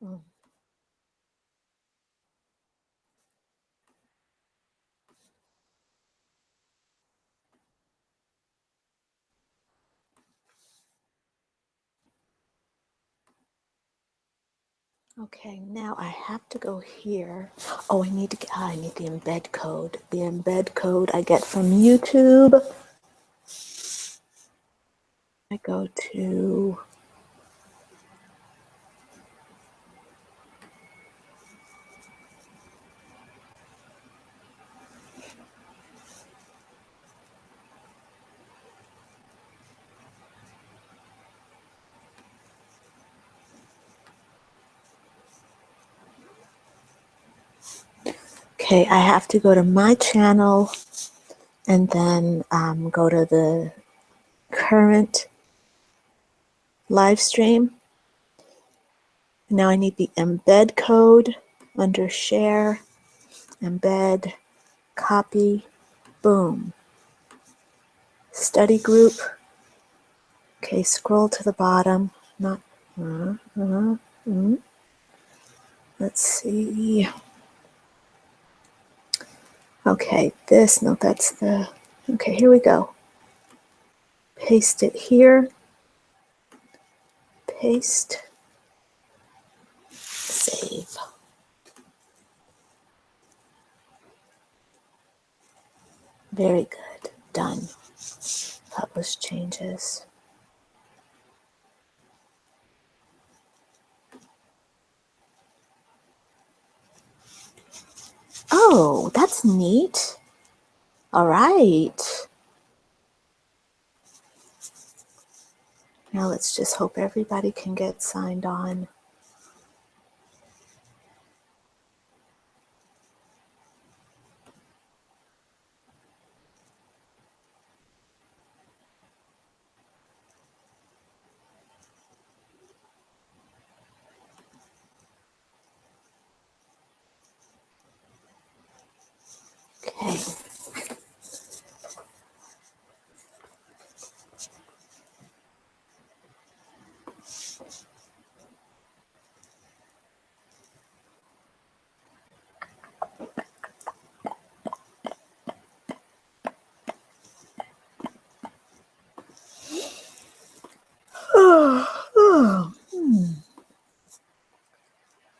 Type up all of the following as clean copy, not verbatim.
Mm. Okay, now I have to go here. Oh, I need the embed code. The embed code I get from YouTube. I go to okay, I have to go to my channel and then go to the current live stream. Now I need the embed code under share, embed, copy, boom. Study group. Okay, scroll to the bottom. Not. Let's see. Okay, that's the. Okay, here we go. Paste it here. Paste. Save. Very good. Done. Publish changes. Oh, that's neat. All right. Now let's just hope everybody can get signed on. Okay.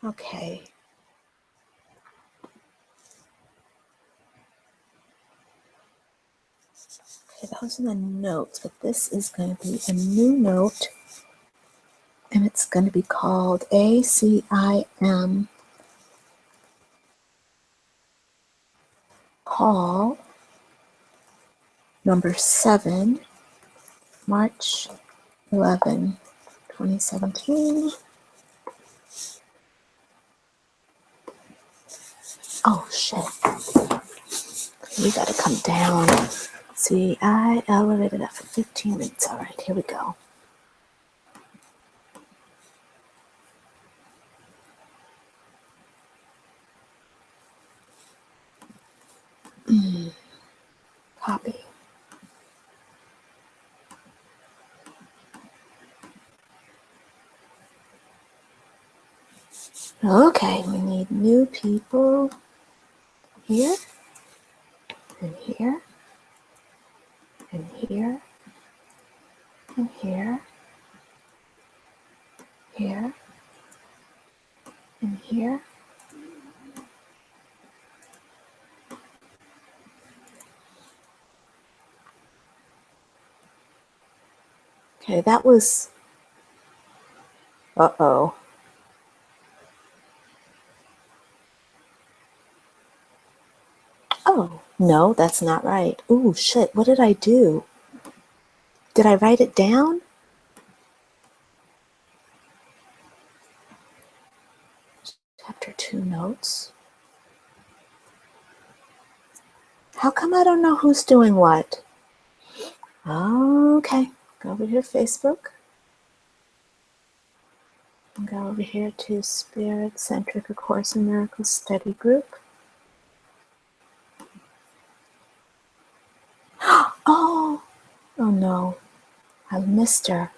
Okay. Okay, those are the notes, but this is going to be a new note, and it's going to be called ACIM Call number 7, March 11, 2017. Oh, shit. We got to come down. See, I elevated up for 15 minutes. All right, here we go. Copy. Okay, we need new people here, and here, and here, and here, here, and here. Okay, that was, uh-oh. Oh, no, that's not right. Ooh, shit, what did I do? Did I write it down? Chapter 2 notes. How come I don't know who's doing what? Okay, go over here to Facebook. And go over here to Spirit-Centric A Course in Miracles Study Group. Oh no, I missed her.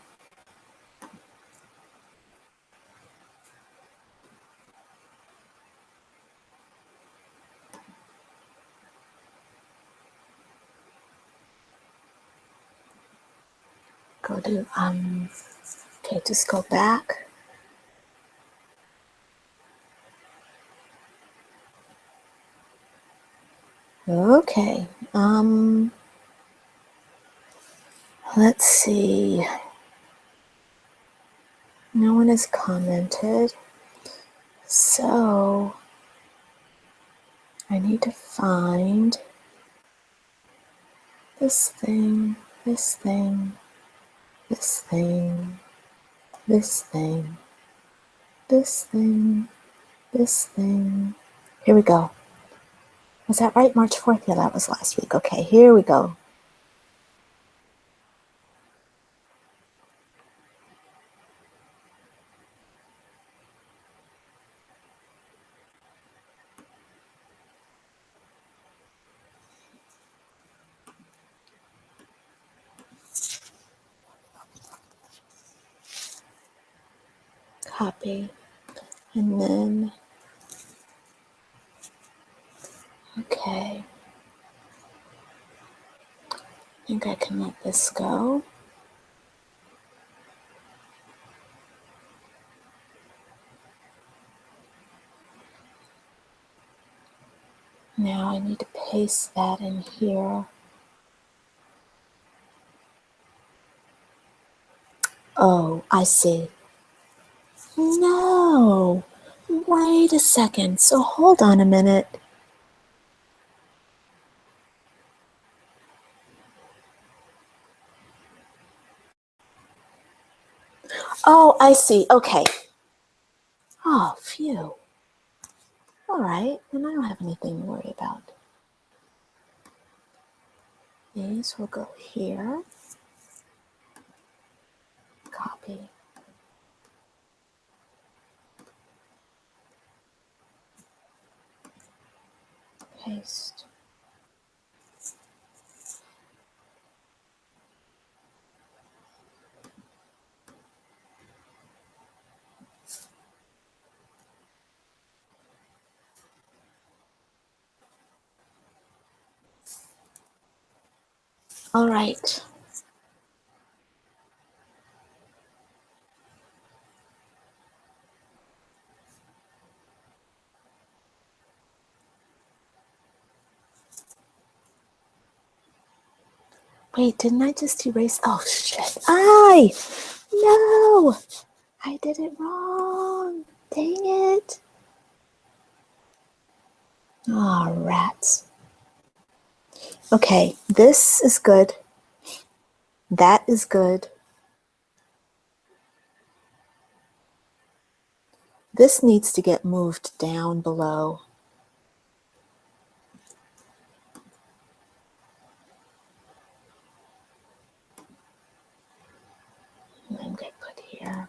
Go to, okay, just go back. Okay, let's see. No one has commented. So I need to find this thing, this thing, this thing, this thing, this thing, this thing. Here we go. Was that right? March 4th? Yeah, that was last week. Okay, here we go. Copy. And then, okay. I think I can let this go. Now I need to paste that in here. Oh, I see. No, wait a second. So hold on a minute. Oh, I see. Okay. Oh, phew. All right, then I don't have anything to worry about. These will go here. Copy. Paste. All right. Wait, didn't I just erase? Oh, shit. No, I did it wrong. Dang it. Oh, rats. Okay, this is good. That is good. This needs to get moved down below. And then get put here.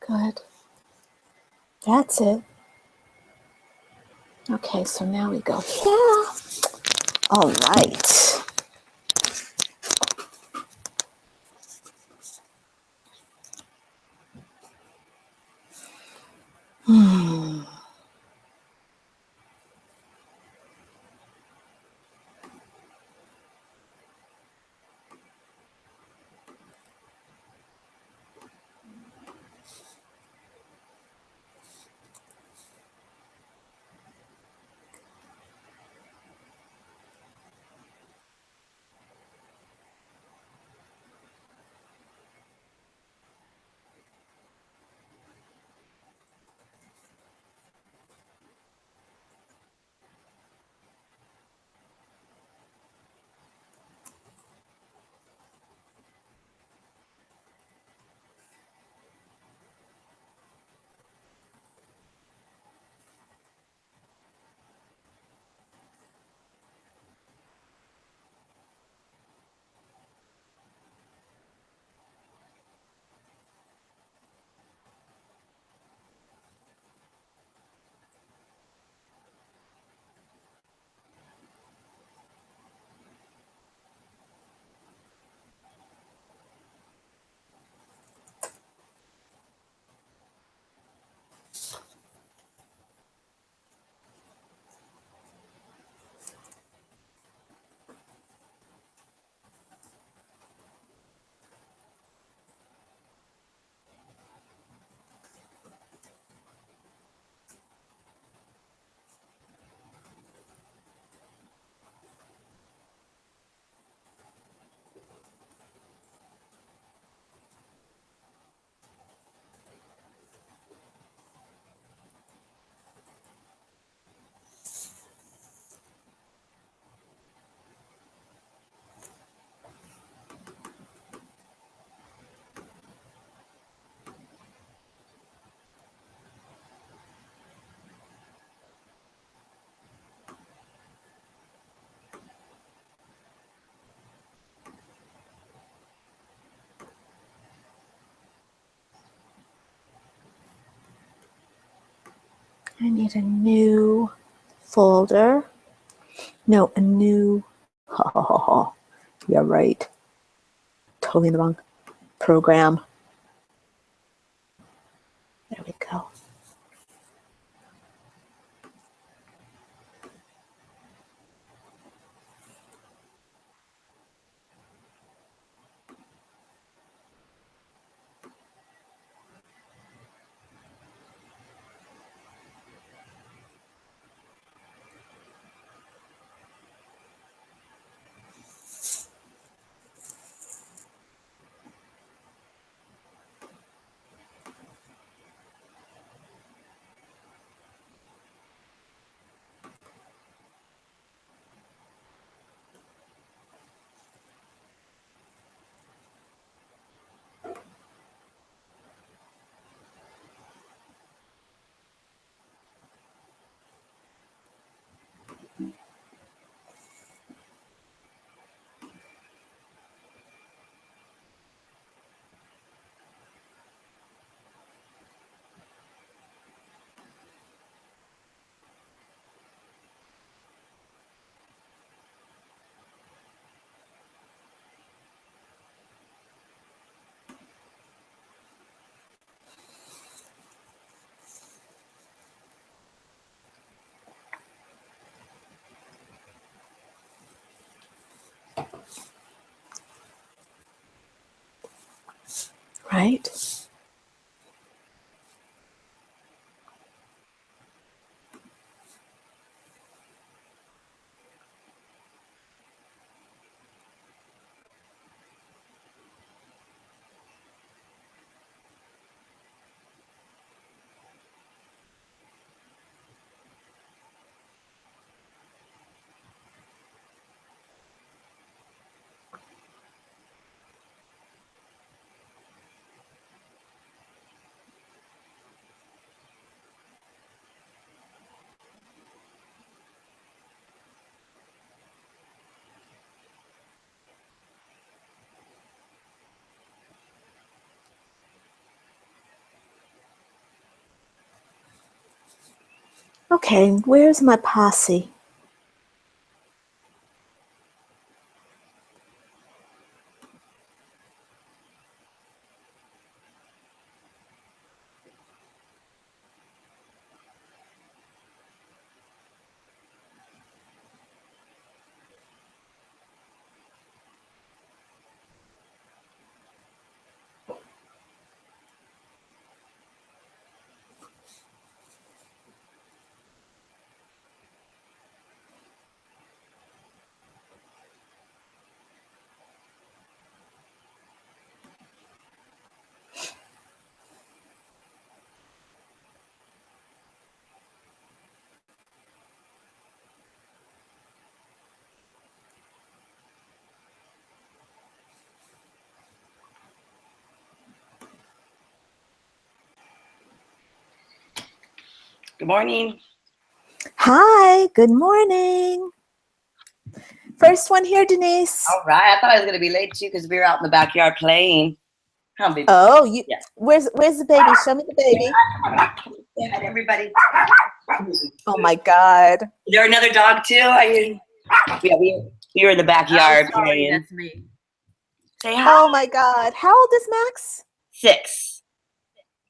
Good. That's it. Okay, so now we go here. All right. I need a new folder. No, a new, yeah, right. Totally in the wrong program. There we go. Right? Okay, where's my posse? Good morning. Hi, good morning. First one here, Denise. All right. I thought I was going to be late too because we were out in the backyard playing. Come, baby. Oh, you. Yeah. Where's the baby? Show me the baby. Say hi to everybody. Oh my God. Is there another dog too? Yeah, we were in the backyard playing. That's me. Say hi. Oh my God. How old is Max? 6.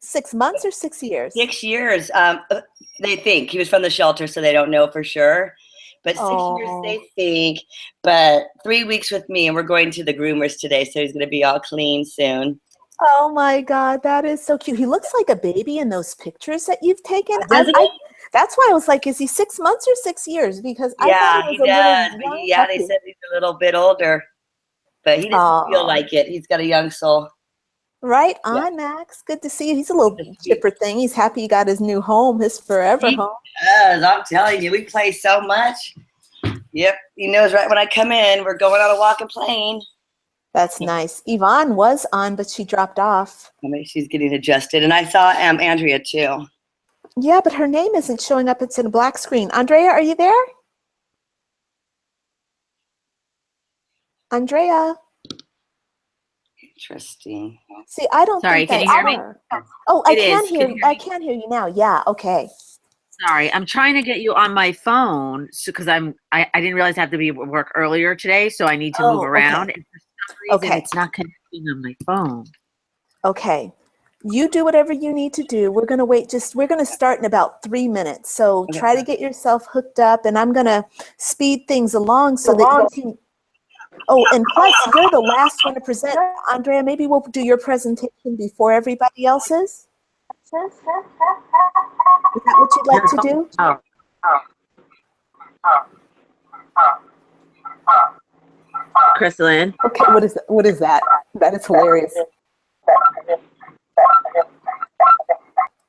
6 months or 6 years? 6 years. They think he was from the shelter, so they don't know for sure. But 6 years they think. But 3 weeks with me, and we're going to the groomers today, so he's going to be all clean soon. Oh my God, that is so cute. He looks like a baby in those pictures that you've taken. Doesn't he? That's why I was like, is he 6 months or 6 years? Because I thought he was a does. little young Yeah, they puppy. said he's a little bit older, but he doesn't feel like it. He's got a young soul. Right on, Max. Good to see you. He's a little chipper thing. He's happy he got his new home, his forever home. Yes, I'm telling you, we play so much. Yep, he knows right when I come in, we're going on a walk and playing. That's nice. Yvonne was on, but she dropped off. Maybe she's getting adjusted. And I saw Andrea too. Yeah, but her name isn't showing up. It's in a black screen. Andrea, are you there? Andrea? Interesting. See, I don't Sorry, think can that's you hear me? her. Oh, I It can is. hear Can you. you hear I me? can hear you now. Yeah, okay. Sorry, I'm trying to get you on my phone because I didn't realize I have to be at work earlier today, so I need to move around. Okay. And for some reason, Okay. it's not connecting on my phone. Okay. You do whatever you need to do. We're going to wait. We're going to start in about 3 minutes. So try to get yourself hooked up, and I'm going to speed things along so that you can. Oh, and plus, you're the last one to present. Andrea, maybe we'll do your presentation before everybody else's. Is that what you'd like to do? Oh. Crystalline. Okay, what is that? That is hilarious.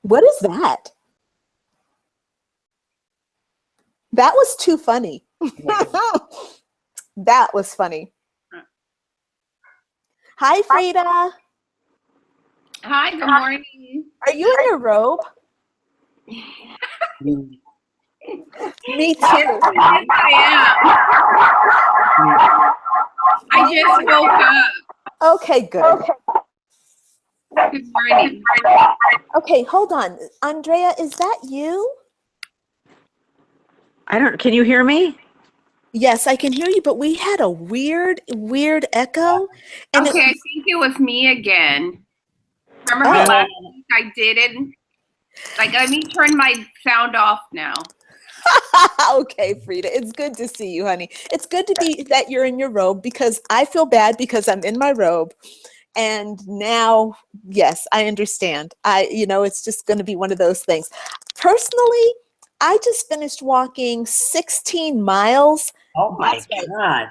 What is that? That was too funny. That was funny. Hi, Frida. Hi, good morning. Are you in your robe? Me too. Yes, I just woke up. Okay, good. Good morning. Okay, hold on. Andrea, is that you? Can you hear me? Yes, I can hear you, but we had a weird echo. And Okay, I think it was me again. Remember how last week I didn't? Like, let me turn my sound off now. Okay, Frida, it's good to see you, honey. It's good to be that you're in your robe because I feel bad because I'm in my robe. And now, yes, I understand. It's just going to be one of those things. Personally, I just finished walking 16 miles. Oh my God.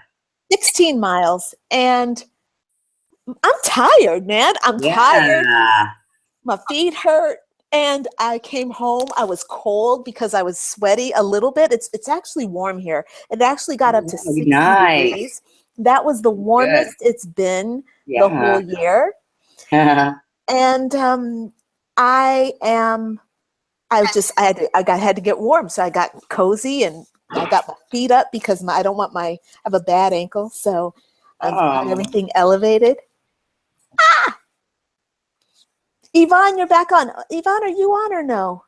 16 miles. And I'm tired, man. I'm tired. My feet hurt. And I came home. I was cold because I was sweaty a little bit. It's actually warm here. It actually got up to 60 degrees. That was the warmest it's been the whole year. And I had to get warm, so I got cozy and I got my feet up because I have a bad ankle, so I've got everything elevated. Yvonne, you're back on. Yvonne, are you on or no?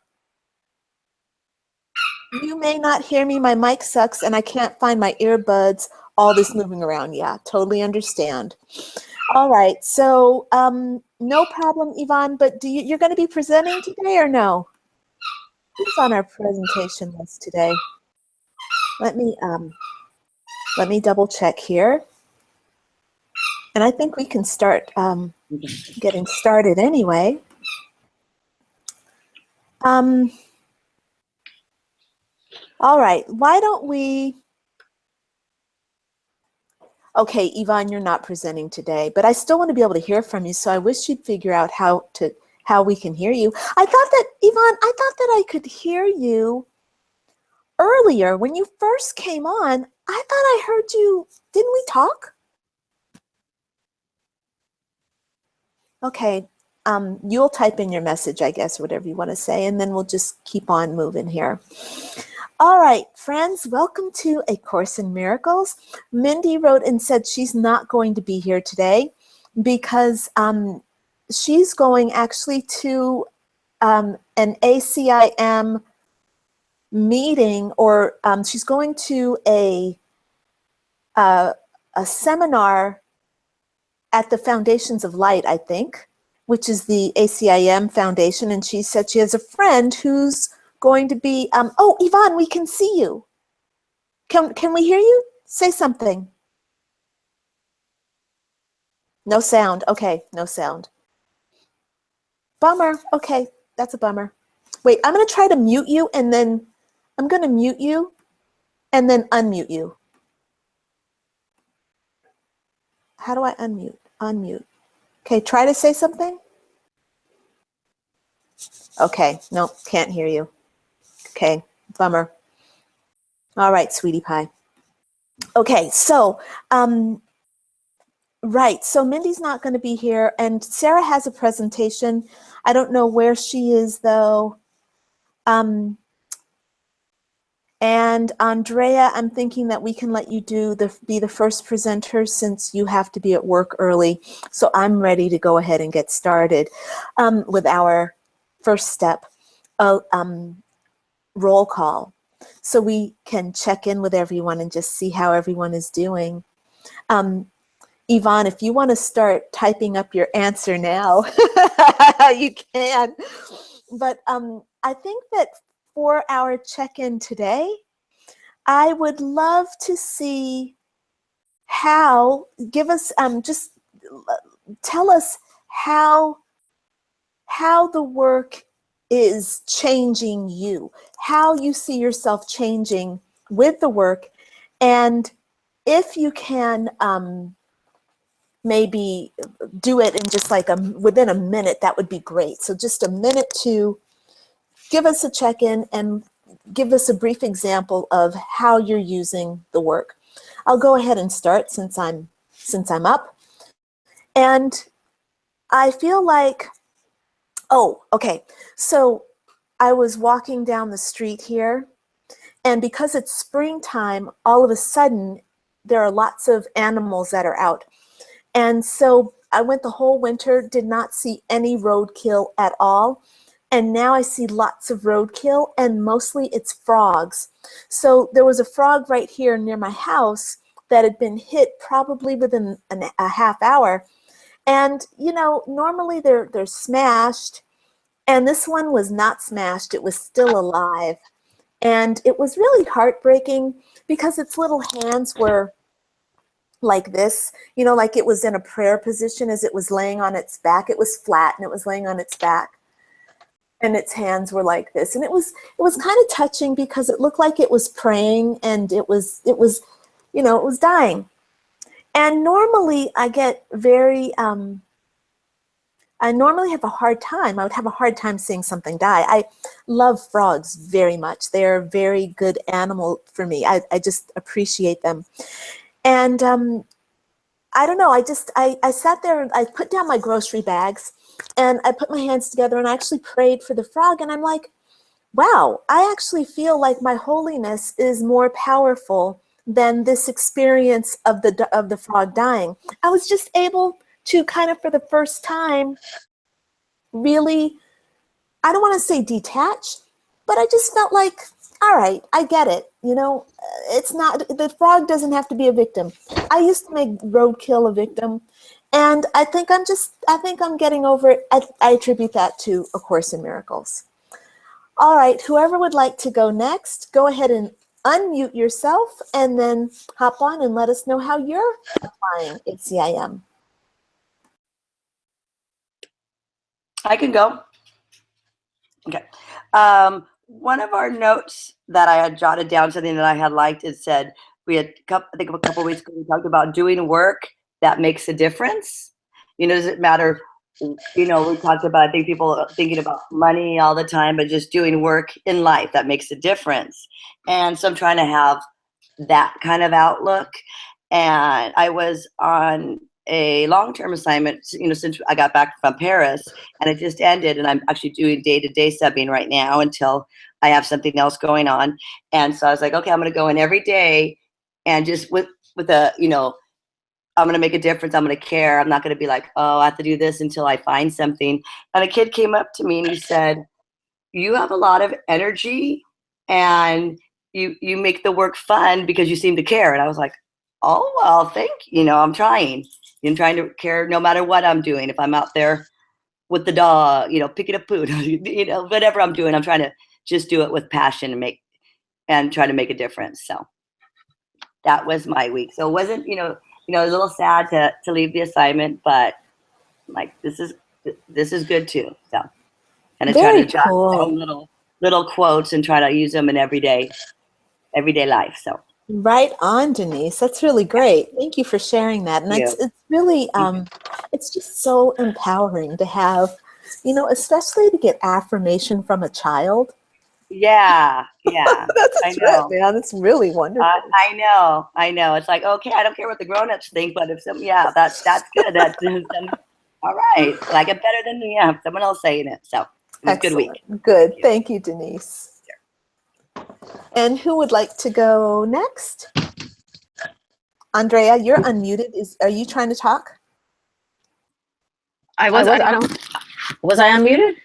You may not hear me. My mic sucks and I can't find my earbuds. All this moving around. Yeah, totally understand. All right. So no problem, Yvonne, but you're going to be presenting today or no? Who's on our presentation list today? Let me double check here. And I think we can start getting started anyway. All right, why don't we, okay, Yvonne, you're not presenting today, but I still want to be able to hear from you, so I wish you'd figure out how we can hear you. I thought that, Yvonne, I could hear you earlier when you first came on. I thought I heard you, didn't we talk? Okay, you'll type in your message, I guess, whatever you want to say, and then we'll just keep on moving here. All right, friends, welcome to A Course in Miracles. Mindy wrote and said she's not going to be here today because she's going actually to an ACIM meeting, or she's going to a seminar at the Foundations of Light, I think, which is the ACIM Foundation, and she said she has a friend who's going to be, oh, Yvonne, we can see you. Can we hear you? Say something. No sound. Okay, no sound. Bummer. Okay, that's a bummer. Wait, I'm going to try to mute you, and then I'm going to mute you and then unmute you. How do I unmute? Unmute. Okay, try to say something. Okay, no, can't hear you. Okay, bummer. All right, sweetie pie. Okay, so, right, so Mindy's not going to be here, and Sarah has a presentation. I don't know where she is, though. And Andrea, I'm thinking that we can let you be the first presenter since you have to be at work early. So I'm ready to go ahead and get started with our first step. roll call so we can check in with everyone and just see how everyone is doing. Yvonne, if you want to start typing up your answer now, you can. But I think that for our check-in today, I would love to see give us, just tell us how the work is changing you, how you see yourself changing with the work. And if you can maybe do it in just like within a minute, that would be great. So just a minute to give us a check-in and give us a brief example of how you're using the work. I'll go ahead and start since I'm up. And I feel like, oh, okay. So I was walking down the street here, and because it's springtime, all of a sudden there are lots of animals that are out. And so I went the whole winter, did not see any roadkill at all. And now I see lots of roadkill, and mostly it's frogs. So there was a frog right here near my house that had been hit probably within a half hour. And, you know, normally they're smashed, and this one was not smashed. It was still alive. And it was really heartbreaking because its little hands were like this, you know, like it was in a prayer position as it was laying on its back. It was flat and it was laying on its back, and its hands were like this. And it was kind of touching because it looked like it was praying, and it was, you know, it was dying. And normally I get very, I normally have a hard time. I would have a hard time seeing something die. I love frogs very much. They're a very good animal for me. I just appreciate them. And I don't know, I sat there and I put down my grocery bags, and I put my hands together and I actually prayed for the frog. And I'm like, wow, I actually feel like my holiness is more powerful than this experience of the frog dying. I was just able to kind of, for the first time, really, I don't want to say detach, but I just felt like, all right, I get it. You know, it's not, the frog doesn't have to be a victim. I used to make roadkill a victim, and I think I'm getting over it. I attribute that to A Course in Miracles. All right, whoever would like to go next, go ahead and unmute yourself and then hop on and let us know how you're applying ACIM. I can go. Okay. One of our notes that I had jotted down, something that I had liked, it said, we had, I think a couple of weeks ago, we talked about doing work that makes a difference. You know, does it matter? You know, we talked about, I think people are thinking about money all the time, but just doing work in life that makes a difference. And so I'm trying to have that kind of outlook. And I was on a long-term assignment, you know, since I got back from Paris, and it just ended, and I'm actually doing day-to-day subbing right now until I have something else going on. And so I was like, okay, I'm going to go in every day, and just with a, you know, I'm going to make a difference. I'm going to care. I'm not going to be like, oh, I have to do this until I find something. And a kid came up to me and he said, you have a lot of energy, and you make the work fun because you seem to care. And I was like, oh, well, thank you. You know, I'm trying to care no matter what I'm doing. If I'm out there with the dog, you know, picking up food, you know, whatever I'm doing, I'm trying to just do it with passion and try to make a difference. So that was my week. So it wasn't, you know, it was a little sad to leave the assignment, but like, this is good too. So, and I try to jot down little quotes and try to use them in everyday life. So. Right on, Denise. That's really great. Thank you for sharing that. And it's really, it's just so empowering to have, you know, especially to get affirmation from a child. Yeah. That's a trip, man. It's really wonderful. I know. It's like, okay, I don't care what the grown-ups think, but if that's good. That's all right. I like it better than me. Yeah, someone else saying it. So it was a good week. Good. Thank you, Denise. And who would like to go next? Andrea, you're unmuted. Are you trying to talk? Was I unmuted?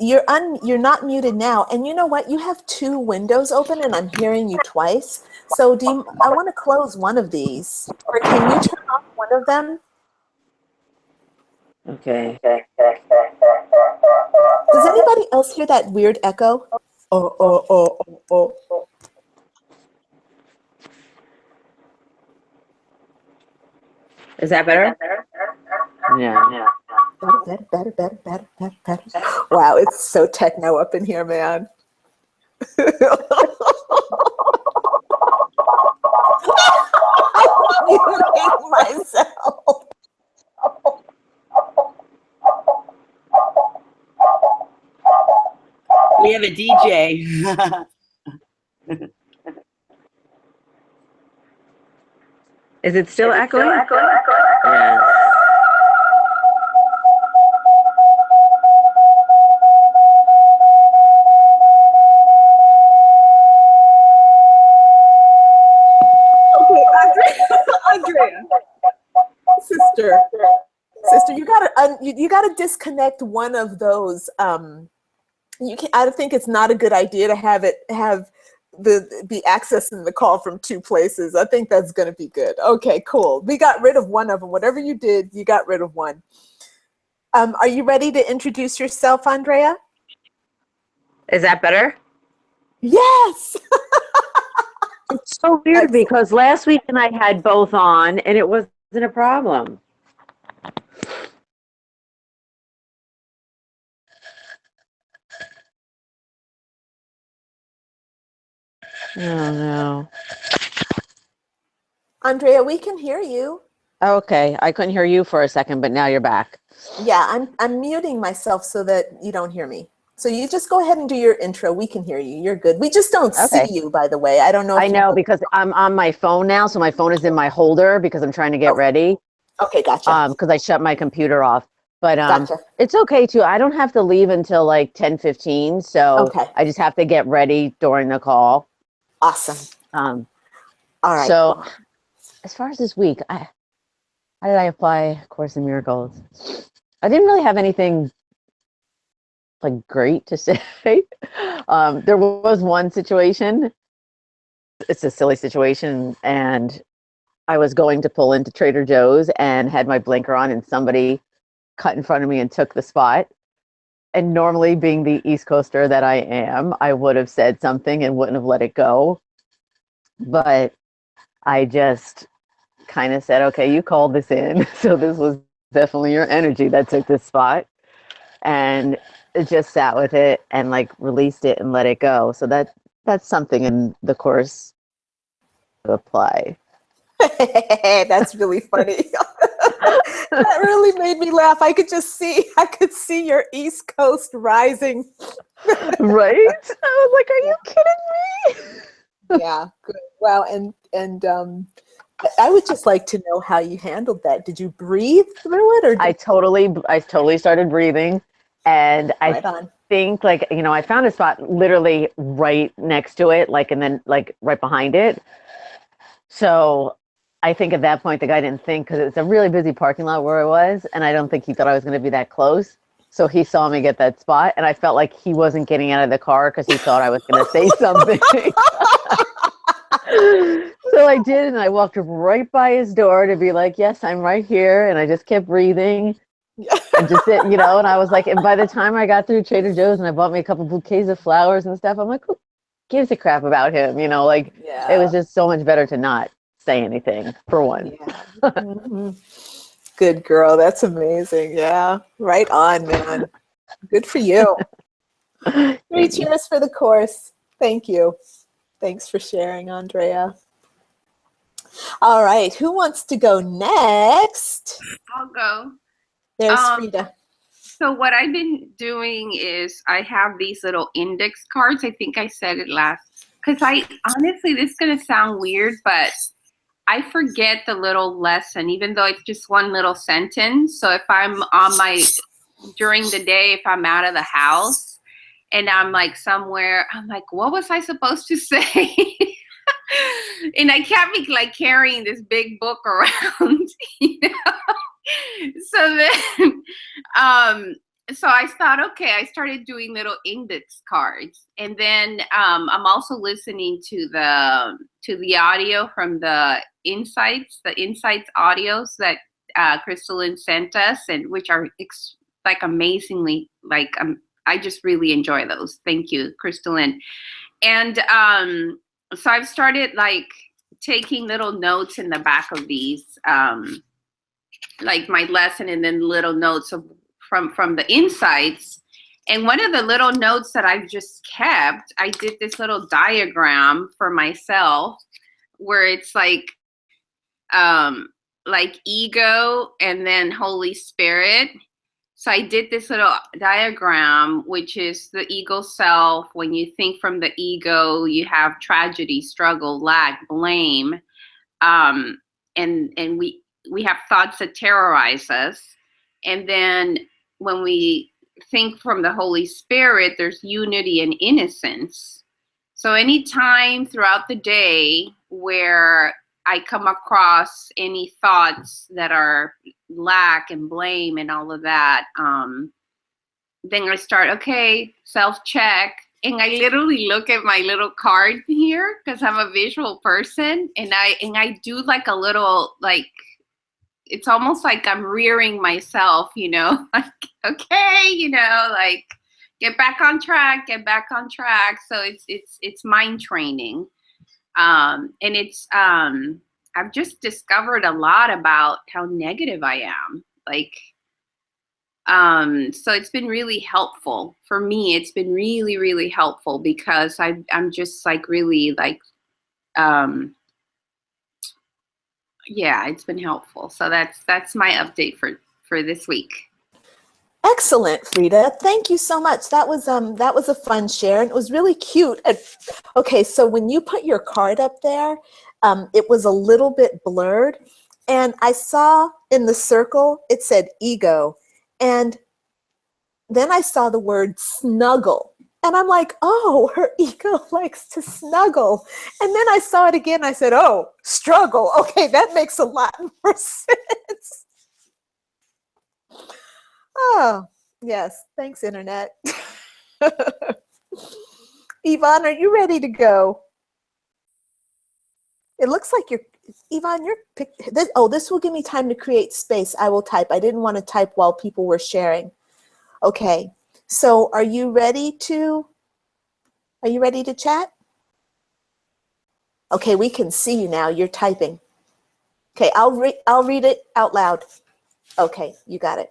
you're not muted now. And you know what? You have two windows open and I'm hearing you twice. So I want to close one of these. Or can you turn off one of them? Okay. Does anybody else hear that weird echo? Oh. Is that better? Yeah. Better. Wow, it's so techno up in here, man. I'm muting myself. We have a DJ. Is it still echoing? Yeah. Okay, Andrea, sister, you gotta disconnect one of those. You can. I think it's not a good idea to have be accessing the call from two places. I think that's going to be good. Okay, cool. We got rid of one of them. Whatever you did, you got rid of one. Are you ready to introduce yourself, Andrea? Is that better? Yes. It's so weird because last week I had both on and it wasn't a problem. Oh no. Andrea, we can hear you. Okay, I couldn't hear you for a second, but now you're back. Yeah, I'm muting myself so that you don't hear me. So you just go ahead and do your intro. We can hear you. You're good. We just don't see you, by the way. I don't know if I know because I'm on my phone now, so my phone is in my holder because I'm trying to get ready. Okay, gotcha. Because I shut my computer off. But Gotcha. it's okay too. I don't have to leave until like 10:15, so I just have to get ready during the call. Awesome. All right. So cool. as far as this week, how did I apply Course in Miracles? I didn't really have anything like great to say. There was one situation. It's a silly situation, and I was going to pull into Trader Joe's and had my blinker on, and somebody cut in front of me and took the spot. And normally, being the East Coaster that I am, I would have said something and wouldn't have let it go. But I just kind of said, okay, you called this in. So this was definitely your energy that took this spot. And it just sat with it and like released it and let it go. So that's something in the course to apply. That's really funny. That really made me laugh. I could see your East Coast rising. Right? I was like, are you kidding me? Yeah, good. Wow. And I would just like to know how you handled that. Did you breathe through it, or I totally started breathing, and right I think I found a spot literally right next to it, and then right behind it. So I think at that point the guy didn't think, because it's a really busy parking lot where I was, and I don't think he thought I was going to be that close. So he saw me get that spot, and I felt like he wasn't getting out of the car because he thought I was going to say something. So I did, and I walked right by his door to be like, yes, I'm right here. And I just kept breathing and just sit, and I was like, and by the time I got through Trader Joe's and I bought me a couple bouquets of flowers and stuff, I'm like, who gives a crap about him? It was just so much better to not say anything for once. Yeah. Mm-hmm. Good girl. That's amazing. Yeah. Right on, man. Good for you. 3 cheers for the course. Thank you. Thanks for sharing, Andrea. All right. Who wants to go next? I'll go. There's Frida. So what I've been doing is I have these little index cards. I think I said it last. Because honestly, this is going to sound weird, but I forget the little lesson, even though it's just one little sentence. So if I'm during the day, if I'm out of the house and I'm somewhere, I'm like, what was I supposed to say? And I can't be carrying this big book around, So then so I thought, okay, I started doing little index cards, and then I'm also listening to the audio from the Insights audios that Crystalline sent us, and which are like amazingly, like I just really enjoy those. Thank you, Crystalline. And so I've started like taking little notes in the back of these, like my lesson, and then little notes of from the insights. And one of the little notes that I've just kept, I did this little diagram for myself where it's like ego and then Holy Spirit. So I did this little diagram, which is the ego self. When you think from the ego, you have tragedy, struggle, lack, blame, and we have thoughts that terrorize us. And then when we think from the Holy Spirit, there's unity and innocence. So anytime throughout the day where I come across any thoughts that are lack and blame and all of that, then I start, okay, self-check. And I literally look at my little card here because I'm a visual person, and I do like a little, like, it's almost like I'm rearing myself, you know, like, okay, you know, like get back on track. So it's mind training. And it's, I've just discovered a lot about how negative I am. Like, so it's been really helpful for me. It's been really, really helpful because I'm just like really like, yeah, it's been helpful. So that's my update for this week. Excellent, Frida. Thank you so much. That was a fun share, and it was really cute. And, okay, so when you put your card up there, it was a little bit blurred, and I saw in the circle it said ego, and then I saw the word snuggle. And I'm like, oh, her ego likes to snuggle. And then I saw it again. I said, oh, struggle. Okay, that makes a lot more sense. Oh, yes. Thanks, Internet. Yvonne, are you ready to go? It looks like Yvonne, this will give me time to create space. I will type. I didn't want to type while people were sharing. Okay, so are you ready to chat? Okay, we can see you now. You're typing. Okay, I'll read it out loud. Okay, you got it.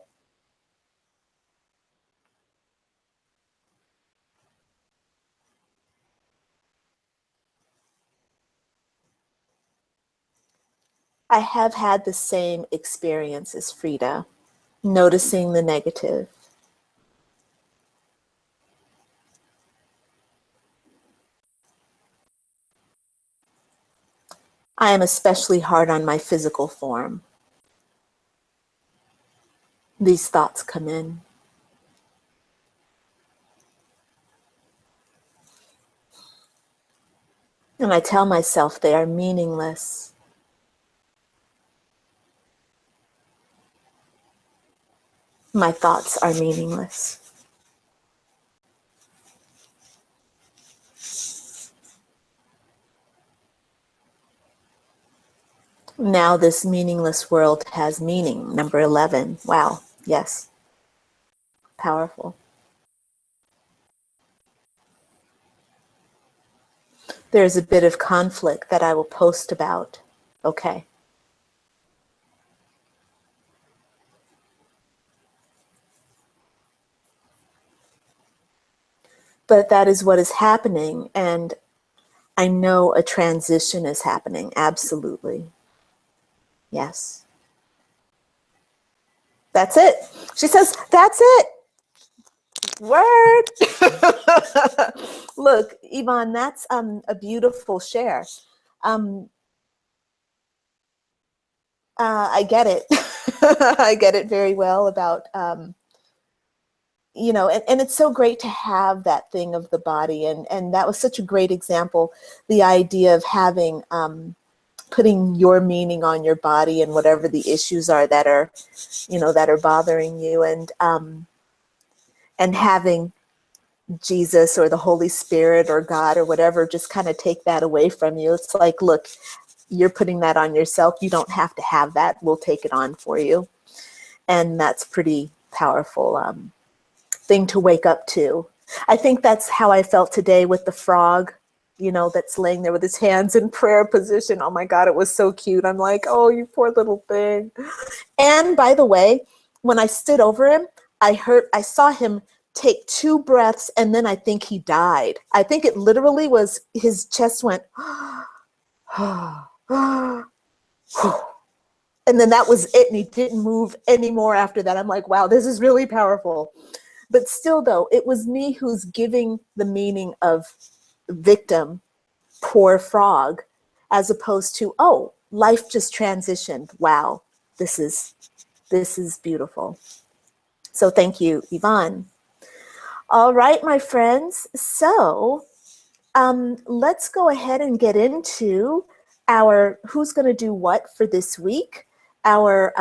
I have had the same experience as Frida, noticing the negative. I am especially hard on my physical form. These thoughts come in. And I tell myself they are meaningless. My thoughts are meaningless. Now this meaningless world has meaning. Number 11. Wow. Yes. Powerful. There's a bit of conflict that I will post about. Okay. But that is what is happening, and I know a transition is happening. Absolutely. Yes. That's it. She says, that's it. Word. Look, Yvonne, that's a beautiful share. I get it. I get it very well about, you know, and it's so great to have that thing of the body. And that was such a great example, the idea of having, putting your meaning on your body and whatever the issues are that are, you know, that are bothering you. And and having Jesus or the Holy Spirit or God or whatever just kind of take that away from you. It's like, look, you're putting that on yourself. You don't have to have that. We'll take it on for you. And that's pretty powerful thing to wake up to. I think that's how I felt today with the frog, you know, that's laying there with his hands in prayer position. Oh my God, it was so cute. I'm like, oh, you poor little thing. And by the way, when I stood over him, I saw him take 2 breaths, and then I think he died. I think it literally was, his chest went, and then that was it, and he didn't move anymore after that. I'm like, wow, this is really powerful. But still, though, it was me who's giving the meaning of victim, poor frog, as opposed to, oh, life just transitioned. Wow, this is beautiful. So thank you, Yvonne. All right, my friends. So let's go ahead and get into our who's going to do what for this week, our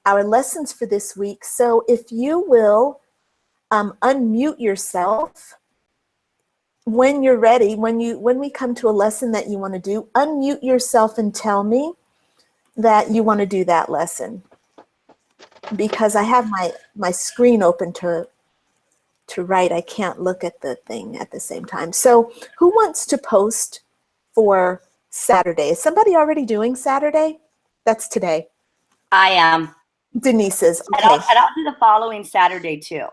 lessons for this week. So if you will unmute yourself when you're ready, when we come to a lesson that you want to do, unmute yourself and tell me that you want to do that lesson, because I have my screen open to write. I can't look at the thing at the same time. So who wants to post for Saturday? Is somebody already doing Saturday? That's today. I am. Denise is. Okay. And I'll do the following Saturday too.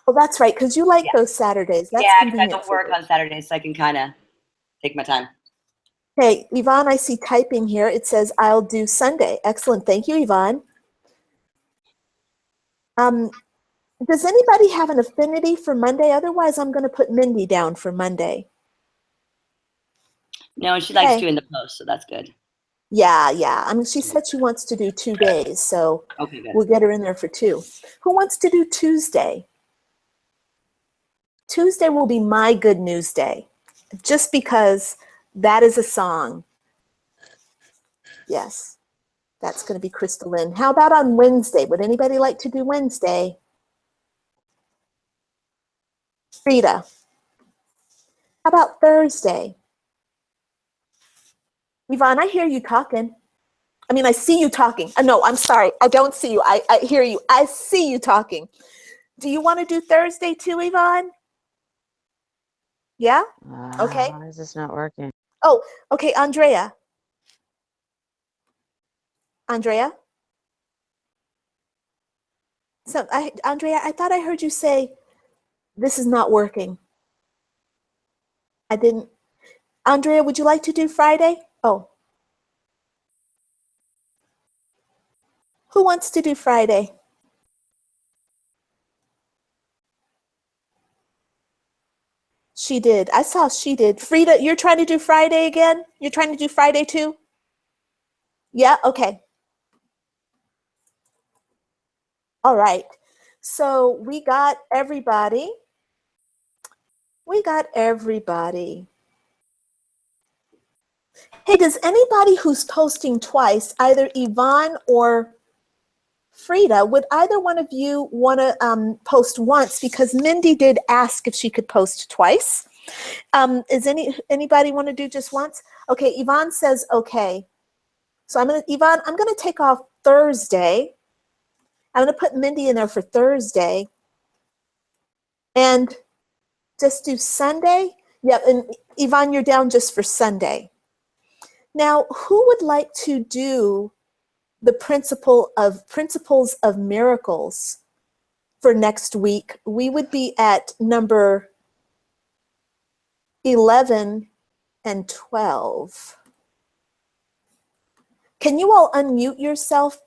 Well, that's right, because you like those Saturdays. That's yeah, because I convenient don't work on Saturdays, so I can kind of take my time. Okay, Yvonne, I see typing here. It says, I'll do Sunday. Excellent. Thank you, Yvonne. Does anybody have an affinity for Monday? Otherwise, I'm going to put Mindy down for Monday. No, and she likes doing the post, so that's good. Yeah. I mean, she said she wants to do 2 days, so okay, good. We'll get her in there for 2. Who wants to do Tuesday? Tuesday will be my good news day, just because that is a song. Yes, that's going to be Crystal Lynn. How about on Wednesday? Would anybody like to do Wednesday? Frida. How about Thursday? Yvonne, I hear you talking. I mean, I see you talking. No, I'm sorry. I don't see you. I hear you. I see you talking. Do you want to do Thursday too, Yvonne? Yeah? Okay. Why is this not working? Oh, okay, Andrea. So, Andrea, I thought I heard you say, this is not working. I didn't. Andrea, would you like to do Friday? Oh. Who wants to do Friday? She did. I saw she did. Frida, you're trying to do Friday again? You're trying to do Friday too? Yeah, okay. All right. So we got everybody. Hey, does anybody who's posting twice, either Yvonne or Frida, would either one of you want to post once? Because Mindy did ask if she could post twice. Is anybody want to do just once? Okay, Yvonne says okay. So Yvonne, I'm gonna take off Thursday. I'm gonna put Mindy in there for Thursday, and just do Sunday. Yeah, and Yvonne, you're down just for Sunday. Now, who would like to do the principles of miracles for next week? We would be at number 11 and 12. Can you all unmute yourself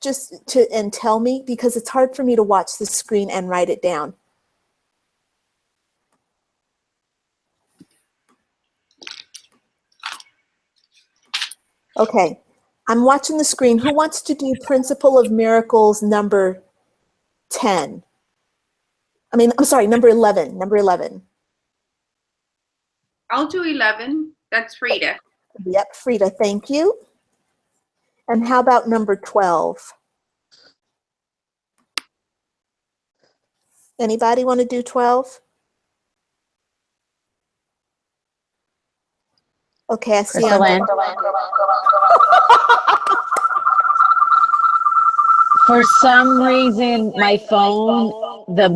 and tell me, because it's hard for me to watch the screen and write it down. Okay, I'm watching the screen. Who wants to do Principle of Miracles number 10? I'm sorry, number 11. Number 11. I'll do 11. That's Frida. Yep, Frida, thank you. And how about number 12? Anybody want to do 12? Okay, I see. Crystal Ann. For some reason, my phone, the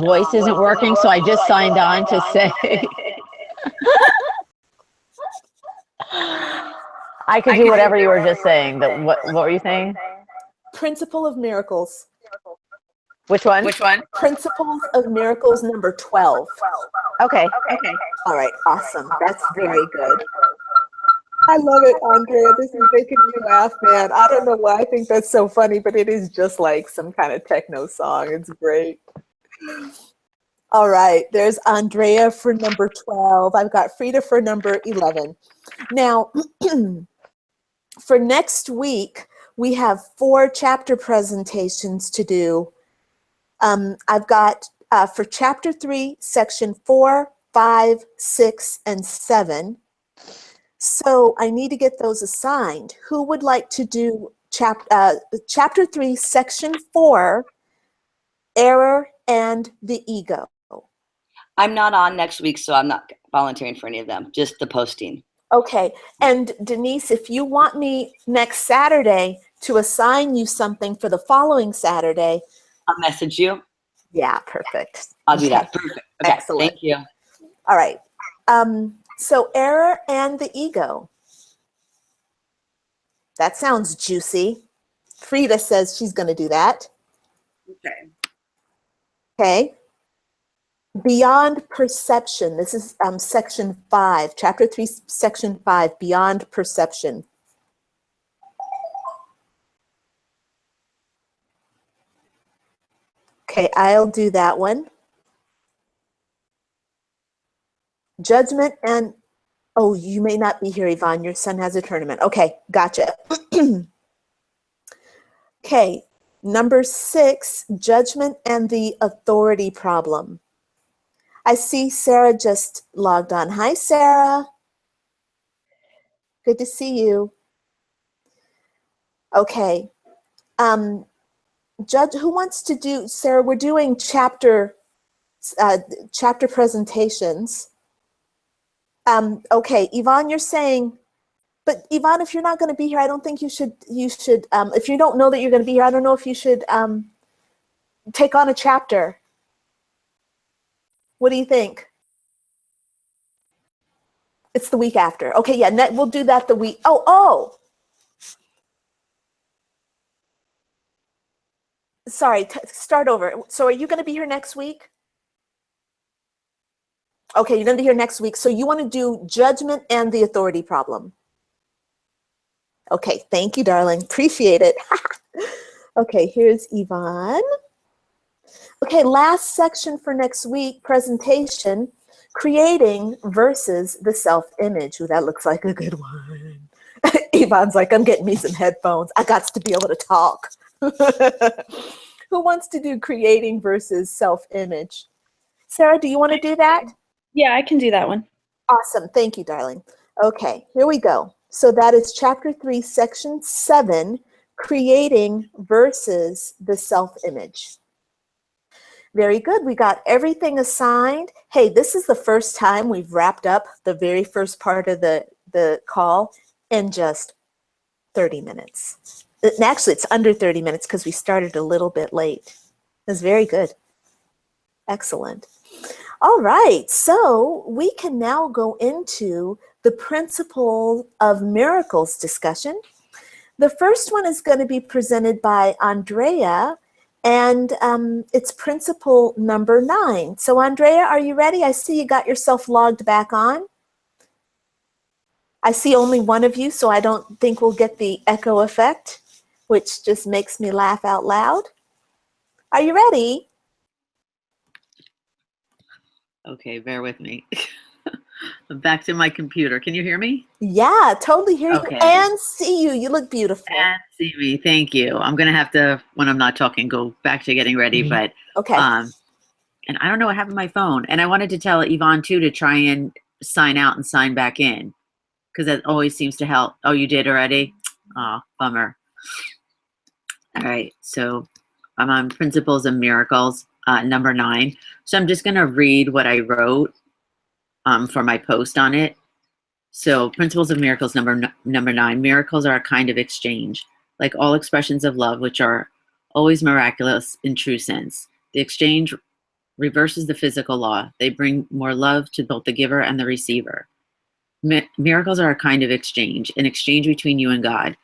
voice isn't working, so I just signed on to say. I could do whatever you were just saying. What were you saying? Principle of Miracles. Which one? Principles of Miracles number 12. Okay. All right, awesome. That's very good. I love it, Andrea. This is making me laugh, man. I don't know why I think that's so funny, but it is just like some kind of techno song. It's great. All right, there's Andrea for number 12. I've got Frida for number 11. Now, for next week, we have 4 chapter presentations to do. I've got for chapter 3, section 4, 5, 6, and 7. So I need to get those assigned. Who would like to do chapter 3, section 4, error and the ego? I'm not on next week, so I'm not volunteering for any of them, just the posting. Okay, and Denise, if you want me next Saturday to assign you something for the following Saturday. I'll message you. Yeah, perfect. I'll do that. Perfect. Okay, Excellent. thank you. All right. So error and the ego. That sounds juicy. Frida says she's going to do that. Okay. Okay. Beyond perception. This is section 5, chapter 3, section 5, beyond perception. Okay, I'll do that one. Judgment and, oh, you may not be here, Yvonne. Your son has a tournament. Okay, gotcha. Okay, number 6, judgment and the authority problem. I see Sarah just logged on. Hi, Sarah. Good to see you. Okay. Judge, who wants to do, Sarah, we're doing chapter presentations. Okay, Yvonne, you're saying, but Yvonne, if you're not going to be here, I don't think you should, if you don't know that you're going to be here, I don't know if you should take on a chapter. What do you think? It's the week after. Okay, yeah, we'll do that the week. Oh. Sorry, start over. So are you going to be here next week? Okay, you're going to be here next week. So you want to do judgment and the authority problem. Okay, thank you, darling. Appreciate it. Okay, here's Yvonne. Okay, last section for next week, presentation, creating versus the self-image. Ooh, that looks like a good one. Yvonne's like, I'm getting me some headphones. I got to be able to talk. Who wants to do creating versus self-image? Sarah, do you want to do that? Yeah, I can do that one. Awesome. Thank you, darling. Okay, here we go. So that is chapter 3, section 7, creating versus the self-image. Very good. We got everything assigned. Hey, this is the first time we've wrapped up the very first part of the call in just 30 minutes. Actually, it's under 30 minutes because we started a little bit late. That's very good. Excellent. All right, so we can now go into the principle of miracles discussion. The first one is going to be presented by Andrea, and it's principle number 9. So Andrea, are you ready? I see you got yourself logged back on. I see only one of you, so I don't think we'll get the echo effect, which just makes me laugh out loud. Are you ready? Okay, bear with me. I'm back to my computer. Can you hear me? Yeah, totally hear Okay. you and see you. You look beautiful. And see me. Thank you. I'm going to have to, when I'm not talking, go back to getting ready. But Okay. and I don't know what happened to my phone. And I wanted to tell Yvonne, too, to try and sign out and sign back in, because that always seems to help. Oh, you did already? Oh, bummer. All right. So I'm on Principles of Miracles, number 9. So I'm just going to read what I wrote for my post on it. So Principles of Miracles, number 9. Miracles are a kind of exchange, like all expressions of love, which are always miraculous in true sense. The exchange reverses the physical law. They bring more love to both the giver and the receiver. Miracles are a kind of exchange, an exchange between you and God.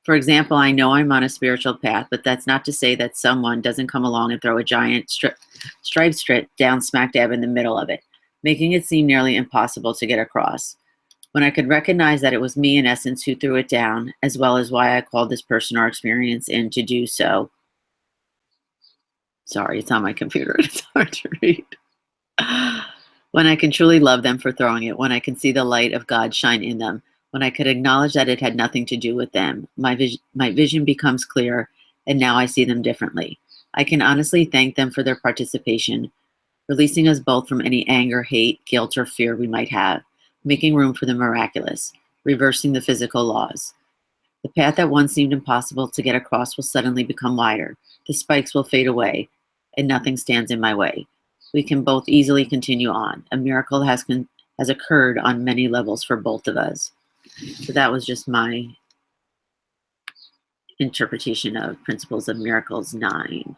For example, I know I'm on a spiritual path, but that's not to say that someone doesn't come along and throw a giant striped strip down smack dab in the middle of it, making it seem nearly impossible to get across. When I could recognize that it was me, in essence, who threw it down, as well as why I called this person or experience in to do so. Sorry, it's on my computer. It's hard to read. When I can truly love them for throwing it, when I can see the light of God shine in them, when I could acknowledge that it had nothing to do with them, my vision becomes clear, and now I see them differently. I can honestly thank them for their participation, releasing us both from any anger, hate, guilt, or fear we might have, making room for the miraculous, reversing the physical laws. The path that once seemed impossible to get across will suddenly become wider. The spikes will fade away, and nothing stands in my way. We can both easily continue on. A miracle has occurred on many levels for both of us. So that was just my interpretation of Principles of Miracles 9.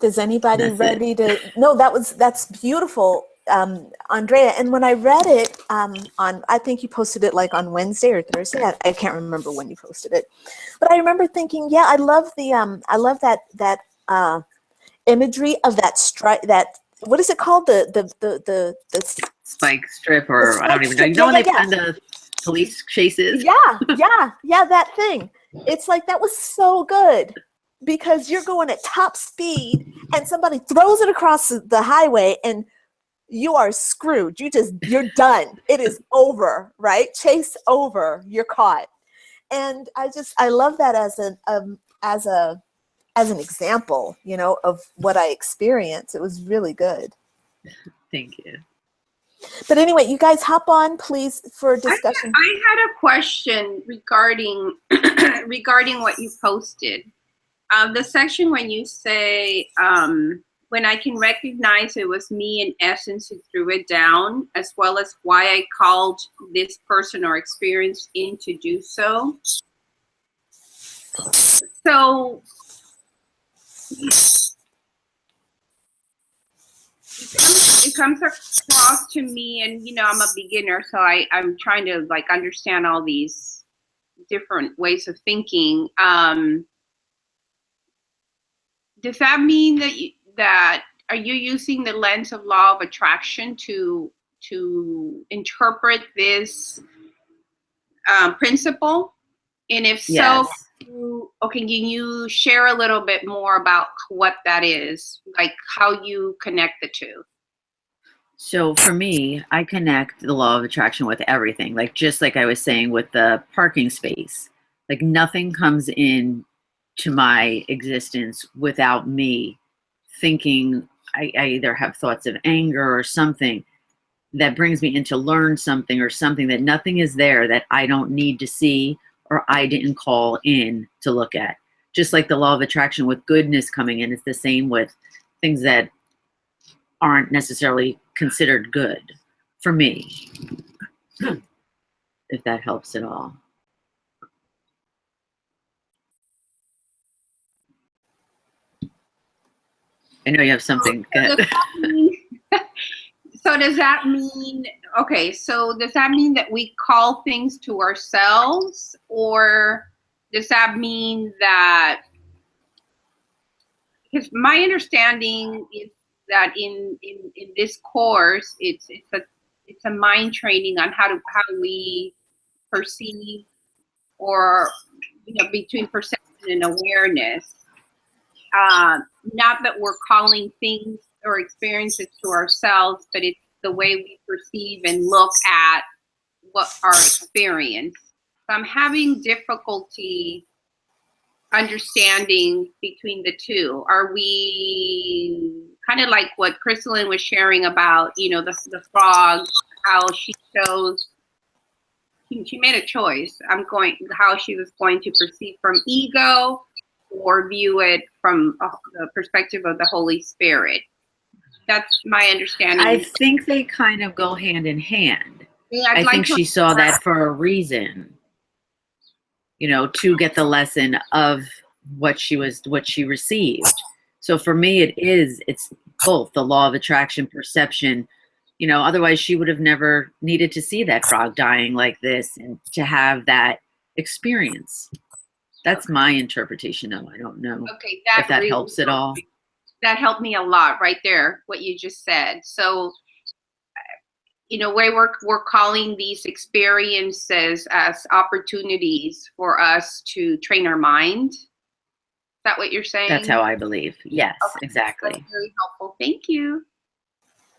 Does anybody That's ready to? No, that's beautiful, Andrea. And when I read it I think you posted it like on Wednesday or Thursday. I can't remember when you posted it, but I remember thinking, yeah, I love that imagery of that stripe. That, what is it called? The Spike strip, or the I don't even know. spike You know when strip. they Yeah, find the police chases? yeah, that thing. It's like, that was so good, because you're going at top speed and somebody throws it across the highway and you are screwed. You're done. It is over, right? Chase over. You're caught. And I love that as an example, of what I experienced. It was really good. Thank you. But anyway, you guys hop on, please, for a discussion. I had a question regarding regarding what you posted. The section when you say, when I can recognize it was me in essence who threw it down, as well as why I called this person or experience in to do so. So it comes across to me, and I'm a beginner, so I'm trying to understand all these different ways of thinking. Does that mean that are you using the lens of law of attraction to interpret this principle? And if Yes. so, can you share a little bit more about what that is, like how you connect the two? So for me, I connect the law of attraction with everything. Just like I was saying with the parking space, nothing comes in to my existence without me thinking. I either have thoughts of anger or something that brings me in to learn something, or something that nothing is there that I don't need to see or I didn't call in to look at. Just like the law of attraction with goodness coming in, it's the same with things that aren't necessarily considered good for me, if that helps at all. I know you have something. Good. So does that mean, so does that mean that we call things to ourselves, or does that mean that, because my understanding is that in this course, it's a mind training on how we perceive, or between perception and awareness. Not that we're calling things or experiences to ourselves, but it's the way we perceive and look at what our experience. So I'm having difficulty understanding between the two. Are we kind of like what Crystalline was sharing about, the frog, how she chose she made a choice. How she was going to perceive from ego or view it from the perspective of the Holy Spirit. That's my understanding. I think they kind of go hand in hand. Yeah, I think she saw that for a reason, you know, to get the lesson of what she received. So for me, it's both the law of attraction, perception, you know, otherwise she would have never needed to see that frog dying like this and to have that experience. That's my interpretation of it. I don't know if that really helps at all. That helped me a lot right there, what you just said. So, in a way, we're calling these experiences as opportunities for us to train our mind. Is that what you're saying? That's how I believe. Yes, okay. Exactly. That's very helpful. Thank you.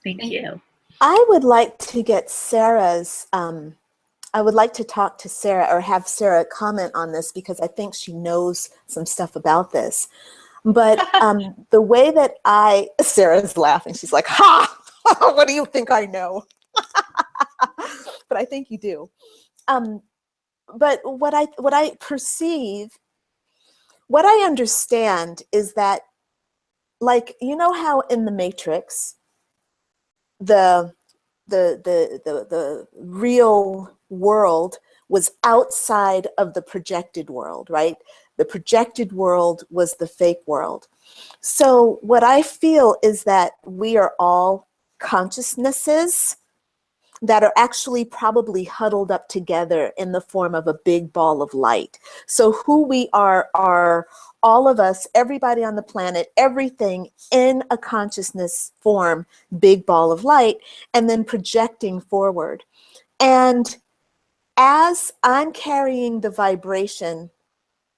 Thank you. I would like to get Sarah's, I would like to talk to Sarah or have Sarah comment on this because I think she knows some stuff about this. But the way that Sarah's laughing, she's like, ha, what do you think I know? But I think you do. But what I perceive, what I understand is that, like, you know how in the Matrix, the real world was outside of the projected world, right? The projected world was the fake world. So what I feel is that we are all consciousnesses that are actually probably huddled up together in the form of a big ball of light. So who we are all of us, everybody on the planet, everything in a consciousness form, big ball of light, and then projecting forward. And as I'm carrying the vibration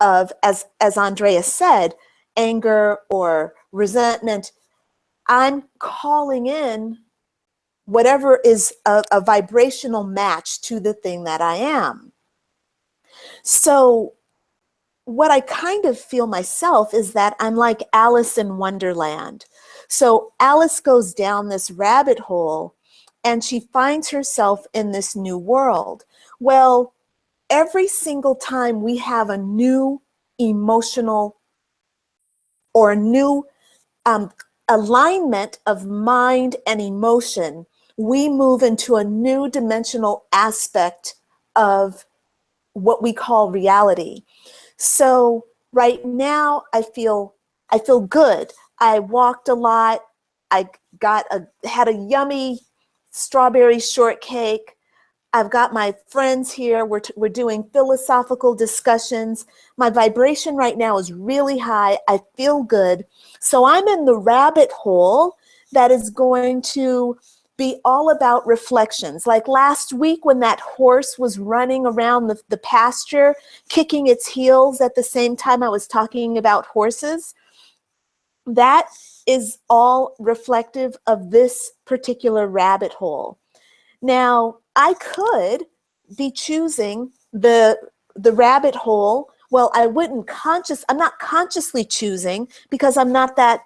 of, as Andrea said, anger or resentment, I'm calling in whatever is a vibrational match to the thing that I am. So what I kind of feel myself is that I'm like Alice in Wonderland. So Alice goes down this rabbit hole and she finds herself in this new world. Well, every single time we have a new emotional or a new alignment of mind and emotion, we move into a new dimensional aspect of what we call reality. So right now I feel good. I walked a lot. I had a yummy strawberry shortcake. I've got my friends here. We're doing philosophical discussions. My vibration right now is really high. I feel good. So I'm in the rabbit hole that is going to be all about reflections. Like last week when that horse was running around the pasture, kicking its heels at the same time I was talking about horses, that is all reflective of this particular rabbit hole. Now, I could be choosing the rabbit hole. Well, I'm not consciously choosing because I'm not that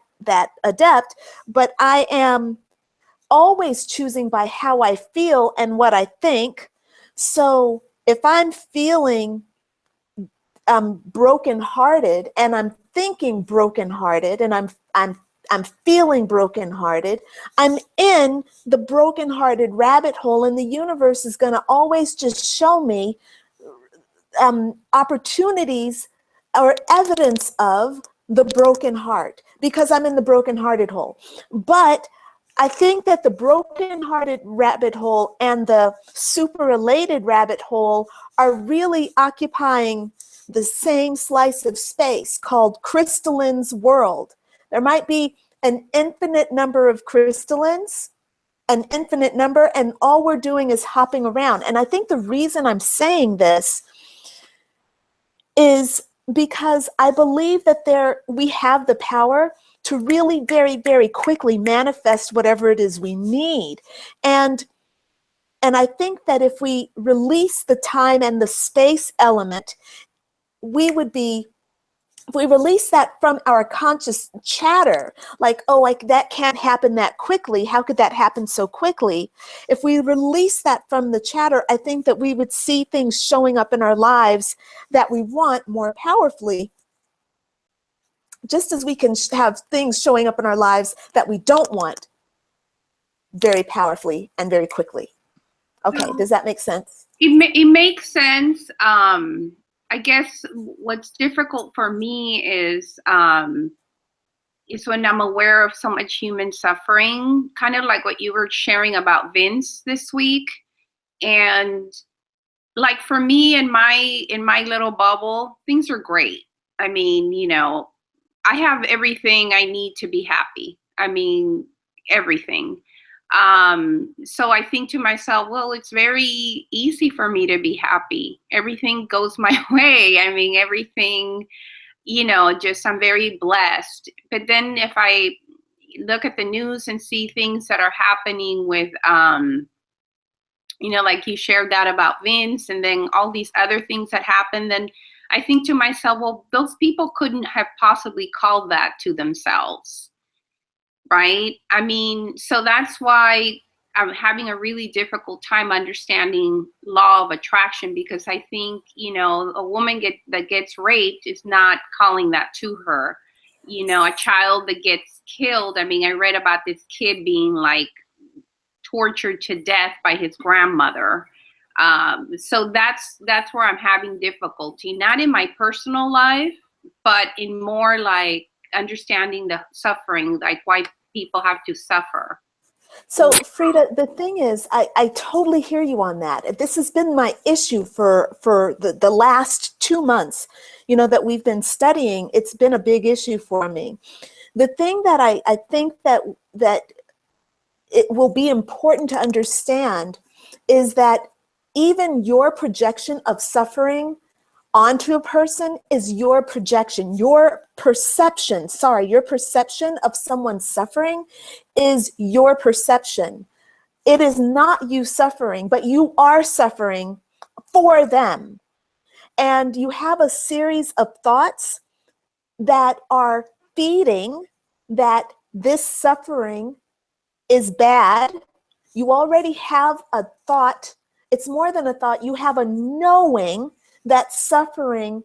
adept, but I am always choosing by how I feel and what I think. So if I'm feeling brokenhearted and I'm thinking brokenhearted and I'm feeling brokenhearted, I'm in the brokenhearted rabbit hole, and the universe is going to always just show me opportunities or evidence of the broken heart because I'm in the brokenhearted hole. But I think that the brokenhearted rabbit hole and the super elated rabbit hole are really occupying the same slice of space called crystalline's world. There might be an infinite number of crystallines, an infinite number, and all we're doing is hopping around. And I think the reason I'm saying this is because I believe that we have the power to really very, very quickly manifest whatever it is we need. And I think that if we release the time and the space element, we would be if we release that from our conscious chatter, like, oh, like that can't happen that quickly. How could that happen so quickly? If we release that from the chatter, I think that we would see things showing up in our lives that we want more powerfully, just as we can have things showing up in our lives that we don't want very powerfully and very quickly. Okay, does that make sense? It makes sense. I guess what's difficult for me is when I'm aware of so much human suffering, kind of like what you were sharing about Vince this week. And like for me in my little bubble, things are great. I mean, you know, I have everything I need to be happy. I mean, everything. So I think to myself, well, it's very easy for me to be happy. Everything goes my way. I mean, everything, you know, just I'm very blessed. But then if I look at the news and see things that are happening with, you know, like you shared that about Vince and then all these other things that happened, then I think to myself, well, those people couldn't have possibly called that to themselves. Right? I mean, so that's why I'm having a really difficult time understanding law of attraction, because I think, you know, a woman that gets raped is not calling that to her. You know, a child that gets killed. I mean, I read about this kid being like tortured to death by his grandmother. So that's where I'm having difficulty, not in my personal life, but in more like understanding the suffering, like why people have to suffer. So Frida, the thing is, I totally hear you on that. This has been my issue for the last 2 months, you know, that we've been studying. It's been a big issue for me. The thing that I think that it will be important to understand is that even your projection of suffering onto a person is your projection. Your perception of someone's suffering is your perception. It is not you suffering, but you are suffering for them. And you have a series of thoughts that are feeding that this suffering is bad. You already have a thought. It's more than a thought. You have a knowing that suffering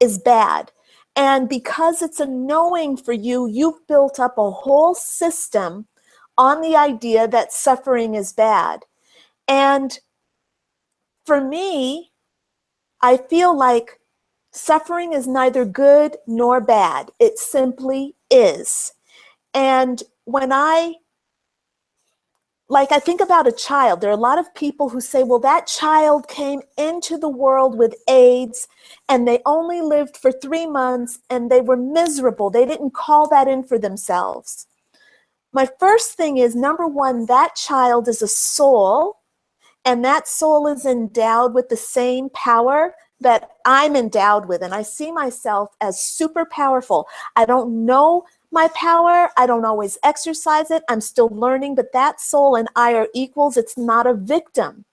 is bad. And because it's a knowing for you, you've built up a whole system on the idea that suffering is bad. And for me, I feel like suffering is neither good nor bad. It simply is. And when I think about a child, there are a lot of people who say, well, that child came into the world with AIDS and they only lived for 3 months and they were miserable. They didn't call that in for themselves. My first thing is, number one, that child is a soul, and that soul is endowed with the same power that I'm endowed with. And I see myself as super powerful. I don't know my power. I don't always exercise it. I'm still learning, but that soul and I are equals. It's not a victim.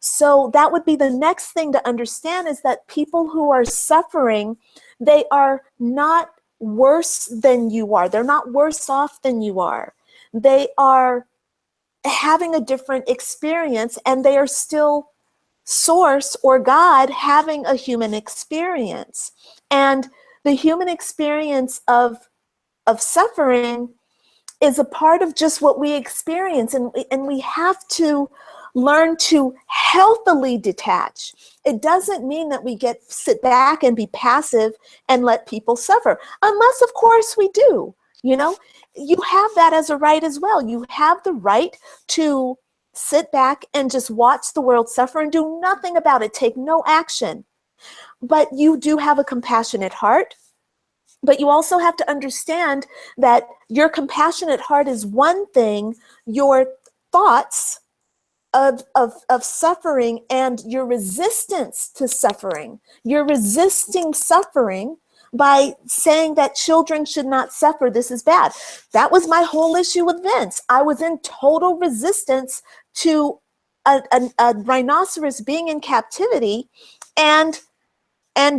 So that would be the next thing to understand, is that people who are suffering, they are not worse than you are. They're not worse off than you are. They are having a different experience, and they are still Source or God having a human experience. And the human experience of suffering is a part of just what we experience, and we have to learn to healthily detach. It doesn't mean that we sit back and be passive and let people suffer, unless of course we do. You know, you have that as a right as well. You have the right to sit back and just watch the world suffer and do nothing about it, take no action. But you do have a compassionate heart. But you also have to understand that your compassionate heart is one thing. Your thoughts of suffering and your resistance to suffering, you're resisting suffering by saying that children should not suffer. This is bad. That was my whole issue with Vince. I was in total resistance to a rhinoceros being in captivity and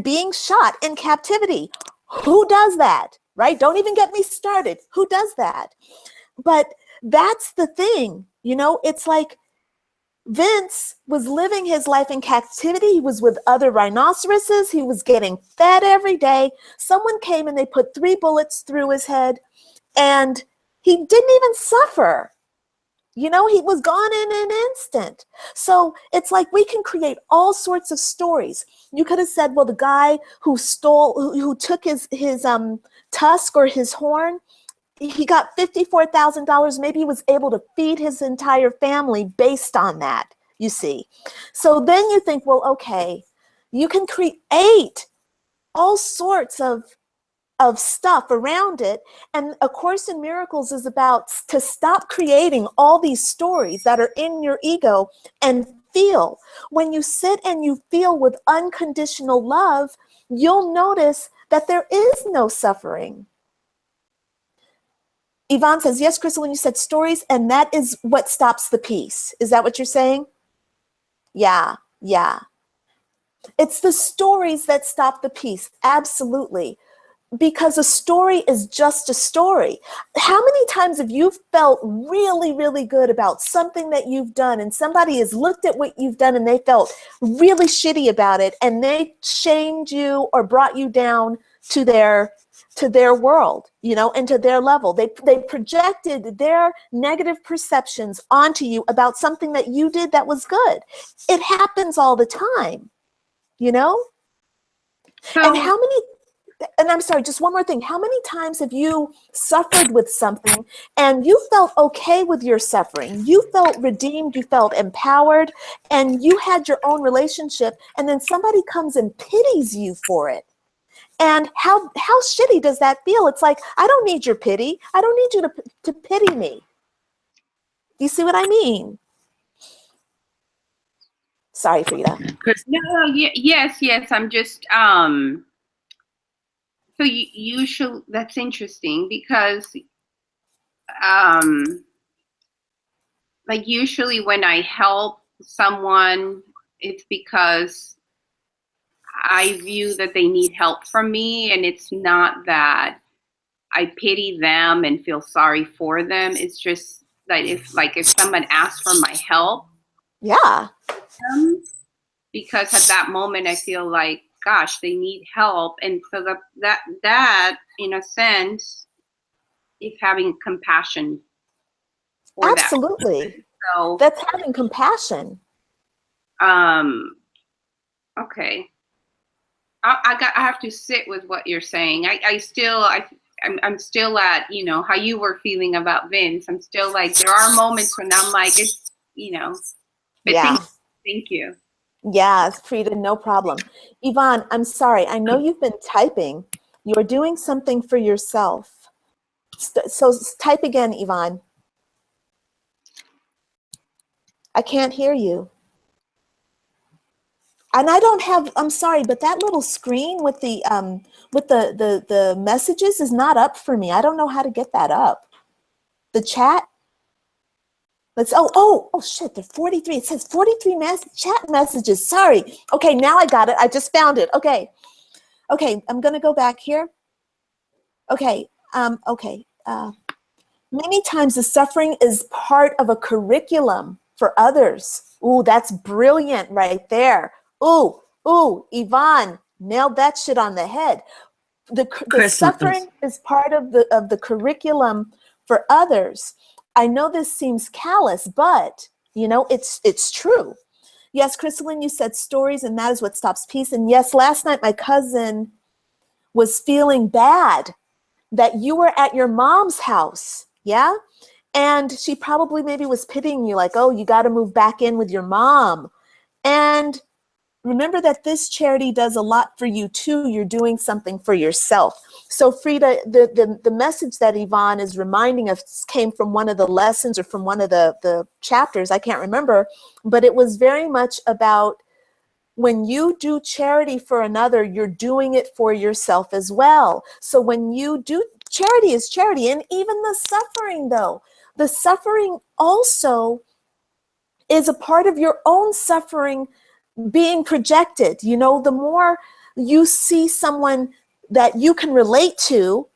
being shot in captivity. Who does that, right? Don't even get me started. Who does that? But that's the thing, you know, it's like Vince was living his life in captivity. He was with other rhinoceroses. He was getting fed every day. Someone came and they put 3 bullets through his head, and he didn't even suffer. You know, he was gone in an instant. So it's like we can create all sorts of stories. You could have said, well, the guy who who took his tusk or his horn, he got $54,000. Maybe he was able to feed his entire family based on that, you see. So then you think, well, okay, you can create all sorts of stuff around it. And A Course in Miracles is about to stop creating all these stories that are in your ego and feel. When you sit and you feel with unconditional love, you'll notice that there is no suffering. Yvonne says, yes, Crystal, when you said stories, and that is what stops the peace. Is that what you're saying? Yeah. It's the stories that stop the peace. Absolutely. Because a story is just a story. How many times have you felt really, really good about something that you've done, and somebody has looked at what you've done and they felt really shitty about it, and they shamed you or brought you down to their world, you know, and to their level. They projected their negative perceptions onto you about something that you did that was good. It happens all the time, you know? So, And I'm sorry, just one more thing. How many times have you suffered with something and you felt okay with your suffering? You felt redeemed, you felt empowered, and you had your own relationship, and then somebody comes and pities you for it. And how shitty does that feel? It's like, I don't need your pity. I don't need you to pity me. You see what I mean? Sorry, Frida. yes. I'm just so you should. That's interesting because like usually when I help someone, it's because I view that they need help from me, and it's not that I pity them and feel sorry for them. It's just that if someone asks for my help, Yeah. Because at that moment I feel like, gosh, they need help, and so that in a sense is having compassion for Absolutely. that. So that's having compassion. Okay. I have to sit with what you're saying. I'm still at, you know, how you were feeling about Vince. I'm still like, there are moments when I'm like, it's, you know, but Yeah. thank you. Yeah, Frida, no problem. Yvonne, I'm sorry. I know you've been typing. You're doing something for yourself. So type again, Yvonne. I can't hear you. And I don't have, I'm sorry, but that little screen with the messages is not up for me. I don't know how to get that up. The chat. Oh shit, there are 43. It says 43 chat messages. Sorry. Okay, now I got it. I just found it. Okay, I'm gonna go back here. Okay, many times the suffering is part of a curriculum for others. Ooh, that's brilliant right there. Ooh, Yvonne, nailed that shit on the head. The suffering is part of the curriculum for others. I know this seems callous, but you know, it's true. Yes, Crystalline, you said stories, and that is what stops peace. And yes, last night my cousin was feeling bad that you were at your mom's house, yeah? And she probably maybe was pitying you, like, oh, you got to move back in with your mom. And remember that this charity does a lot for you too. You're doing something for yourself. So Frida, the message that Yvonne is reminding us came from one of the lessons or from one of the chapters, I can't remember, but it was very much about when you do charity for another, you're doing it for yourself as well. So when you do, charity is charity. And even the suffering though, the suffering also is a part of your own suffering being projected. You know, the more you see someone that you can relate to,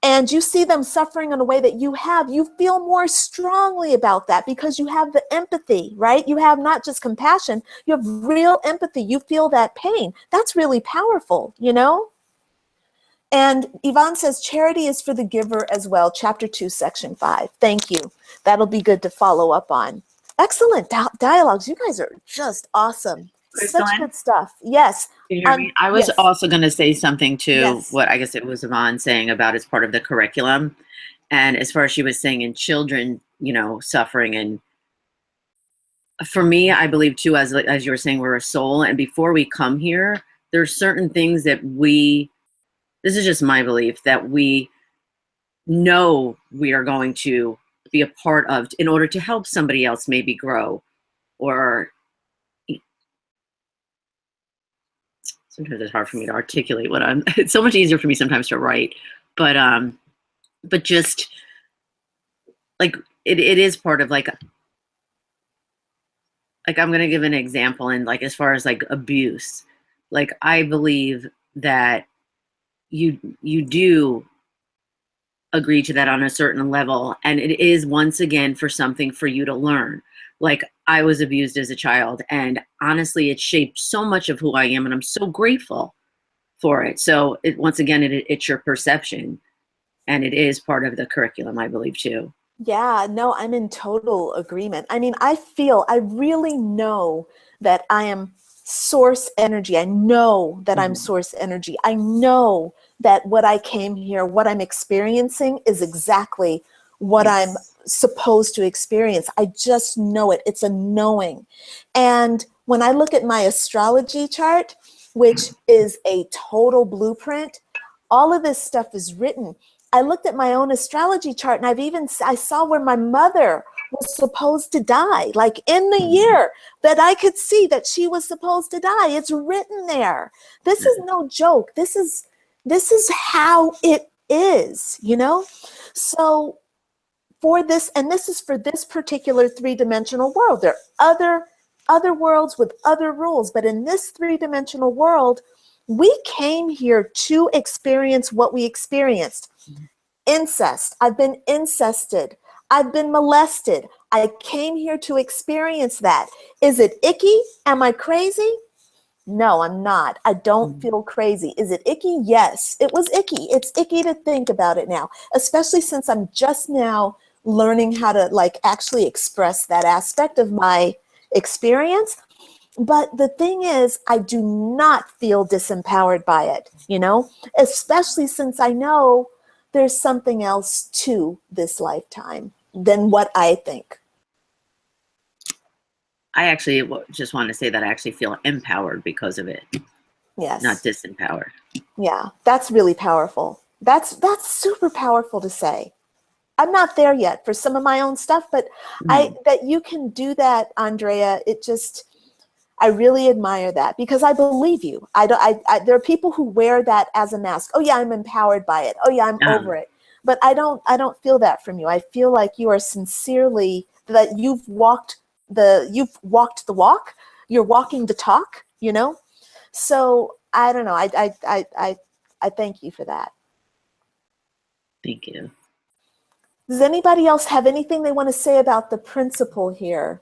and you see them suffering in a way that you have, you feel more strongly about that because you have the empathy, right? You have not just compassion, you have real empathy. You feel that pain. That's really powerful, you know? And Yvonne says, charity is for the giver as well. Chapter 2, section 5. Thank you. That'll be good to follow up on. Excellent dialogues. You guys are just awesome. Crystalline? Such good stuff. Yes. Can you hear me? I was yes. also going to say something to Yes. what I guess it was Yvonne saying about as part of the curriculum. And as far as she was saying in children, you know, suffering. And for me, I believe too, as you were saying, we're a soul. And before we come here, there's certain things that this is just my belief, that we know we are going to be a part of in order to help somebody else maybe grow. Or sometimes it's hard for me to articulate it's so much easier for me sometimes to write, but just like it is part of like I'm going to give an example. And like, as far as like abuse, like I believe that you do agree to that on a certain level. And it is, once again, for something for you to learn. Like, I was abused as a child, and honestly, it shaped so much of who I am, and I'm so grateful for it. So once again, it's your perception, and it is part of the curriculum, I believe, too. Yeah, no, I'm in total agreement. I mean, I really know that I am source energy. I know that I'm source energy. I know that what I came here, what I'm experiencing is exactly what I'm supposed to experience. I just know it. It's a knowing. And when I look at my astrology chart, which is a total blueprint, all of this stuff is written. I looked at my own astrology chart, and I saw where my mother was supposed to die, like in the year that I could see that she was supposed to die. It's written there. This is no joke. This is how it is, you know? So for this, and this is for this particular three-dimensional world. There are other worlds with other rules, but in this three-dimensional world, we came here to experience what we experienced. Incest. I've been incested. I've been molested. I came here to experience that. Is it icky? Am I crazy? No, I'm not. I don't feel crazy. Is it icky? Yes, it was icky. It's icky to think about it now, especially since I'm just now learning how to like actually express that aspect of my experience. But the thing is, I do not feel disempowered by it, you know, especially since I know there's something else to this lifetime than what I think. I actually just want to say that I actually feel empowered because of it. Yes. Not disempowered. Yeah, that's really powerful. That's super powerful to say. I'm not there yet for some of my own stuff, but that you can do that, Andrea, I really admire that because I believe you. There are people who wear that as a mask. Oh yeah, I'm empowered by it. Oh yeah, I'm over it. But I don't feel that from you. I feel like you are sincerely, that you've walked the walk. You're walking the talk, you know? So I don't know. I thank you for that. Thank you. Does anybody else have anything they want to say about the principle here?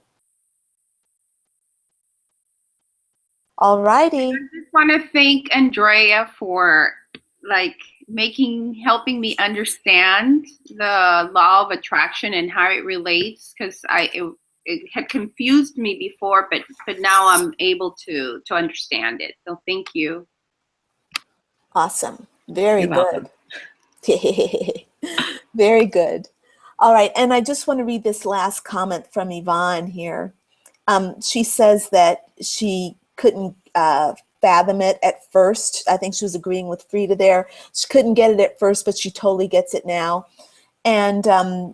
All righty. I just want to thank Andrea for helping me understand the law of attraction and how it relates, because it had confused me before, but now I'm able to understand it. So thank you. Awesome. Very You're good. Very good. All right. And I just want to read this last comment from Yvonne here. She says that she couldn't fathom it at first. I think she was agreeing with Frida there. She couldn't get it at first, but she totally gets it now. And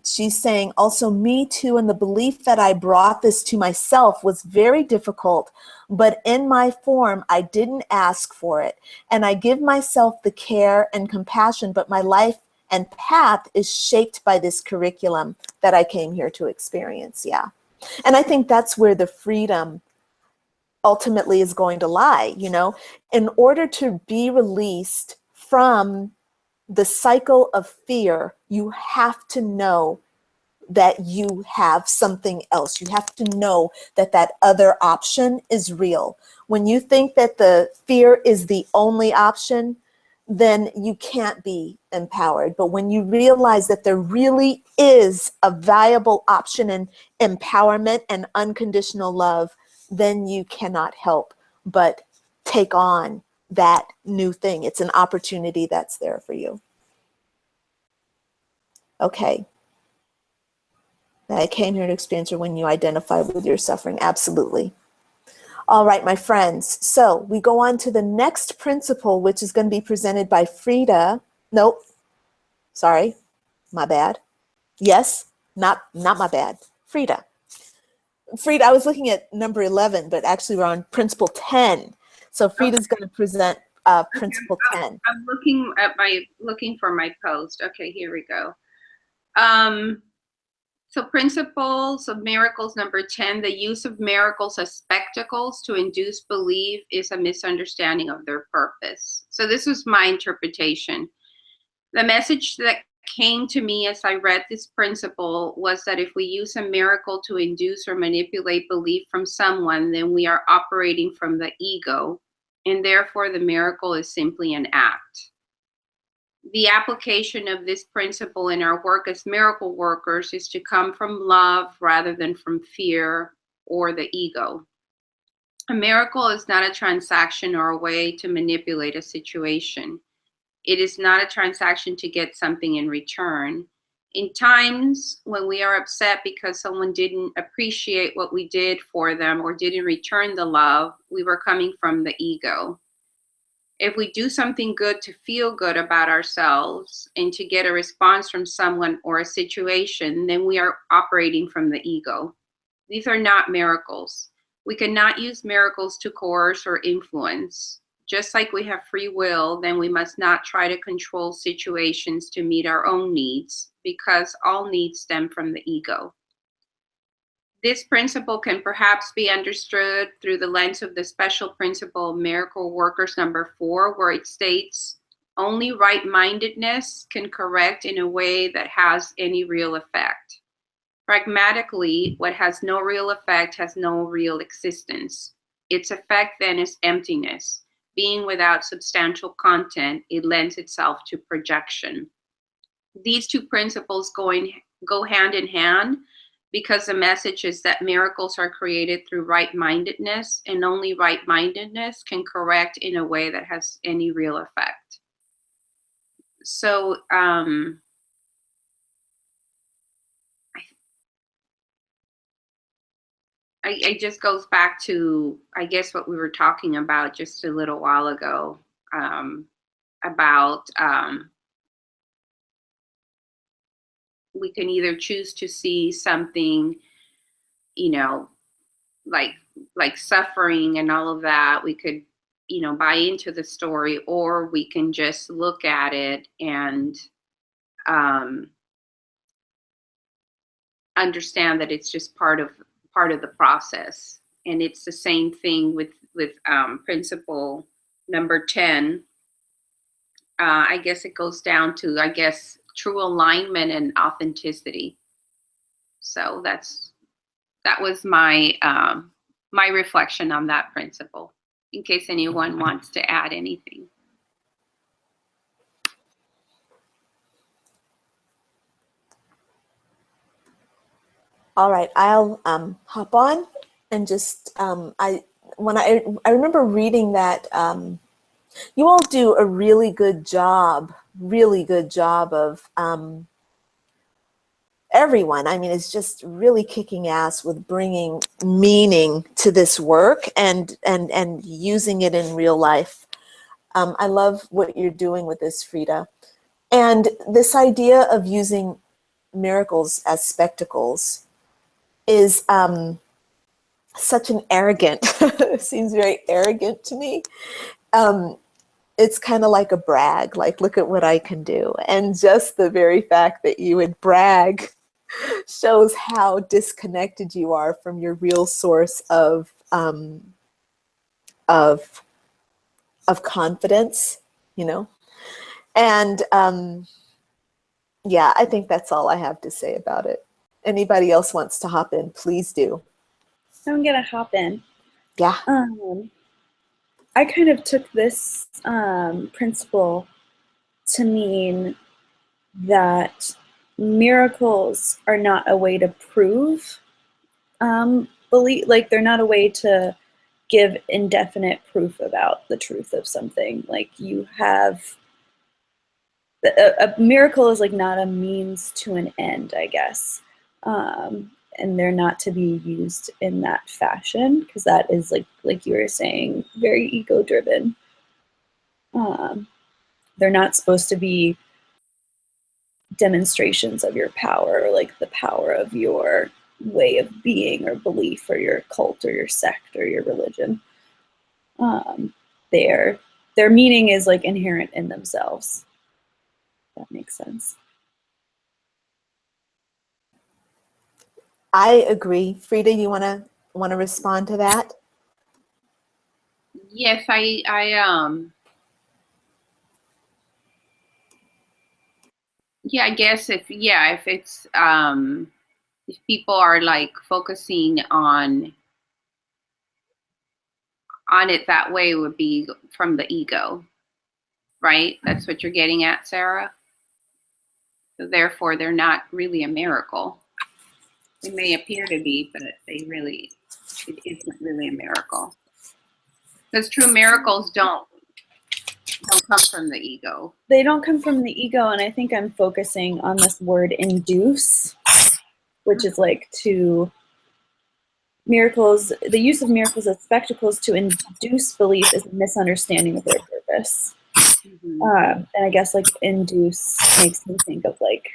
she's saying also, me too, and the belief that I brought this to myself was very difficult, but in my form, I didn't ask for it. And I give myself the care and compassion, but my life and path is shaped by this curriculum that I came here to experience. Yeah. And I think that's where the freedom ultimately is going to lie, you know, in order to be released from the cycle of fear, you have to know that you have something else. You have to know that that other option is real. When you think that the fear is the only option, then you can't be empowered. But when you realize that there really is a viable option in empowerment and unconditional love, then you cannot help but take on that new thing. It's an opportunity that's there for you. Okay. I came here to experience when you identify with your suffering. Absolutely. All right, my friends. So we go on to the next principle, which is going to be presented by Frida. Nope. Sorry. My bad. Yes. Not my bad. Frida. Frida, I was looking at number 11, but actually we're on principle 10. So Frida's going to present principle 10. I'm looking for my post. Okay, here we go. So principles of miracles number 10, the use of miracles as spectacles to induce belief is a misunderstanding of their purpose. So this was my interpretation. The message that came to me as I read this principle was that if we use a miracle to induce or manipulate belief from someone, then we are operating from the ego, and therefore the miracle is simply an act. The application of this principle in our work as miracle workers is to come from love rather than from fear or the ego. A miracle is not a transaction or a way to manipulate a situation. It is not a transaction to get something in return. In times when we are upset because someone didn't appreciate what we did for them or didn't return the love, we were coming from the ego. If we do something good to feel good about ourselves and to get a response from someone or a situation, then we are operating from the ego. These are not miracles. We cannot use miracles to coerce or influence. Just like we have free will, then we must not try to control situations to meet our own needs, because all needs stem from the ego. This principle can perhaps be understood through the lens of the special principle of Miracle Workers number 4, where it states, only right-mindedness can correct in a way that has any real effect. Pragmatically, what has no real effect has no real existence. Its effect then is emptiness. Being without substantial content, it lends itself to projection. These two principles go hand in hand, because the message is that miracles are created through right-mindedness, and only right-mindedness can correct in a way that has any real effect. So it just goes back to, I guess, what we were talking about just a little while ago, about we can either choose to see something, you know, like suffering and all of that. We could, you know, buy into the story, or we can just look at it and understand that it's just part of the process. And it's the same thing with principle number 10. I guess it goes down to, true alignment and authenticity. So that was my my reflection on that principle, in case anyone wants to add anything. All right, I'll hop on and just I remember reading that you all do a really good job of everyone. I mean, it's just really kicking ass with bringing meaning to this work and using it in real life. I love what you're doing with this, Frida. And this idea of using miracles as spectacles is such an arrogant, seems very arrogant to me. It's kind of like a brag, like, look at what I can do. And just the very fact that you would brag shows how disconnected you are from your real source of confidence, you know. And yeah, I think that's all I have to say about it. Anybody else wants to hop in, please do. I'm gonna hop in. Yeah. I kind of took this principle to mean that miracles are not a way to prove belief, like they're not a way to give indefinite proof about the truth of something. Like you have a miracle is like not a means to an end, I guess. And they're not to be used in that fashion, because that is like you were saying, very ego driven. They're not supposed to be demonstrations of your power, or like the power of your way of being or belief or your cult or your sect or your religion. Their meaning is like inherent in themselves. If that makes sense. I agree. Frida, you want to respond to that? Yes, yeah, I guess if it's if people are like focusing on it that way, would be from the ego, right? That's what you're getting at, Sarah. So therefore, they're not really a miracle. They may appear to be, but it isn't really a miracle. Because true miracles don't come from the ego. They don't come from the ego, and I think I'm focusing on this word induce, which is like to miracles. The use of miracles as spectacles to induce belief is a misunderstanding of their purpose. And I guess like induce makes me think of like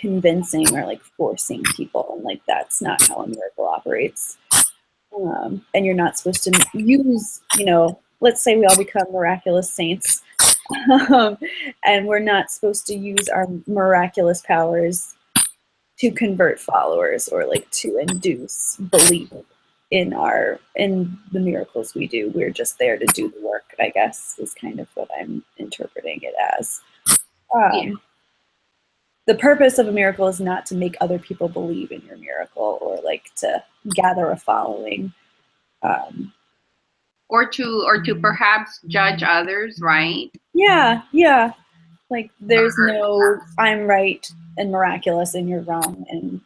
convincing or like forcing people, and like that's not how a miracle operates. And you're not supposed to use, let's say we all become miraculous saints, and we're not supposed to use our miraculous powers to convert followers or like to induce belief in the miracles we do. We're just there to do the work, I guess, is kind of what I'm interpreting it as. The purpose of a miracle is not to make other people believe in your miracle or like to gather a following. Or to perhaps judge others, right? Yeah. Like there's no I'm right and miraculous and you're wrong and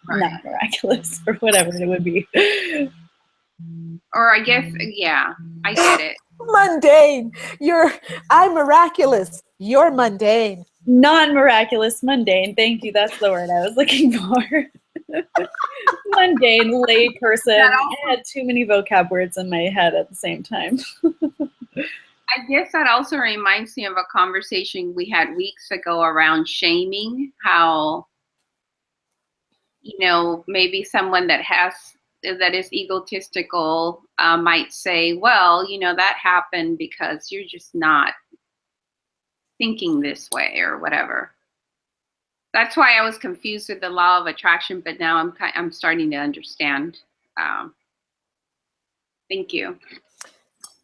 not miraculous or whatever it would be. Or I guess, yeah, I get it. Mundane. I'm miraculous. You're mundane. Non-miraculous, mundane. Thank you. That's the word I was looking for. Mundane, lay person. I had too many vocab words in my head at the same time. I guess that also reminds me of a conversation we had weeks ago around shaming, how, maybe someone that is egotistical might say, well, that happened because you're just not thinking this way or whatever. That's why I was confused with the law of attraction, but now I'm starting to understand. Thank you.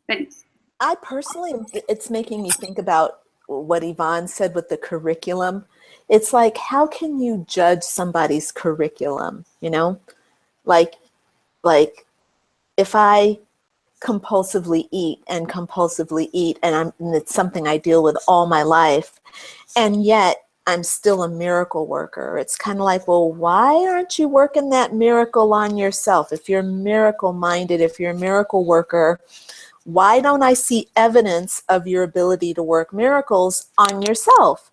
Thanks. I personally, it's making me think about what Yvonne said with the curriculum. It's like, how can you judge somebody's curriculum? Like if I compulsively eat, and it's something I deal with all my life, and yet I'm still a miracle worker. It's kind of like, well, why aren't you working that miracle on yourself? If you're miracle minded, if you're a miracle worker, why don't I see evidence of your ability to work miracles on yourself?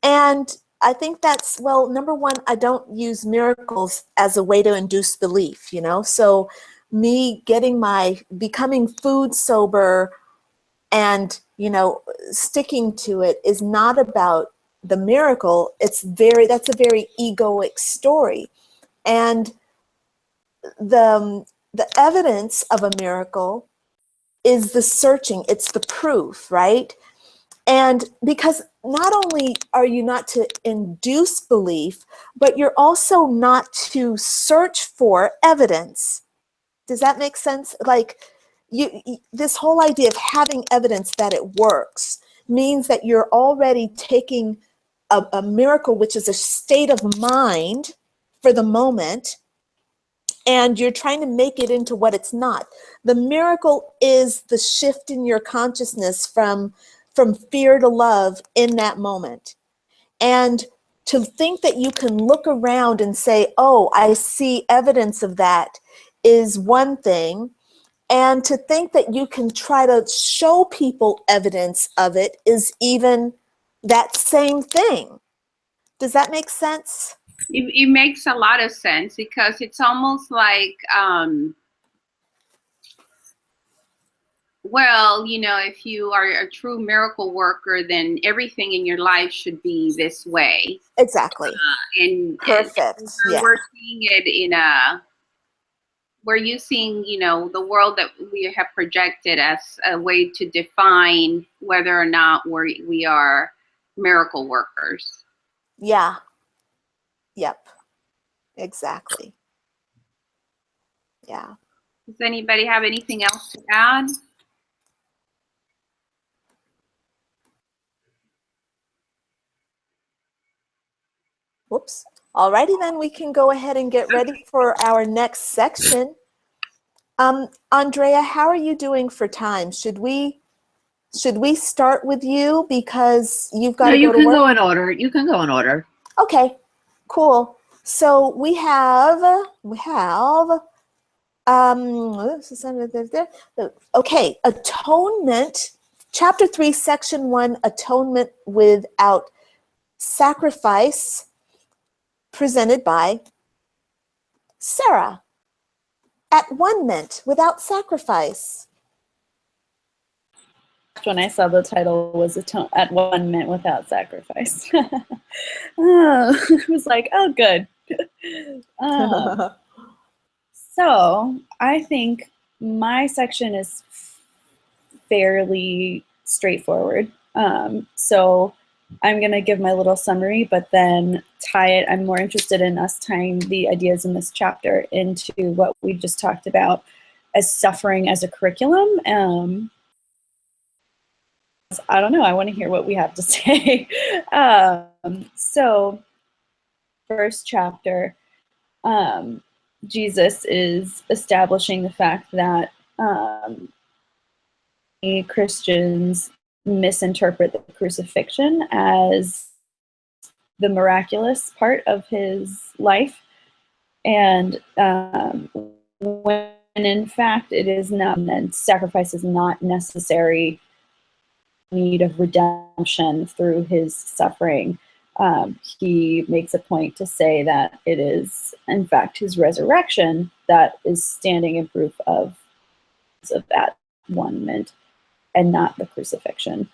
And I think that's, well, number one, I don't use miracles as a way to induce belief, so me becoming food sober and, sticking to it is not about the miracle. That's a very egoic story. And the evidence of a miracle is the searching, it's the proof, right? And because not only are you not to induce belief, but you're also not to search for evidence. Does that make sense? Like, this whole idea of having evidence that it works means that you're already taking a miracle, which is a state of mind for the moment, and you're trying to make it into what it's not. The miracle is the shift in your consciousness from fear to love in that moment. And to think that you can look around and say, oh, I see evidence of that, is one thing. And to think that you can try to show people evidence of it is even that same thing. Does that make sense? It makes a lot of sense, because it's almost like, well, you know, if you are a true miracle worker, then everything in your life should be this way. Exactly. Perfect. Yeah. We're seeing it we're using, you know, the world that we have projected as a way to define whether or not we are miracle workers. Yeah. Yep. Exactly. Yeah. Does anybody have anything else to add? Whoops. Alrighty, then we can go ahead and get ready for our next section. Andrea, how are you doing for time? Should we start with you because you've got to go to work? No, you can go in order. You can go in order. Okay, cool. So we have okay, atonement, chapter 3, section 1, atonement without sacrifice, presented by Sarah. At one meant without sacrifice. When I saw the title was at one meant without sacrifice. I was like, oh, good. So I think my section is fairly straightforward. So I'm going to give my little summary, but then tie it. I'm more interested in us tying the ideas in this chapter into what we just talked about as suffering as a curriculum. I don't know. I want to hear what we have to say. So first chapter, Jesus is establishing the fact that Christians misinterpret the crucifixion as the miraculous part of his life, and when in fact it is not, and sacrifice is not necessary need of redemption through his suffering. He makes a point to say that it is in fact his resurrection that is standing in proof of that one meant, and not the crucifixion,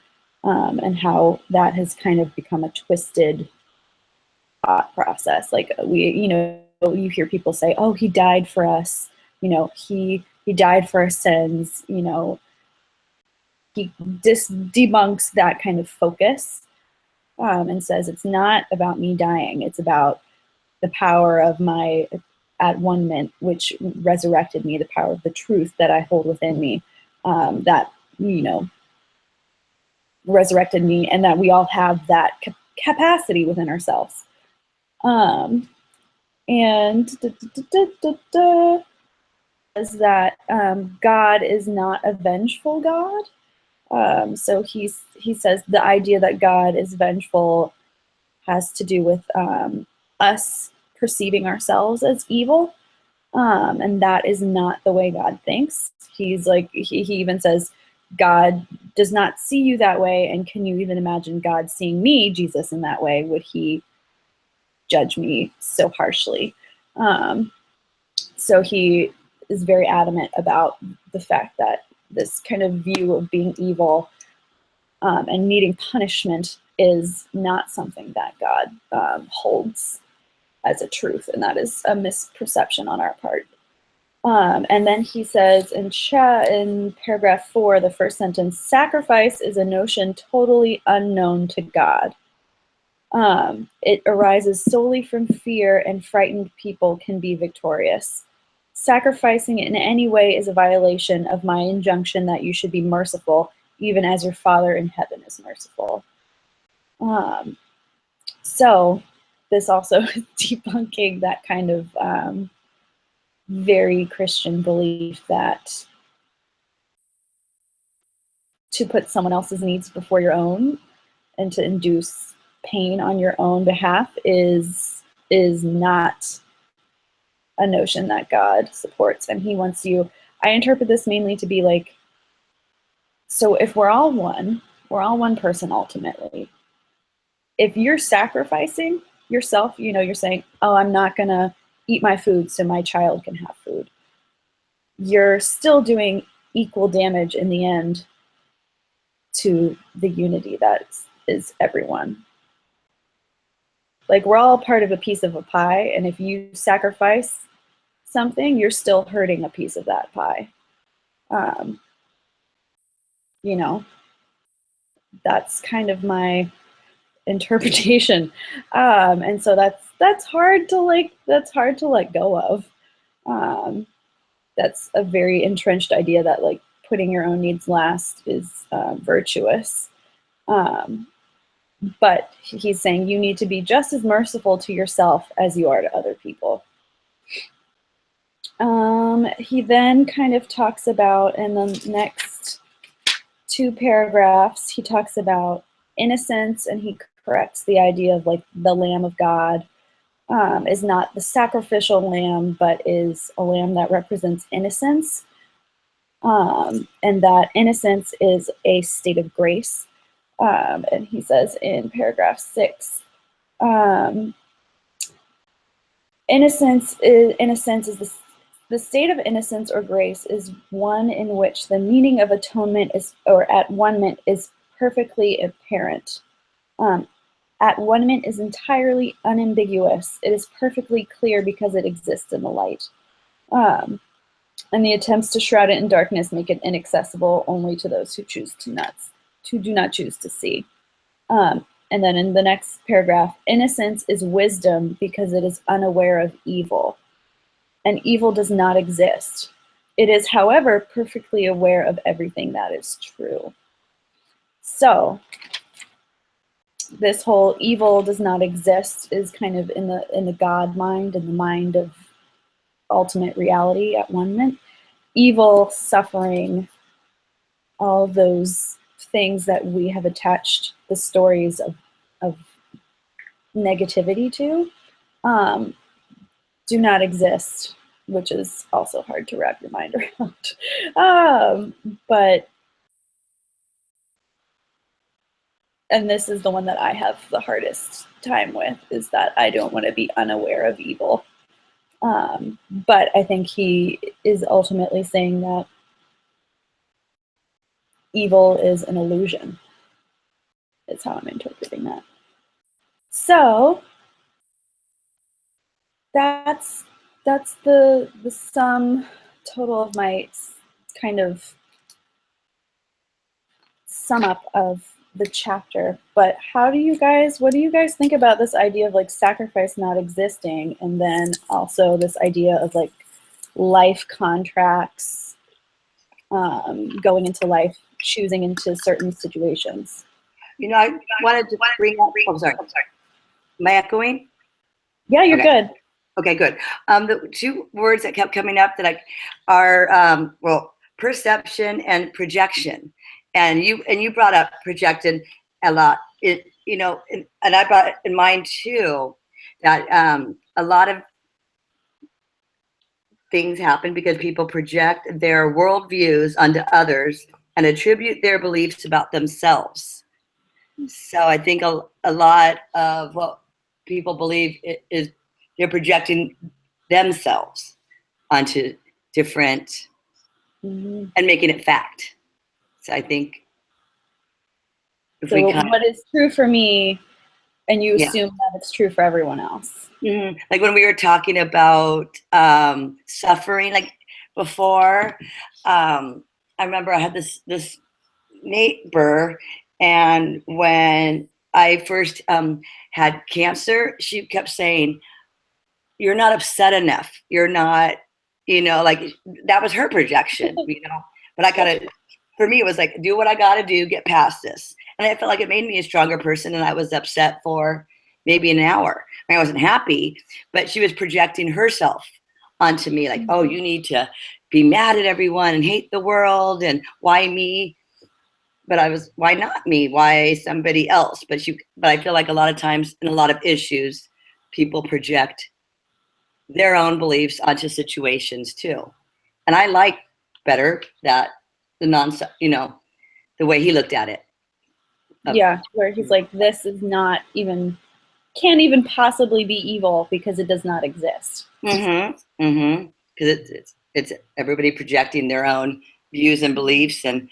and how that has kind of become a twisted thought process. Like you hear people say, "Oh, he died for us," he died for our sins. He debunks that kind of focus, and says it's not about me dying; it's about the power of my at one meant, which resurrected me, the power of the truth that I hold within me, that resurrected me, and that we all have that capacity within ourselves. And is that God is not a vengeful God. So he says the idea that God is vengeful has to do with us perceiving ourselves as evil, and that is not the way God thinks. He's like, he even says, God does not see you that way, and can you even imagine God seeing me, Jesus, in that way? Would he judge me so harshly? So he is very adamant about the fact that this kind of view of being evil and needing punishment is not something that God holds as a truth, and that is a misperception on our part. And then he says in paragraph 4, the first sentence, sacrifice is a notion totally unknown to God. It arises solely from fear, and frightened people can be victorious. Sacrificing in any way is a violation of my injunction that you should be merciful, even as your Father in heaven is merciful. So this also is debunking that kind of very Christian belief that to put someone else's needs before your own and to induce pain on your own behalf is not a notion that God supports. And he wants you, I interpret this mainly to be like, so if we're all one person ultimately. If you're sacrificing yourself, you know, you're saying, oh, I'm not gonna eat my food so my child can have food. You're still doing equal damage in the end to the unity that is everyone. Like, we're all part of a piece of a pie, and if you sacrifice something, you're still hurting a piece of that pie. You know, that's kind of my interpretation, and so that's hard to let go of. That's a very entrenched idea that like putting your own needs last is virtuous. But he's saying you need to be just as merciful to yourself as you are to other people. He then kind of talks about, in the next 2 paragraphs, he talks about innocence, and he corrects the idea of like the Lamb of God is not the sacrificial lamb, but is a lamb that represents innocence, and that innocence is a state of grace. And he says in paragraph 6, innocence is the state of innocence or grace is one in which the meaning of atonement is, or at one-ment is perfectly apparent. At one-ment is entirely unambiguous. It is perfectly clear because it exists in the light. And the attempts to shroud it in darkness make it inaccessible only to those who do not choose to see. And then in the next paragraph, innocence is wisdom because it is unaware of evil. And evil does not exist. It is, however, perfectly aware of everything that is true. So this whole evil does not exist is kind of in the God mind, in the mind of ultimate reality at one-ment. Evil, suffering, all those things that we have attached the stories of negativity to do not exist, which is also hard to wrap your mind around. And this is the one that I have the hardest time with, is that I don't want to be unaware of evil. But I think he is ultimately saying that evil is an illusion. Is how I'm interpreting that. So that's the sum total of my kind of sum up of the chapter. But what do you guys think about this idea of like sacrifice not existing, and then also this idea of like life contracts, going into life, choosing into certain situations? You know, I wanted to bring up, oh, sorry. Am I echoing? Yeah, you're good. Okay, good. The 2 words that kept coming up that are, well, perception and projection. And you brought up projected a lot. And I brought it in mind too, that a lot of things happen because people project their worldviews onto others and attribute their beliefs about themselves. So I think a lot of what people believe is they're projecting themselves onto different and making it fact. So I think if what is true for me, and you assume that it's true for everyone else. Like when we were talking about suffering, like before, I remember I had this neighbor, and when I first had cancer, she kept saying, "You're not upset enough. You're not, you know, like that was her projection, you know. But I gotta, for me, it was like, do what I gotta do, get past this. And I felt like it made me a stronger person, and I was upset for maybe an hour. I wasn't happy, but she was projecting herself onto me, like, oh, you need to be mad at everyone and hate the world, and why me? But I was, why not me? Why somebody else? But I feel like a lot of times in a lot of issues, people project their own beliefs onto situations too. And I like better that the way he looked at it. Yeah, where he's like, this is not even, can't even possibly be evil because it does not exist. Mm-hmm. Mm-hmm. Because it's everybody projecting their own views and beliefs and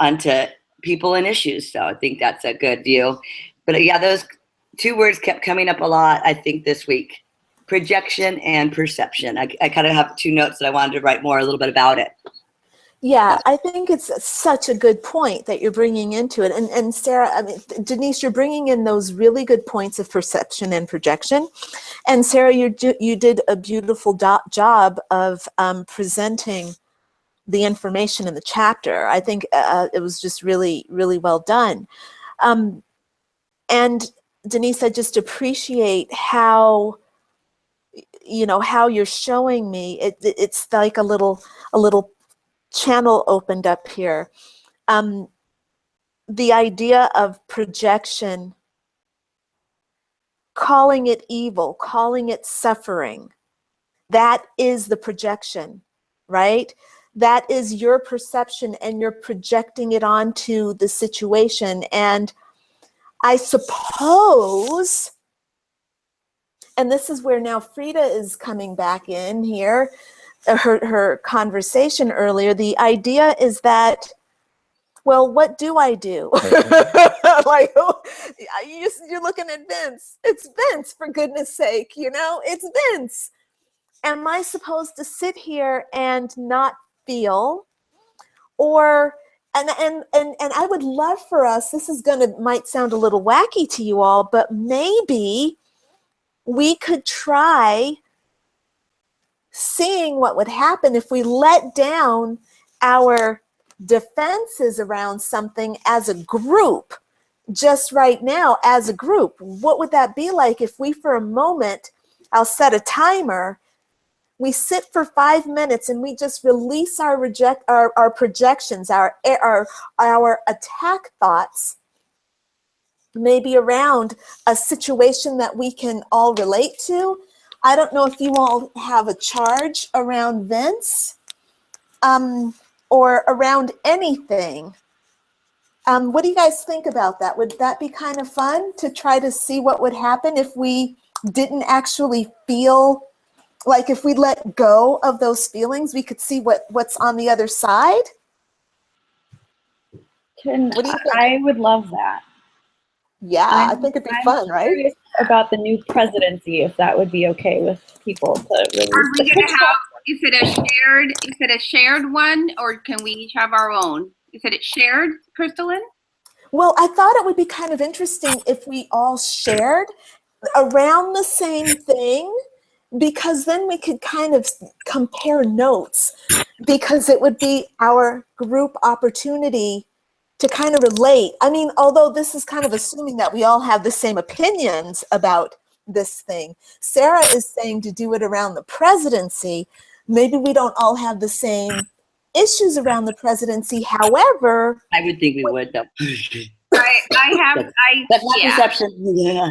onto people and issues. So I think that's a good view. But yeah, those two words kept coming up a lot, I think, this week. Projection and perception. I kind of have two notes that I wanted to write a little bit about it. Yeah, I think it's such a good point that you're bringing into it. And Sarah, I mean, Denise, you're bringing in those really good points of perception and projection. And Sarah, you did a beautiful job of presenting the information in the chapter. I think it was just really, really well done. And Denise, I just appreciate how, how you're showing me. It's like a little channel opened up here. The idea of projection, calling it evil, calling it suffering, that is the projection, right? That is your perception, and you're projecting it onto the situation. And I suppose, and this is where now Frida is coming back in here, her conversation earlier, the idea is that, well, what do I do? Like, you're looking at Vince. It's Vince, for goodness sake, it's Vince. Am I supposed to sit here and not feel? Or, and I would love for us, this is might sound a little wacky to you all, but maybe we could try seeing what would happen if we let down our defenses around something as a group, just right now as a group. What would that be like if we, for a moment, I'll set a timer, we sit for 5 minutes and we just release our projections, our attack thoughts, maybe around a situation that we can all relate to. I don't know if you all have a charge around Vince or around anything. What do you guys think about that? Would that be kind of fun to try to see what would happen if we didn't actually feel, like if we let go of those feelings, we could see what's on the other side? What do you think? I would love that. Yeah, I think it'd be fun, right? Curious about the new presidency, if that would be okay with people to release. Are we gonna have? Is it a shared one, or can we each have our own? Is it shared, Crystalline? Well, I thought it would be kind of interesting if we all shared around the same thing, because then we could kind of compare notes, because it would be our group opportunity to kind of relate. I mean, although this is kind of assuming that we all have the same opinions about this thing. Sarah is saying to do it around the presidency. Maybe we don't all have the same issues around the presidency. However, I would think we would, though. That's my perception. Yeah.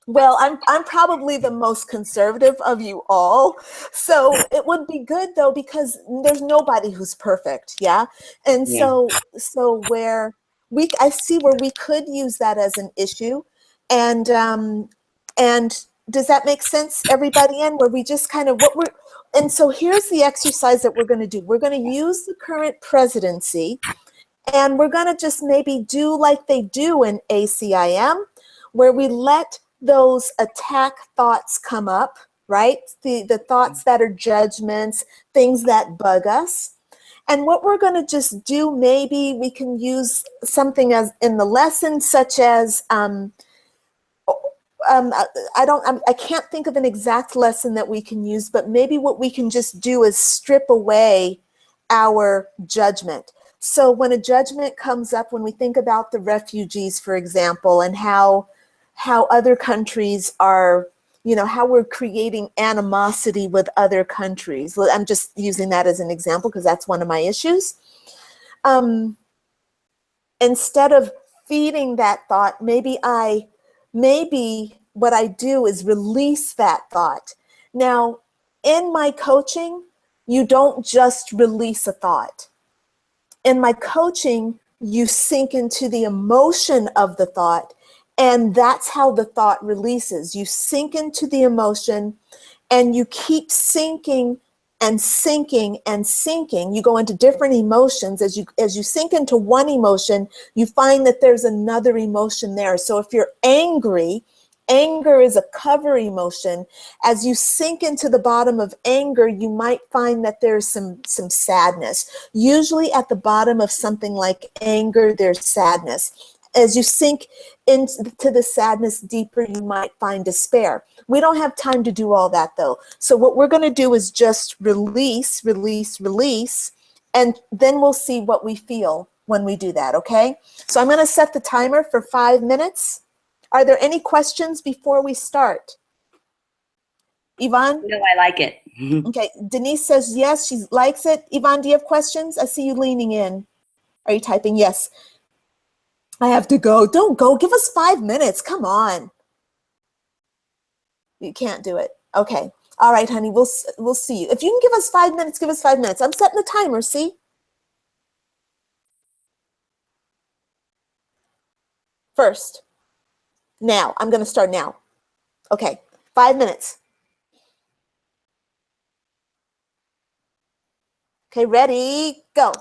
Well, I'm probably the most conservative of you all. So it would be good, though, because there's nobody who's perfect. Yeah. And so where I see where we could use that as an issue. And does that make sense, everybody, in where we just kind of and so here's the exercise that we're going to do. We're going to use the current presidency, and we're going to just maybe do like they do in ACIM, where we let those attack thoughts come up, right? The thoughts that are judgments, things that bug us. And what we're going to just do, maybe we can use something as in the lesson, such as I can't think of an exact lesson that we can use, but maybe what we can just do is strip away our judgment. So when a judgment comes up, when we think about the refugees, for example, and how other countries are, how we're creating animosity with other countries. I'm just using that as an example because that's one of my issues. Instead of feeding that thought, maybe what I do is release that thought. Now, in my coaching, you don't just release a thought. In my coaching, you sink into the emotion of the thought, and that's how the thought releases. You sink into the emotion and you keep sinking and sinking and sinking. You go into different emotions. As you sink into one emotion, you find that there's another emotion there. So if you're angry, anger is a cover emotion. As you sink into the bottom of anger, you might find that there's some sadness. Usually at the bottom of something like anger, there's sadness. As you sink into the sadness deeper, you might find despair. We don't have time to do all that though. So what we're going to do is just release, release, release, and then we'll see what we feel when we do that, okay? So I'm going to set the timer for 5 minutes. Are there any questions before we start? Yvonne? No, I like it. Okay, Denise says yes, she likes it. Yvonne, do you have questions? I see you leaning in. Are you typing yes? I have to go. Don't go. Give us 5 minutes. Come on. You can't do it. Okay. All right, honey. We'll see you. If you can give us 5 minutes, give us 5 minutes. I'm setting the timer, see? First. Now. I'm going to start now. Okay. 5 minutes. Okay, ready? Go.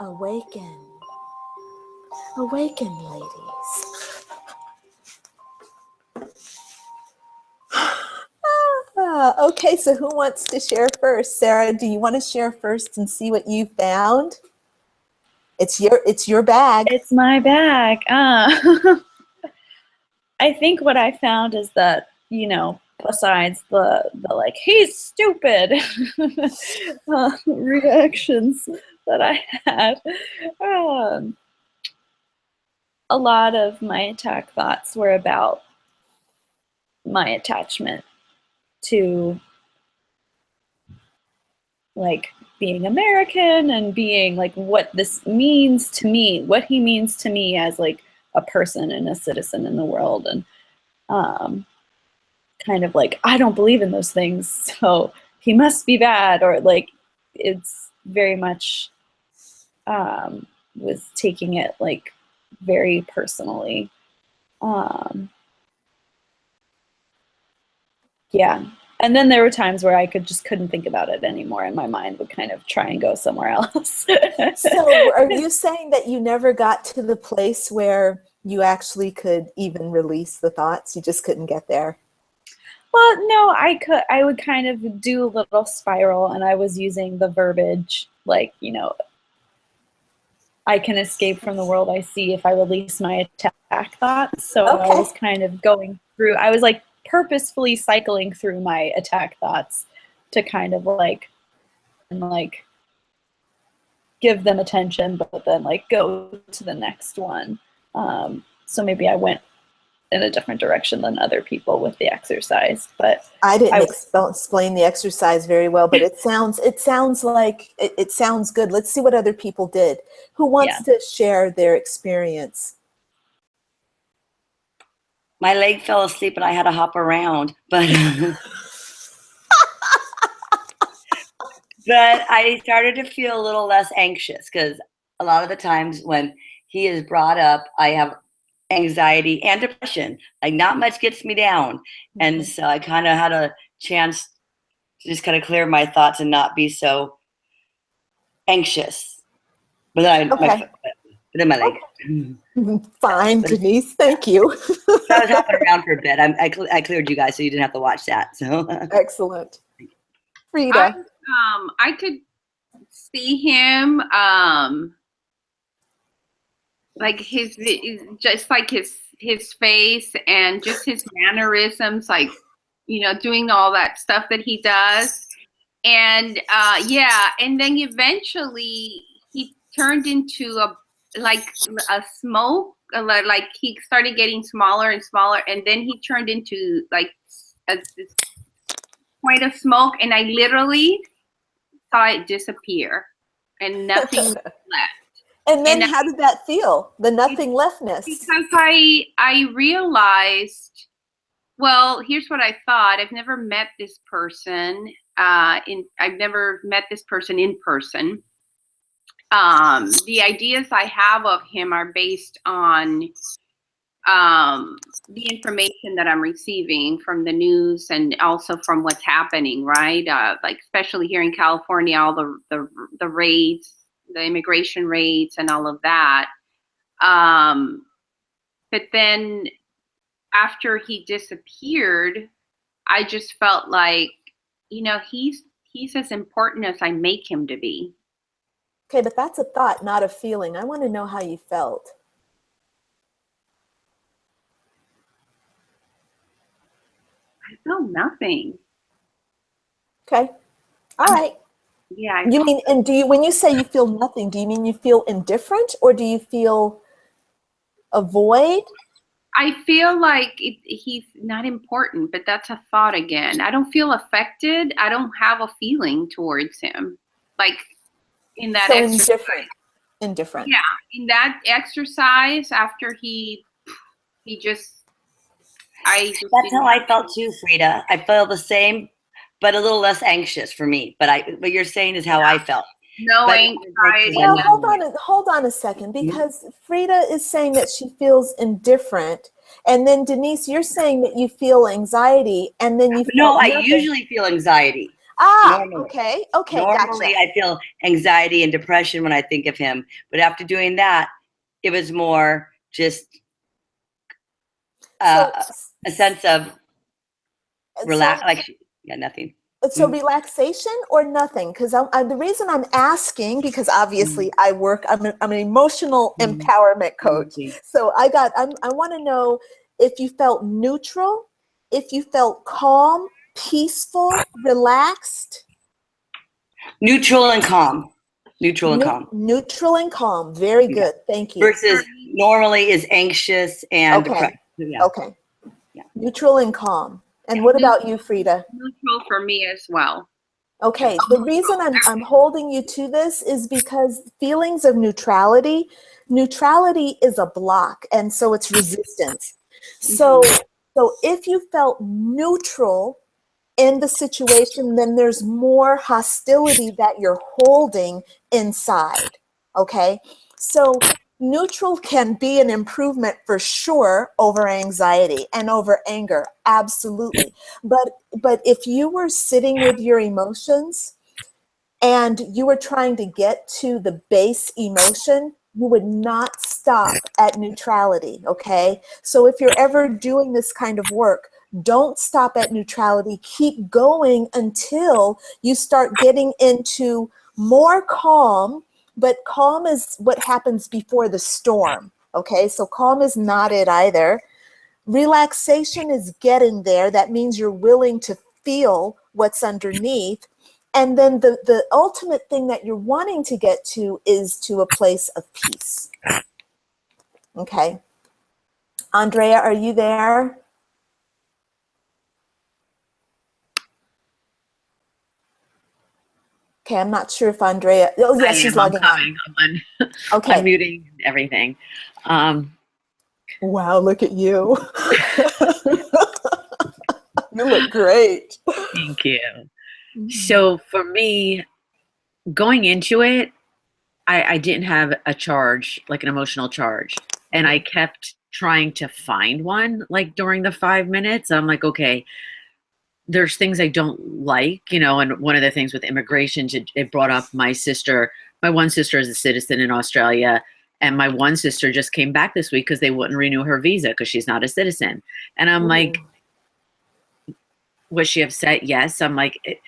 Awaken. Awaken, ladies. Okay, so who wants to share first? Sarah, do you want to share first and see what you found? It's your bag. It's my bag. I think what I found is that, you know, besides the like, he's stupid reactions that I had, a lot of my attack thoughts were about my attachment to like being American and being like what this means to me, what he means to me as like a person and a citizen in the world. And kind of like, I don't believe in those things, so he must be bad, or like it's very much was taking it like very personally. Yeah. And then there were times where I couldn't think about it anymore, and my mind would kind of try and go somewhere else. So are you saying that you never got to the place where you actually could even release the thoughts? You just couldn't get there? Well, no, I would kind of do a little spiral, and I was using the verbiage like, you know, I can escape from the world I see if I release my attack thoughts. So Okay. I was kind of going through, I was like purposefully cycling through my attack thoughts to kind of like, and like give them attention, but then like go to the next one. So maybe I went in a different direction than other people with the exercise, but I didn't explain the exercise very well, but it sounds like it sounds good. Let's see what other people did. Who wants to share their experience? My leg fell asleep and I had to hop around, but but I started to feel a little less anxious, because a lot of the times when he is brought up, I have anxiety and depression. Like, not much gets me down. And so I kind of had a chance to just kind of clear my thoughts and not be so anxious. But then my leg. Fine, Denise. Thank you. So I was hopping around for a bit. I cleared you guys so you didn't have to watch that. So Excellent. Frida. I could see him like his face and just his mannerisms, like, you know, doing all that stuff that he does. And and then eventually he turned into a smoke, like he started getting smaller and smaller, and then he turned into like this point of smoke, and I literally saw it disappear and nothing was left. And then how did that feel? The nothing leftness? Because I realized, well, here's what I thought. I've never met this person. I've never met this person in person. The ideas I have of him are based on the information that I'm receiving from the news and also from what's happening, right? Like especially here in California, all the raids, the immigration raids and all of that. But then after he disappeared, I just felt like, you know, he's as important as I make him to be. Okay, but that's a thought, not a feeling. I want to know how you felt. I felt nothing. Okay. All right. Yeah. You mean, and when you say you feel nothing, do you mean you feel indifferent, or do you feel a void? I feel like he's not important, but that's a thought again. I don't feel affected. I don't have a feeling towards him. Like in that exercise. Indifferent. Yeah, in that exercise, after he just, that's how I felt too, Frida. I feel the same, but a little less anxious for me. But what you're saying is how I felt. No anxiety. Well, hold on a second, because Frida is saying that she feels indifferent, and then Denise, you're saying that you feel anxiety, and then you feel I usually feel anxiety. Normally. Okay, Normally, gotcha. I feel anxiety and depression when I think of him, but after doing that, it was more just So, a sense of so, nothing. so relaxation or nothing? Because the reason I'm asking, because obviously I work, I'm an emotional empowerment coach. So I want to know if you felt neutral, if you felt calm, peaceful, relaxed. Neutral and calm. Neutral and calm. Neutral and calm. Very good. Thank you. Versus normally is anxious and depressed. Yeah. Okay. Yeah. Neutral and calm. And what about you, Frida? Neutral for me as well. Okay. The reason I'm holding you to this is because feelings of neutrality is a block, and so it's resistance. So if you felt neutral in the situation, then there's more hostility that you're holding inside. Okay. So neutral can be an improvement for sure over anxiety and over anger. Absolutely. But if you were sitting with your emotions and you were trying to get to the base emotion, you would not stop at neutrality. Okay. So if you're ever doing this kind of work, don't stop at neutrality. Keep going until you start getting into more calm, but calm is what happens before the storm. Okay, so calm is not it either. Relaxation is getting there. That means you're willing to feel what's underneath. And then the ultimate thing that you're wanting to get to is to a place of peace. Okay. Andrea, are you there? Okay, I'm not sure if Andrea. Oh, yes, she's logging on. I'm Okay. unmuting everything. Wow, look at you. You look great. Thank you. So for me, going into it, I didn't have a charge, like an emotional charge. And I kept trying to find one, like during the 5 minutes. I'm like, okay, there's things I don't like, and one of the things with immigration, it brought up my sister. My one sister is a citizen in Australia, and my one sister just came back this week because they wouldn't renew her visa because she's not a citizen. And I'm like, was she upset? Yes. I'm like,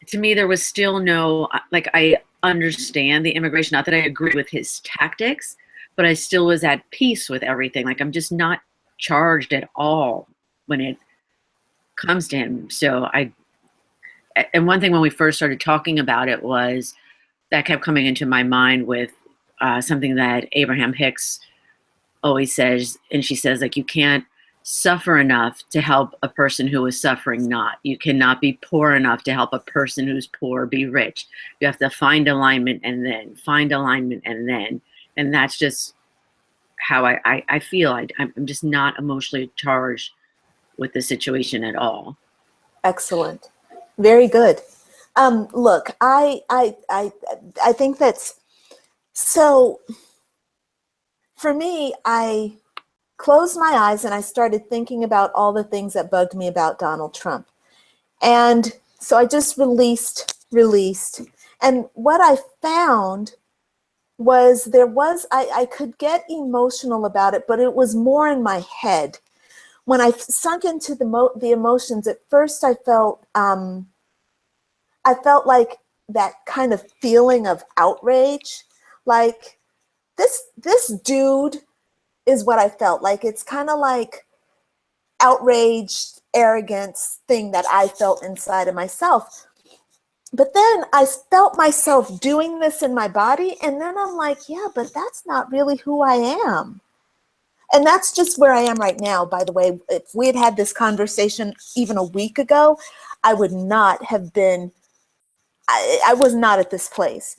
to me, there was still no, like, I understand the immigration, not that I agree with his tactics, but I still was at peace with everything. Like, I'm just not charged at all when it comes to him. So and one thing when we first started talking about it was that kept coming into my mind with something that Abraham Hicks always says. And she says, like, you can't suffer enough to help a person who is suffering not. You cannot be poor enough to help a person who's poor be rich. You have to find alignment and then find alignment and then. And that's just how I feel. I'm just not emotionally charged with the situation at all. Excellent. Very good. Look, I think that's, so for me, I closed my eyes and I started thinking about all the things that bugged me about Donald Trump. And so I just released. And what I found was I could get emotional about it, but it was more in my head. When I sunk into the emotions, at first I felt like that kind of feeling of outrage, like this dude is what I felt like. It's kind of like outraged arrogance thing that I felt inside of myself. But then I felt myself doing this in my body, and then I'm like, yeah, but that's not really who I am. And that's just where I am right now. By the way, if we had had this conversation even a week ago, I would not have been, I was not at this place.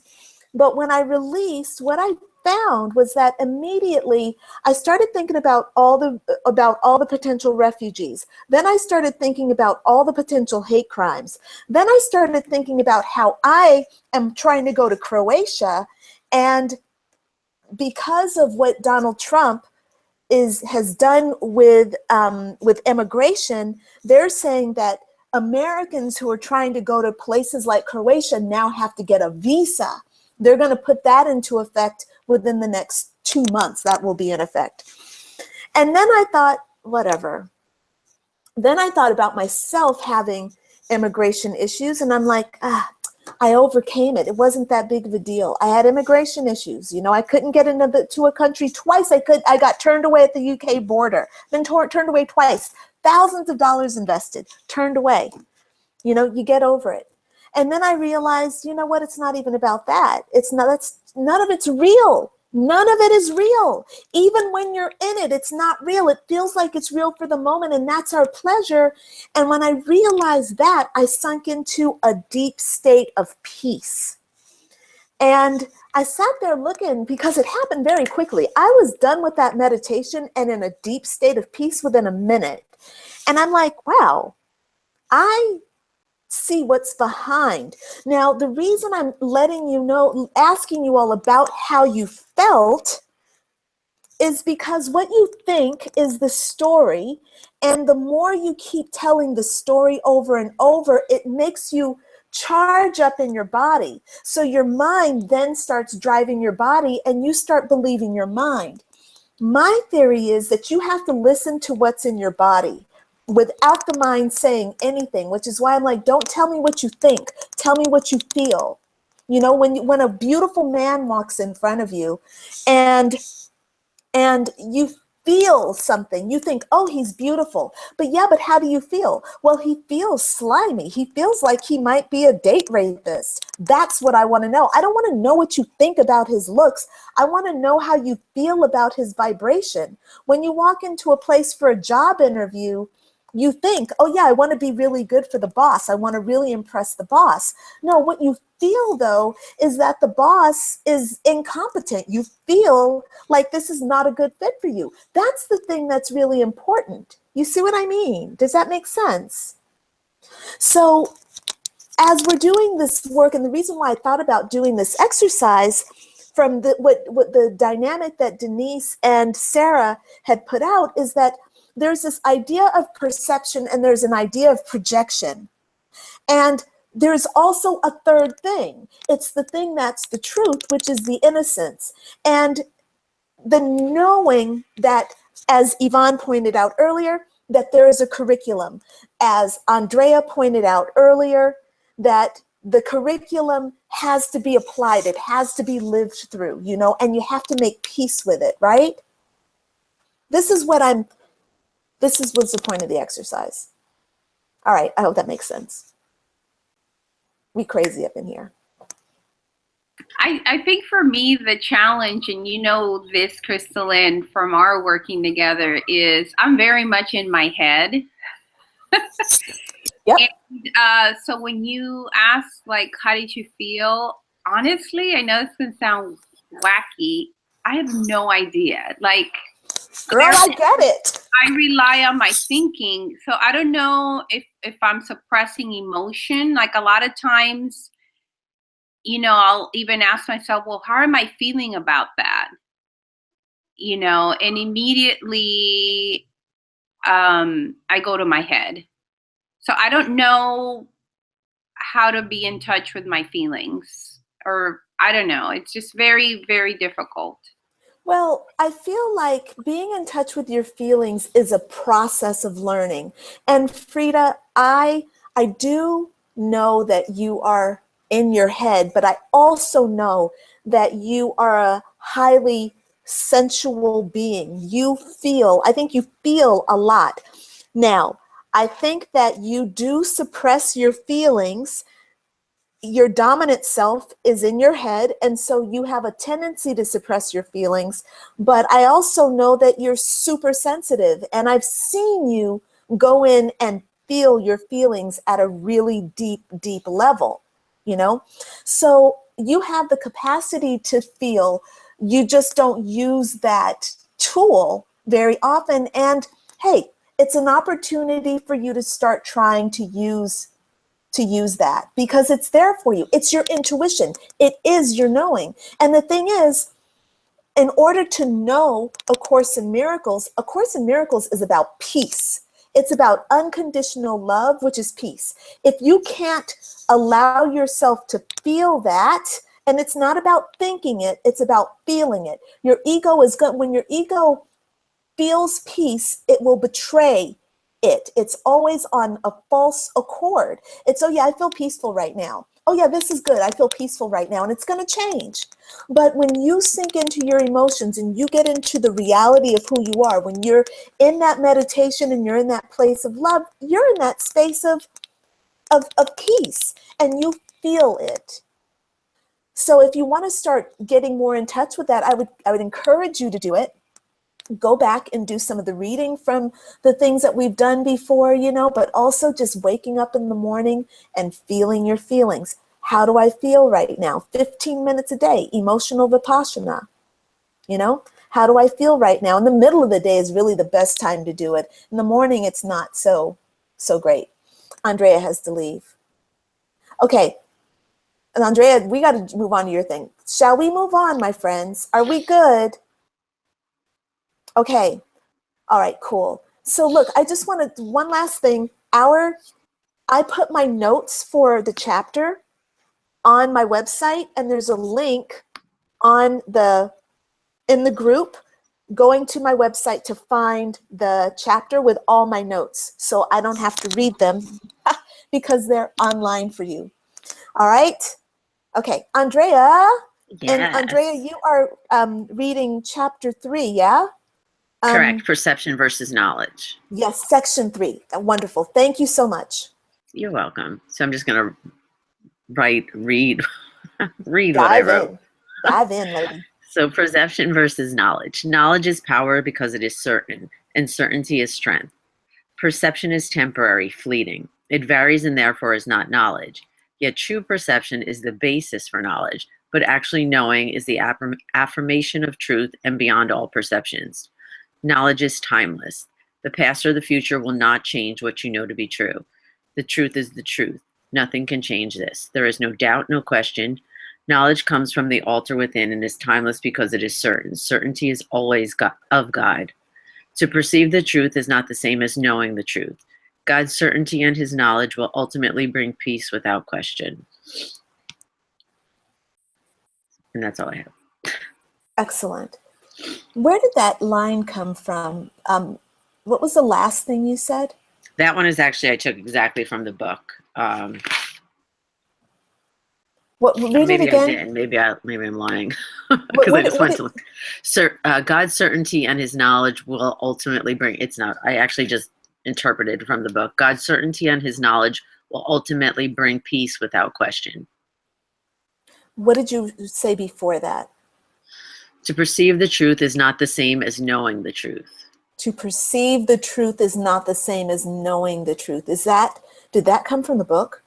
But when I released, what I found was that immediately I started thinking about all the potential refugees. Then I started thinking about all the potential hate crimes. Then I started thinking about how I am trying to go to Croatia, and because of what Donald Trump has done with immigration, they're saying that Americans who are trying to go to places like Croatia now have to get a visa. They're going to put that into effect within the next 2 months. That will be in effect. And then I thought, whatever. Then I thought about myself having immigration issues, and I'm like, I overcame it. It wasn't that big of a deal. I had immigration issues. You know, I couldn't get to a country twice. I got turned away at the UK border, been turned away twice. Thousands of dollars invested, turned away. You know, you get over it. And then I realized, you know what? It's not even about that. None of it's real. None of it is real. Even when you're in it, it's not real. It feels like it's real for the moment, and that's our pleasure. And when I realized that, I sunk into a deep state of peace. And I sat there looking, because it happened very quickly. I was done with that meditation and in a deep state of peace within a minute. And I'm like, wow, I see what's behind. Now, the reason I'm letting you know, asking you all about how you felt, is because what you think is the story, and the more you keep telling the story over and over, it makes you charge up in your body. So your mind then starts driving your body, and you start believing your mind. My theory is that you have to listen to what's in your body without the mind saying anything, which is why I'm like, don't tell me what you think. Tell me what you feel. You know, when a beautiful man walks in front of you and you feel something, you think, oh, he's beautiful. But how do you feel? Well, he feels slimy. He feels like he might be a date rapist. That's what I want to know. I don't want to know what you think about his looks. I want to know how you feel about his vibration. When you walk into a place for a job interview, you think, oh yeah, I want to be really good for the boss. I want to really impress the boss. No, what you feel though is that the boss is incompetent. You feel like this is not a good fit for you. That's the thing that's really important. You see what I mean? Does that make sense? So as we're doing this work, and the reason why I thought about doing this exercise from what the dynamic that Denise and Sarah had put out, is that there's this idea of perception and there's an idea of projection. And there's also a third thing. It's the thing that's the truth, which is the innocence. And the knowing that, as Yvonne pointed out earlier, that there is a curriculum. As Andrea pointed out earlier, that the curriculum has to be applied. It has to be lived through, you know, and you have to make peace with it, right? This is what's the point of the exercise. All right, I hope that makes sense. We crazy up in here. I think for me, the challenge, and you know this, Crystalline, from our working together, is I'm very much in my head. Yep. And, so when you ask, like, how did you feel? Honestly, I know this can sound wacky. I have no idea. Like, girl, I get it. I rely on my thinking. So I don't know if I'm suppressing emotion. Like a lot of times, you know, I'll even ask myself, well, how am I feeling about that? You know, and immediately I go to my head. So I don't know how to be in touch with my feelings, or I don't know. It's just very, very difficult. Well, I feel like being in touch with your feelings is a process of learning. And Frida, I do know that you are in your head, but I also know that you are a highly sensual being. I think you feel a lot. Now, I think that you do suppress your feelings. Your dominant self is in your head, and so you have a tendency to suppress your feelings. But I also know that you're super sensitive, and I've seen you go in and feel your feelings at a really deep, deep level, you know? So you have the capacity to feel. You just don't use that tool very often. And hey, it's an opportunity for you to start trying to use that, because it's there for you. It's your intuition. It is your knowing. And the thing is, in order to know A Course in Miracles is about peace. It's about unconditional love, which is peace. If you can't allow yourself to feel that, and it's not about thinking it, it's about feeling it. Your ego is good. When your ego feels peace, it will betray it. It's always on a false accord. It's, oh yeah, I feel peaceful right now. Oh yeah, this is good. I feel peaceful right now. And it's going to change. But when you sink into your emotions and you get into the reality of who you are, when you're in that meditation and you're in that place of love, you're in that space of peace and you feel it. So if you want to start getting more in touch with that, I would encourage you to do it. Go back and do some of the reading from the things that we've done before, but also just waking up in the morning and feeling your feelings. How do I feel right now? 15 minutes a day, emotional vipassana. How do I feel right now? In the middle of the day is really the best time to do it. In the morning, it's not so great. Andrea has to leave. Okay. And Andrea, we got to move on to your thing. Shall we move on, my friends? Are we good? Okay. All right, cool. So look, I just wanted one last thing. I put my notes for the chapter on my website, and there's a link in the group going to my website to find the chapter with all my notes. So I don't have to read them because they're online for you. All right. Okay, Andrea. Yes. And Andrea, you are reading chapter 3, yeah? Correct. Perception versus knowledge. Yes, section 3. Wonderful. Thank you so much. You're welcome. So I'm just going to read what I wrote. Dive in, lady. So perception versus knowledge. Knowledge is power because it is certain, and certainty is strength. Perception is temporary, fleeting. It varies and therefore is not knowledge. Yet true perception is the basis for knowledge, but actually knowing is the affirmation of truth and beyond all perceptions. Knowledge is timeless. The past or the future will not change what you know to be true. The truth is the truth. Nothing can change this. There is no doubt, no question. Knowledge comes from the altar within and is timeless because it is certain. Certainty is always of God. To perceive the truth is not the same as knowing the truth. God's certainty and his knowledge will ultimately bring peace without question. And that's all I have. Excellent. Where did that line come from? What was the last thing you said? That one is actually, I took exactly from the book. Read Maybe it again. I didn't. Maybe I'm lying because I just went to God's certainty and his knowledge will ultimately bring. It's not. I actually just interpreted from the book. God's certainty and his knowledge will ultimately bring peace without question. What did you say before that? To perceive the truth is not the same as knowing the truth. To perceive the truth is not the same as knowing the truth. Did that come from the book?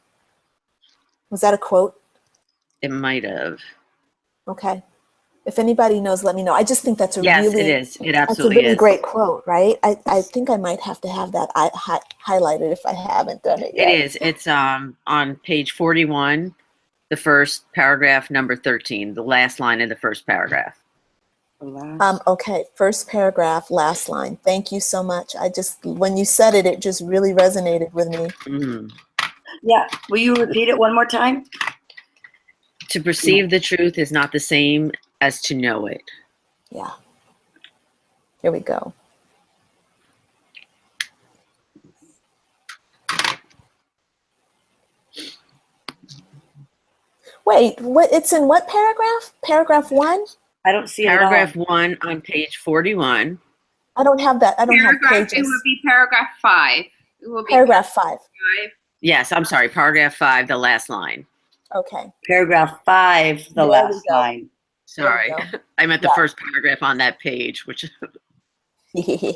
Was that a quote? It might have. Okay. If anybody knows, let me know. I just think that's It is. It absolutely that's a really is. great quote, right? I think I might have to have that highlighted if I haven't done it yet. It is. It's on page 41, the first paragraph, number 13, the last line of the first paragraph. Okay, first paragraph, last line. Thank you so much. When you said it, it just really resonated with me. Mm. Yeah. Will you repeat it one more time? To perceive the truth is not the same as to know it. Yeah. Here we go. Wait, it's in what paragraph? Paragraph 1? I don't see Paragraph it. 1 on page 41. I don't have that. I don't have Paragraph, pages. it would be paragraph 5. It will be Paragraph 5. 5. Yes, I'm sorry. Paragraph 5, the last line. Okay. Paragraph 5, the There we last go. line. Sorry. There we I meant the Yeah. first paragraph on that page, which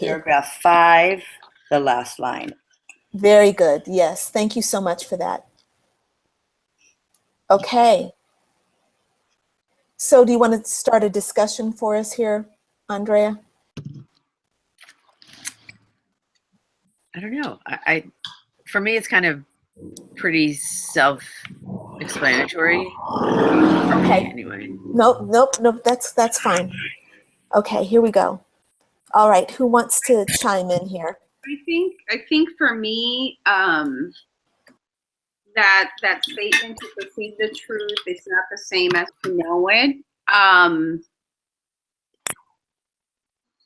Paragraph 5, the last line. Very good. Yes. Thank you so much for that. Okay. So do you want to start a discussion for us here, Andrea? I don't know. For me, it's kind of pretty self-explanatory. For me, Okay. anyway. Nope. That's fine. Okay, here we go. All right. Who wants to chime in here? I think for me, that statement to perceive the truth is not the same as to know it.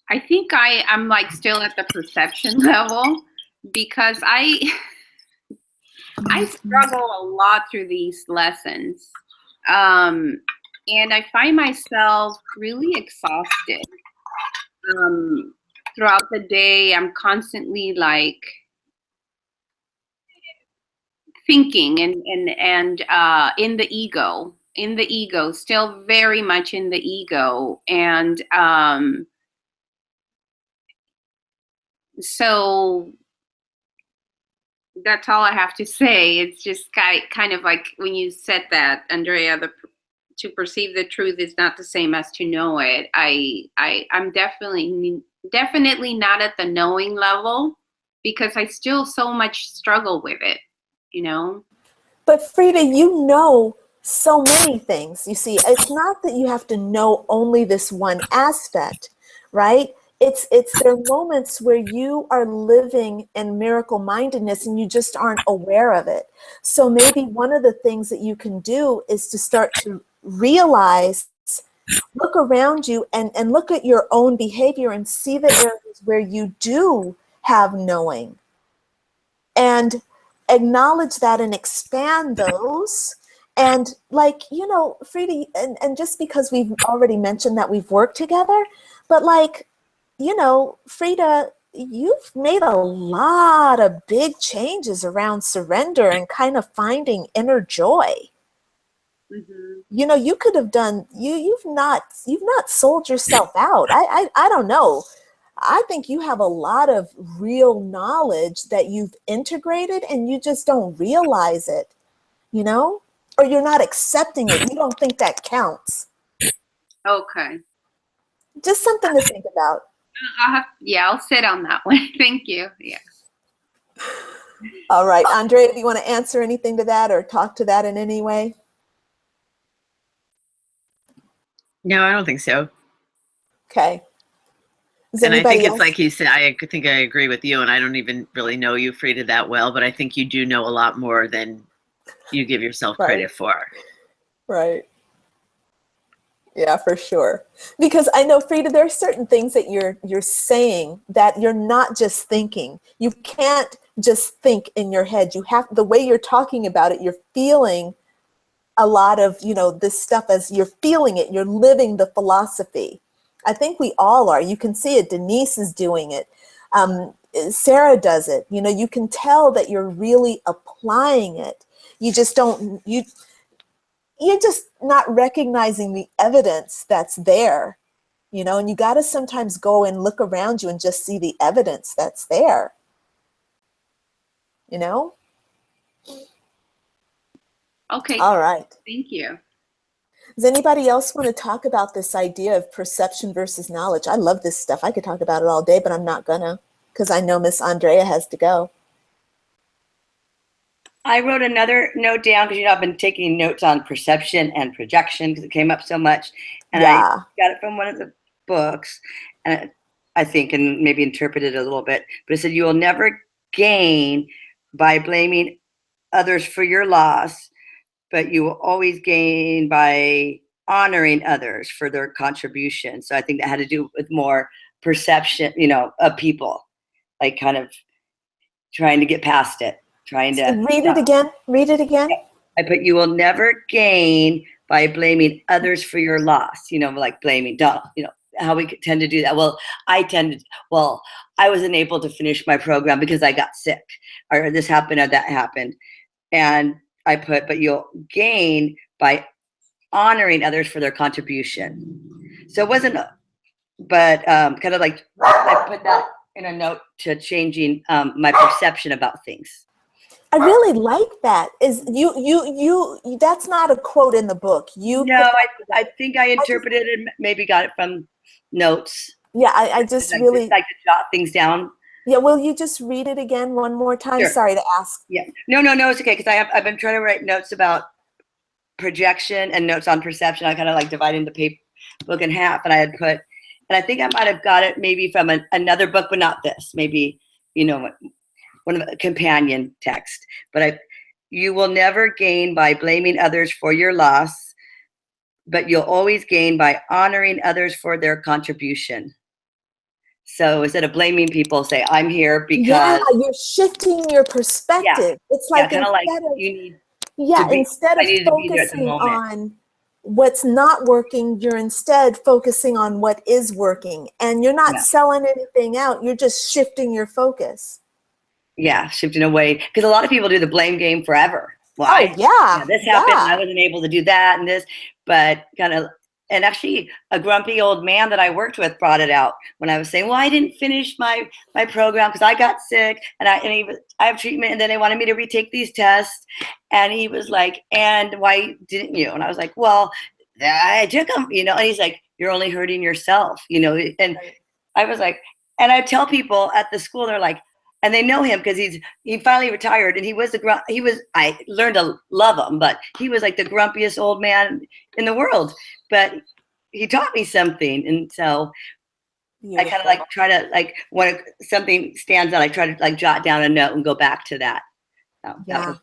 I think I'm like still at the perception level, because I struggle a lot through these lessons. And I find myself really exhausted. Throughout the day, I'm constantly like thinking and in the ego, still very much in the ego. And so that's all I have to say. It's just kind of like when you said that, Andrea, to perceive the truth is not the same as to know it. I'm definitely not at the knowing level, because I still so much struggle with it, you know? But Frida, you know so many things. You see, it's not that you have to know only this one aspect, right? There are moments where you are living in miracle mindedness and you just aren't aware of it. So maybe one of the things that you can do is to start to realize, look around you and look at your own behavior and see the areas where you do have knowing, and acknowledge that and expand those. And like, you know, Frida, and just because we've already mentioned that we've worked together, but like, you know, Frida, you've made a lot of big changes around surrender and kind of finding inner joy. Mm-hmm. You know, you could have done, you've not sold yourself out. I don't know. I think you have a lot of real knowledge that you've integrated and you just don't realize it, you know, or you're not accepting it. You don't think that counts. Okay. Just something to think about. I'll sit on that one. Thank you. Yeah. All right, Andrea, do you want to answer anything to that or talk to that in any way? No, I don't think so. Okay. And I think it's like you said, I think I agree with you, and I don't even really know you, Frida, that well, but I think you do know a lot more than you give yourself credit for. Right. Yeah, for sure. Because I know, Frida, there are certain things that you're saying that you're not just thinking. You can't just think in your head. You have, the way you're talking about it, you're feeling a lot of, you know, this stuff as you're feeling it. You're living the philosophy. I think we all are. You can see it. Denise is doing it. Sarah does it. You know, you can tell that you're really applying it. You just don't, you're just not recognizing the evidence that's there, you know, and you got to sometimes go and look around you and just see the evidence that's there, you know? Okay. All right. Thank you. Does anybody else want to talk about this idea of perception versus knowledge? I love this stuff. I could talk about it all day, but I'm not gonna, because I know Miss Andrea has to go. I wrote another note down because, you know, I've been taking notes on perception and projection because it came up so much. And I got it from one of the books, and I think, and maybe interpreted it a little bit, but it said, you will never gain by blaming others for your loss, but you will always gain by honoring others for their contribution. So I think that had to do with more perception, you know, of people, like kind of trying to get past it. Trying to read it again. Read it again. I put, you will never gain by blaming others for your loss. You know, like blaming, you know, how we tend to do that. Well, I wasn't able to finish my program because I got sick, or this happened or that happened. And I put, but you'll gain by honoring others for their contribution. So it wasn't, but kind of like I put that in a note to changing my perception about things. I really like that. Is you that's not a quote in the book. I think I interpreted it, maybe got it from notes. Yeah, I just really like to jot things down. Yeah, will you just read it again one more time? Sure. Sorry to ask. Yeah. No, it's okay, because I've been trying to write notes about projection and notes on perception. I kind of like dividing the book in half, and I had put, and I think I might have got it maybe from another book, but not this. Maybe one of the companion text, but you will never gain by blaming others for your loss, but you'll always gain by honoring others for their contribution. So instead of blaming people, say, I'm here because you're shifting your perspective. It's like kind of like instead I of needed to be there at the focusing moment. on what's not working, you're instead focusing on what is working, and you're not selling anything out. You're just shifting your focus. Yeah, shifting away, because a lot of people do the blame game forever. Well, this happened, and I wasn't able to do that and this, but and actually a grumpy old man that I worked with brought it out when I was saying, well, I didn't finish my program because I got sick, and I have treatment, and then they wanted me to retake these tests, and he was like, and why didn't you? And I was like, well, I took them, and he's like, you're only hurting yourself, and I was like, and I tell people at the school, they're like, and they know him because he finally retired, and I learned to love him, but he was like the grumpiest old man in the world, but he taught me something. And so I kind of like try to, like, when something stands out, I try to like jot down a note and go back to that. So that was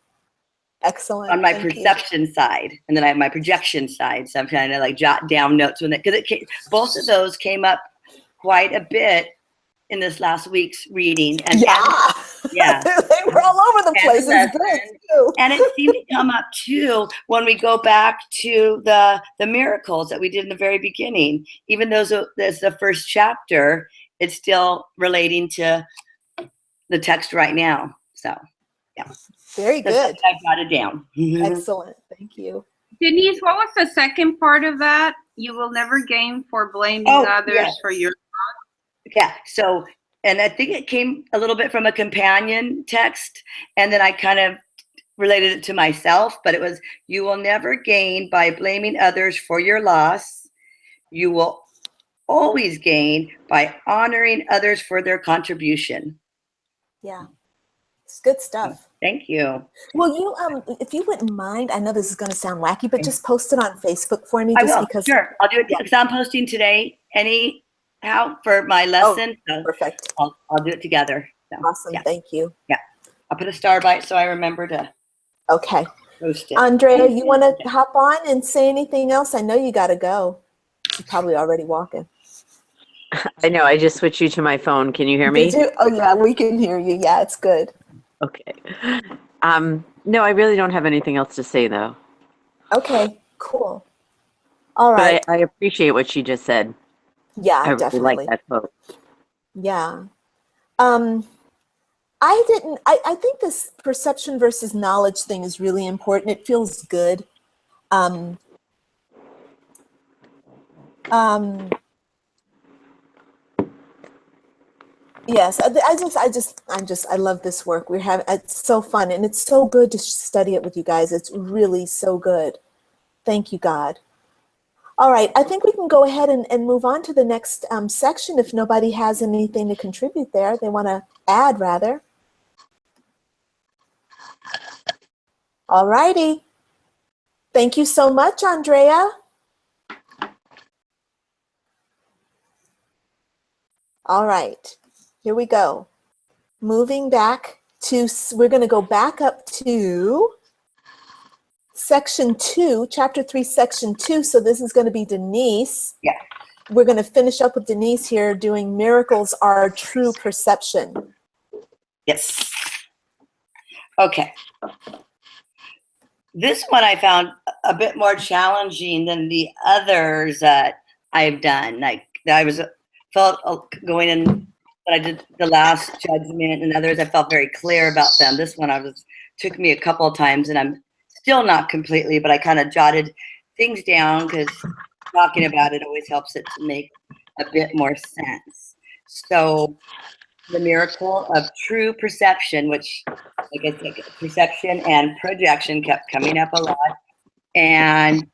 excellent. On my perception side, and then I have my projection side. So I'm trying to like jot down notes because both of those came up quite a bit in this last week's reading. And they were all over the place. It's good too. And it seemed to come up too when we go back to the miracles that we did in the very beginning. Even though there's the first chapter, it's still relating to the text right now. So very good. I got it down. Excellent. Thank you. Denise, what was the second part of that? You will never gain for blaming others for your. Yeah. So, and I think it came a little bit from a companion text, and then I kind of related it to myself, but it was, you will never gain by blaming others for your loss. You will always gain by honoring others for their contribution. Yeah. It's good stuff. Thank you. Well, you, if you wouldn't mind, I know this is going to sound wacky, but just post it on Facebook for me. I will. Sure. I'll do it because I'm posting today anyhow for my lesson. So perfect. I'll do it together. So, awesome. Thank you. Yeah. I'll put a star by it so I remember to post it. Andrea, you want to hop on and say anything else? I know you got to go. You're probably already walking. I know. I just switched you to my phone. Can you hear me? Did you? Oh, yeah. We can hear you. Yeah, it's good. Okay. No, I really don't have anything else to say, though. Okay, cool. All right. But I appreciate what she just said. Yeah, I definitely. really like that quote. Yeah. I think this perception versus knowledge thing is really important. It feels good. Yes, I love this work. It's so fun, and it's so good to study it with you guys. It's really so good. Thank you, God. All right, I think we can go ahead and move on to the next section if nobody has anything to contribute there. They want to add, rather. All righty. Thank you so much, Andrea. All right. Here we go. Moving back to, we're going to go back up to section 2, chapter 3, section 2. So this is going to be Denise. Yeah. We're going to finish up with Denise here doing miracles are true perception. Yes. Okay. This one I found a bit more challenging than the others that I've done. Like felt going in. But I did the last judgment and others, I felt very clear about them. This one took me a couple of times, and I'm still not completely, but I kind of jotted things down because talking about it always helps it to make a bit more sense. So the miracle of true perception, which like I said, perception and projection kept coming up a lot. And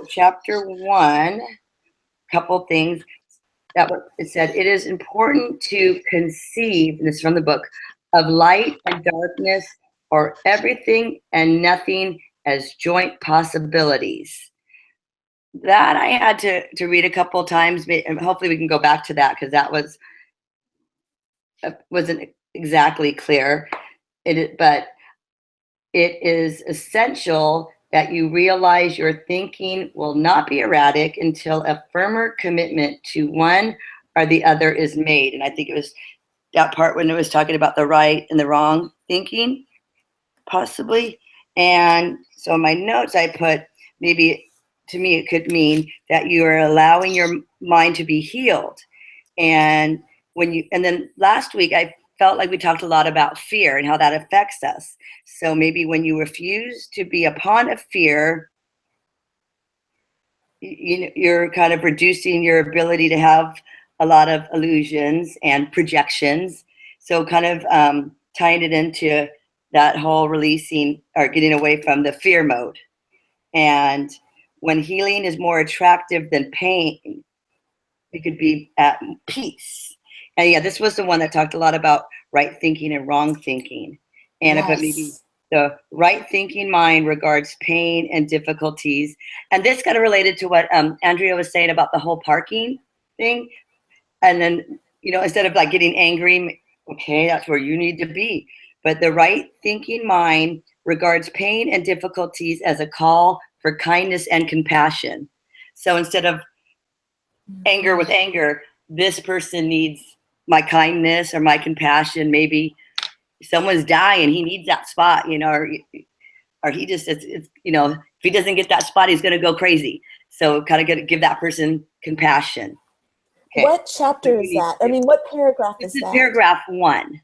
chapter 1, couple things. It said, it is important to conceive, and this is from the book, of light and darkness, or everything and nothing as joint possibilities. That I had to read a couple of times, and hopefully we can go back to that, because that was wasn't exactly clear. But it is essential that you realize your thinking will not be erratic until a firmer commitment to one or the other is made. And I think it was that part when it was talking about the right and the wrong thinking, possibly. And so in my notes, I put maybe, to me, it could mean that you are allowing your mind to be healed. And then last week, I felt like we talked a lot about fear and how that affects us. So maybe when you refuse to be upon a fear, you're kind of reducing your ability to have a lot of illusions and projections. So kind of tying it into that whole releasing or getting away from the fear mode. And when healing is more attractive than pain, it could be at peace. And yeah, this was the one that talked a lot about right thinking and wrong thinking. And I put maybe the right thinking mind regards pain and difficulties. And this kind of related to what Andrea was saying about the whole parking thing. And then, instead of like getting angry, okay, that's where you need to be. But the right thinking mind regards pain and difficulties as a call for kindness and compassion. So instead of anger with anger, this person needs my kindness or my compassion. Maybe someone's dying, he needs that spot, or he just, it's if he doesn't get that spot, he's going to go crazy. So kind of give that person compassion. Okay. What chapter is that? I mean, what paragraph is This is that? paragraph 1.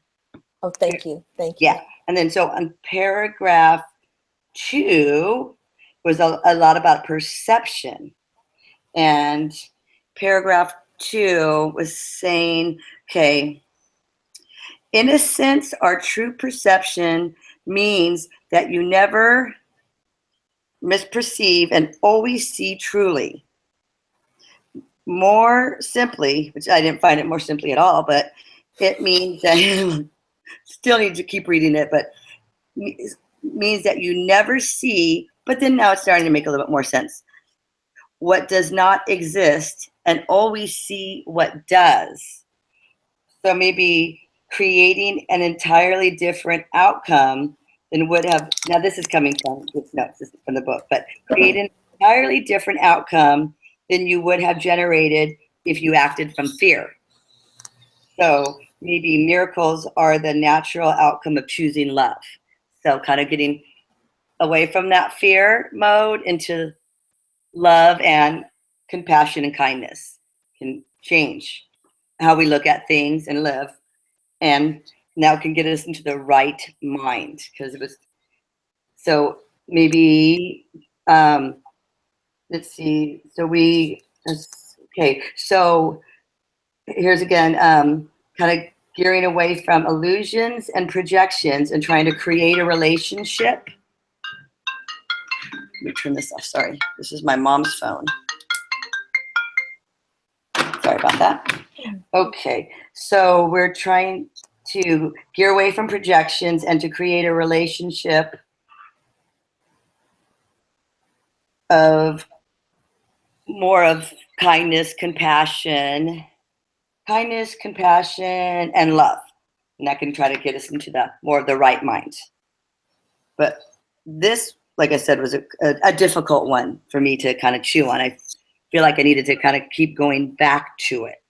Oh, thank you. Thank you. Yeah. And then so on paragraph 2 was a lot about perception. And paragraph 2 was saying, okay, innocence or true perception means that you never misperceive and always see truly. More simply, which I didn't find it more simply at all, but it means that still need to keep reading it, but means that you never see, but then now it's starting to make a little bit more sense, what does not exist and always see what does. So maybe creating an entirely different outcome than would have, now this is coming from this notes, this is from the book, but create an entirely different outcome than you would have generated if you acted from fear. So maybe miracles are the natural outcome of choosing love. So kind of getting away from that fear mode into love and compassion and kindness can change how we look at things and live. And now can get us into the right mind, because it was, so maybe, let's see, okay, so here's again, kind of gearing away from illusions and projections and trying to create a relationship. Let me turn this off, sorry. This is my mom's phone. Sorry about that. Okay, so we're trying to gear away from projections and to create a relationship of more of kindness, compassion, and love. And that can try to get us into the more of the right mind. But this, like I said, was a difficult one for me to kind of chew on. I feel like I needed to kind of keep going back to it.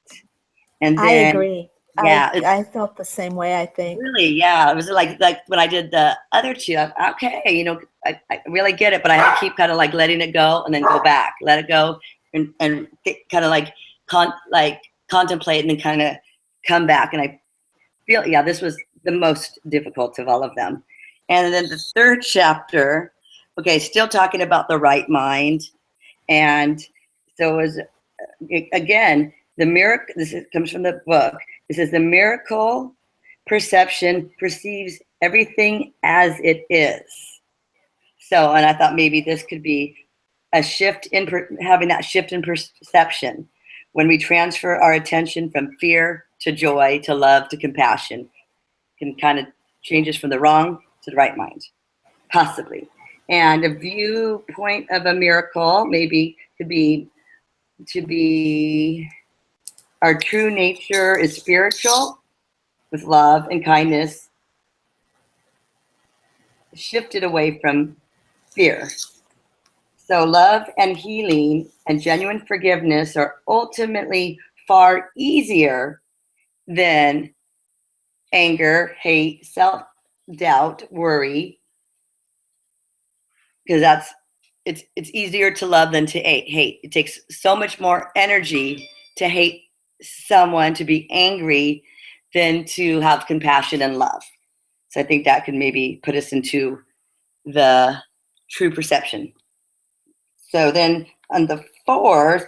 And then, I agree. Yeah, I felt the same way, I think. really, yeah. It was like when I did the other two, okay, I really get it, but I had to keep kind of like letting it go and then go back, let it go, and kind of like contemplate and then kind of come back. And I feel, yeah, this was the most difficult of all of them. And then the third chapter, okay, still talking about the right mind. And so it was, again, the miracle, comes from the book. It says the miracle perception perceives everything as it is. So, and I thought maybe this could be a shift in having that shift in perception when we transfer our attention from fear to joy, to love, to compassion, can kind of change us from the wrong to the right mind, possibly. And a viewpoint of a miracle maybe could be to be our true nature is spiritual, with love and kindness, shifted away from fear. So love and healing and genuine forgiveness are ultimately far easier than anger, hate, self-doubt, worry, because it's easier to love than to hate. It takes so much more energy to hate someone, to be angry, than to have compassion and love. So I think that could maybe put us into the true perception. So then on the 4th,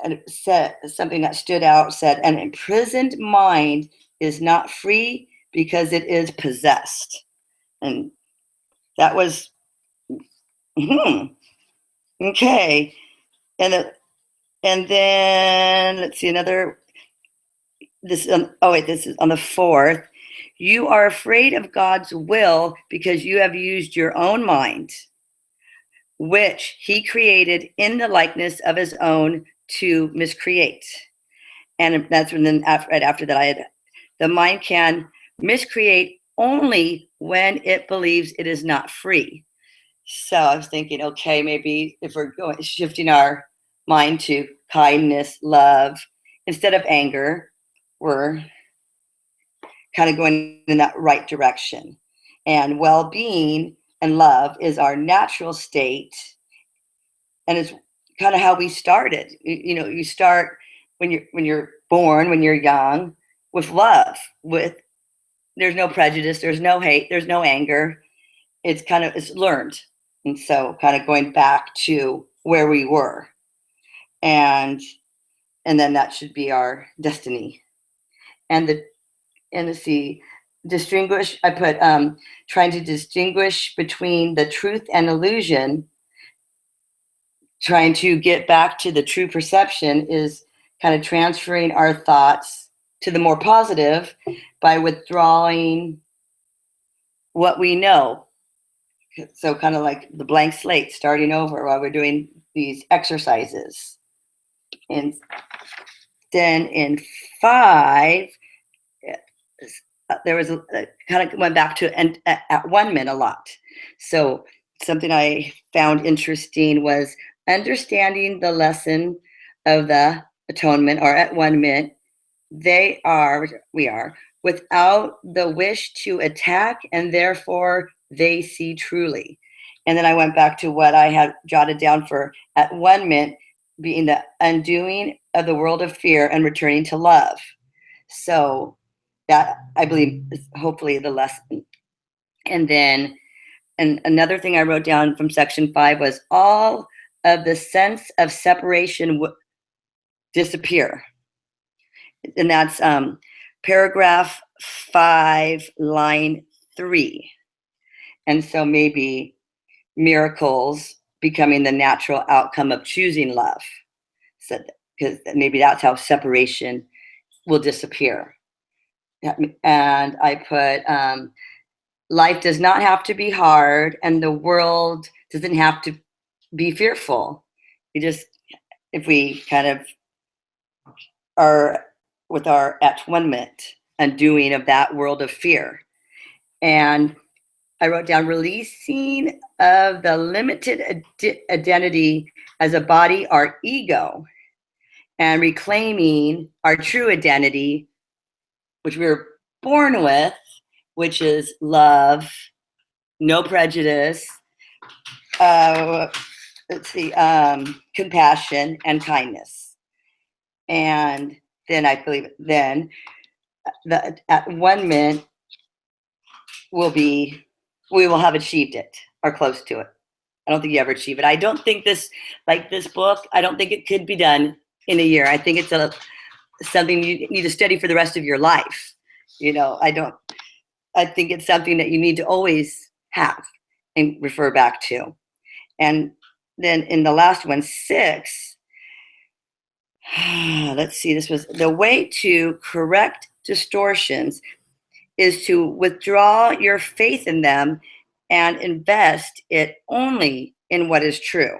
it said something that stood out, said, an imprisoned mind is not free because it is possessed. And that was, okay. And then let's see another, this is on the 4th. You are afraid of God's will because you have used your own mind, which he created in the likeness of his own, to miscreate. And that's when then right after that, the mind can miscreate only when it believes it is not free. So I was thinking, okay, maybe if we're shifting our mind to kindness, love, instead of anger, we're kind of going in that right direction. And well-being and love is our natural state, and it's kind of how we started. You start when you're born, when you're young, with love. There's no prejudice, there's no hate, there's no anger. It's learned, and so kind of going back to where we were, and then that should be our destiny. And let's see, distinguish. I put trying to distinguish between the truth and illusion. Trying to get back to the true perception is kind of transferring our thoughts to the more positive by withdrawing what we know. So kind of like the blank slate, starting over while we're doing these exercises. And then in 5, there was kind of went back to at 1 minute a lot. So something I found interesting was understanding the lesson of the atonement, or at 1 minute, we are without the wish to attack, and therefore they see truly. And then I went back to what I had jotted down for at 1 minute, being the undoing of the world of fear and returning to love. So that, I believe, is hopefully the lesson. And then another thing I wrote down from section 5 was all of the sense of separation disappear. And that's paragraph 5, line 3. And so maybe miracles becoming the natural outcome of choosing love. So, because maybe that's how separation will disappear. And I put life does not have to be hard, and the world doesn't have to be fearful. If we kind of are with our at 1 minute undoing of that world of fear. And I wrote down releasing of the limited identity as a body, our ego, and reclaiming our true identity, which we were born with, which is love, no prejudice, compassion and kindness. And then I believe at 1 minute we will have achieved it or close to it. I don't think you ever achieve it. I don't think this book, I don't think it could be done in a year. I think it's something you need to study for the rest of your life. I think it's something that you need to always have and refer back to. And then in the last one, 6, let's see, this was the way to correct distortions is to withdraw your faith in them and invest it only in what is true.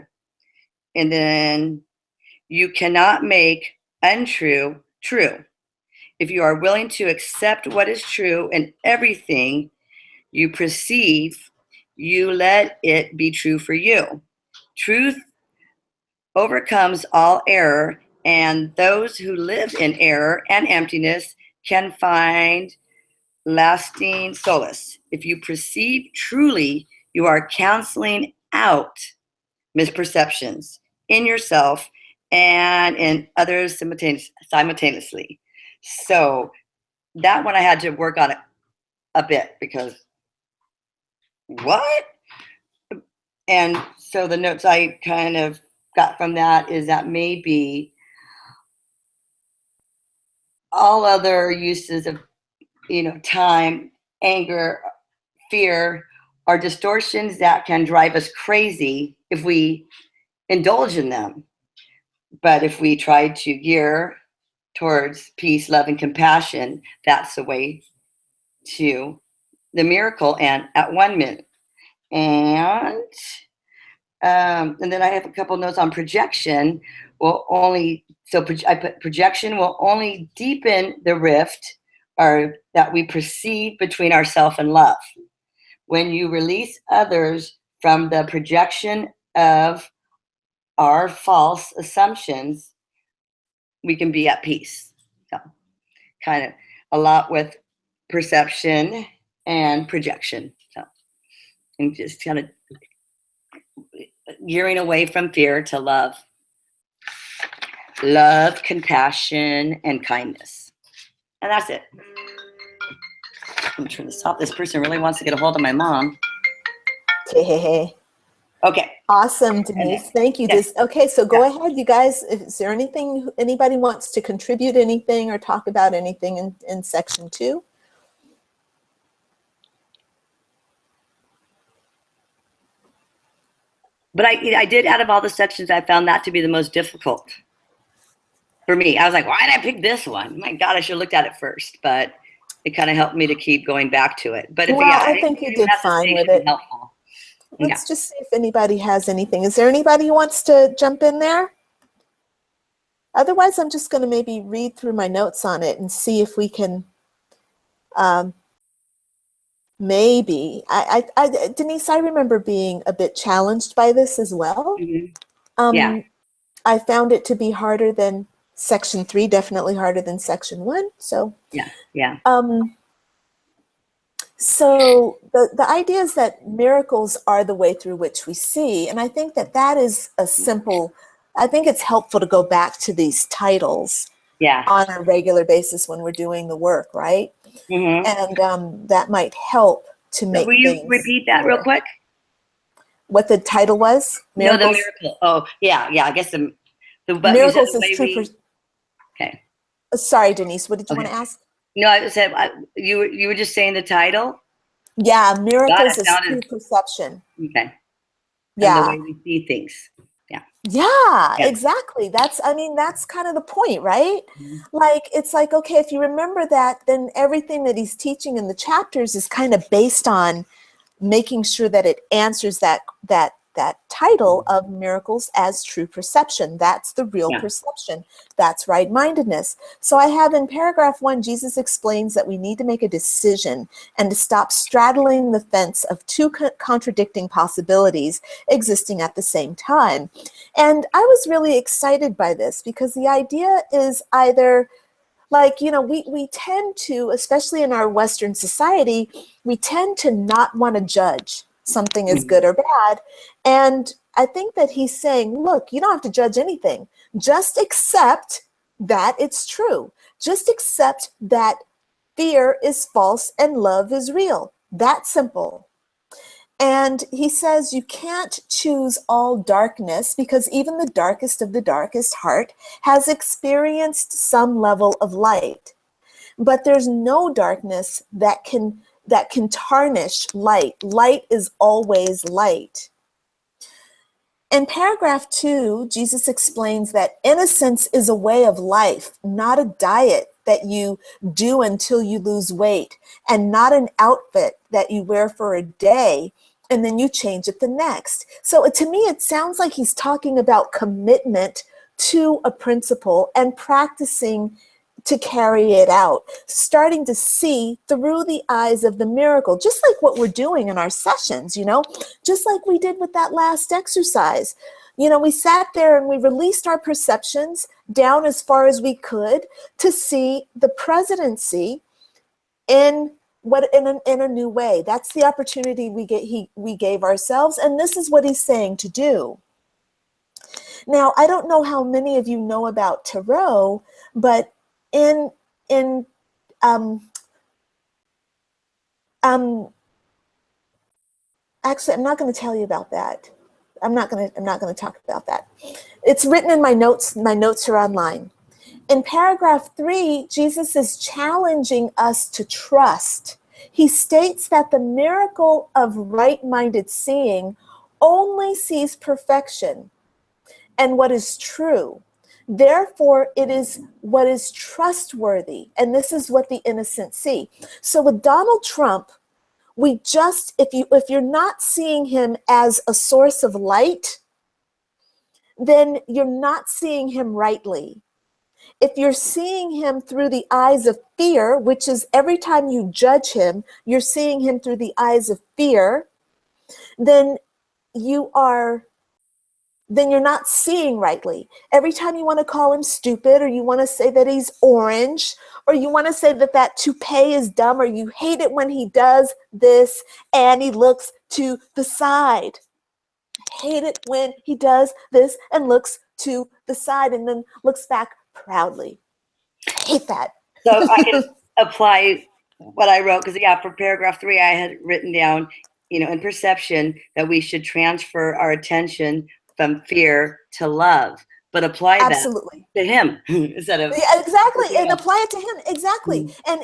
And then you cannot make untrue true. if you are willing to accept what is true in everything you perceive, you let it be true for you. Truth overcomes all error, and those who live in error and emptiness can find lasting solace. If you perceive truly, you are canceling out misperceptions in yourself and in others simultaneously. So that one I had to work on it a bit, because what? And so the notes I kind of got from that is that maybe all other uses of, time, anger, fear are distortions that can drive us crazy if we indulge in them. But if we try to gear towards peace, love, and compassion, that's the way to the miracle and at 1 minute. And then I have a couple notes on projection. I put projection will only deepen the rift or that we perceive between ourself and love. When you release others from the projection of our false assumptions, we can be at peace. So kind of a lot with perception and projection. So, and just kind of gearing away from fear to love. Love, compassion, and kindness. And that's it. I'm going to turn this off. This person really wants to get a hold of my mom. Okay. Okay. Awesome, Denise. Thank you. Yes. Okay, so go ahead, you guys. Is there anything, anybody wants to contribute anything or talk about anything in section 2? But I did, out of all the sections, I found that to be the most difficult for me. I was like, why did I pick this one? My God, I should have looked at it first. But it kind of helped me to keep going back to it. But I think you did fine with it. Helpful. Let's just see if anybody has anything. Is there anybody who wants to jump in there? Otherwise, I'm just going to maybe read through my notes on it and see if we can maybe. Denise, I remember being a bit challenged by this as well. Yeah. I found it to be harder than section 3, definitely harder than section 1. So yeah. So the idea is that miracles are the way through which we see. And I think that is a simple, I think it's helpful to go back to these titles on a regular basis when we're doing the work, right? And that might help to make things. Will you things repeat that real quick? What the title was? Miracles? No, the miracle. Oh, yeah. I guess the miracles is true. Okay. Sorry, Denise. What did you want to ask? No, I said you were just saying the title. Yeah, miracles is true perception. Okay. Yeah. And the way we see things. Yeah, exactly. That's kind of the point, right? Like, it's like, okay, if you remember that, then everything that he's teaching in the chapters is kind of based on making sure that it answers that title of miracles as true perception. That's the real perception. That's right-mindedness. So I have in paragraph 1, Jesus explains that we need to make a decision and to stop straddling the fence of two contradicting possibilities existing at the same time. And I was really excited by this because the idea is either, like, we tend to, especially in our Western society, we tend to not want to judge something is good or bad. And I think that he's saying, look, you don't have to judge anything. Just accept that it's true. Just accept that fear is false and love is real. That's simple. And he says you can't choose all darkness because even the darkest of the darkest heart has experienced some level of light. But there's no darkness that can tarnish light. Light is always light. In paragraph 2, Jesus explains that innocence is a way of life, not a diet that you do until you lose weight, and not an outfit that you wear for a day and then you change it the next. So to me, it sounds like he's talking about commitment to a principle and practicing to carry it out, starting to see through the eyes of the miracle, just like what we're doing in our sessions, just like we did with that last exercise. We sat there and we released our perceptions down as far as we could to see the presidency in a new way. That's the opportunity we gave ourselves, and this is what he's saying to do. Now, I don't know how many of you know about tarot, but actually, I'm not going to tell you about that. I'm not going to talk about that. It's written in my notes. My notes are online. In paragraph 3, Jesus is challenging us to trust. He states that the miracle of right-minded seeing only sees perfection and what is true. Therefore, it is what is trustworthy, and this is what the innocent see. So with Donald Trump, if you're not seeing him as a source of light, then you're not seeing him rightly. If you're seeing him through the eyes of fear, which is every time you judge him, you're seeing him through the eyes of fear, then you're not seeing rightly. Every time you want to call him stupid, or you want to say that he's orange, or you want to say that toupee is dumb, or you hate it when he does this and he looks to the side. Hate it when he does this and looks to the side and then looks back proudly. I hate that. So I can apply what I wrote, because for paragraph 3, I had written down, in perception, that we should transfer our attention from fear to love, but apply Absolutely. that to him instead of exactly, and apply it to him exactly. And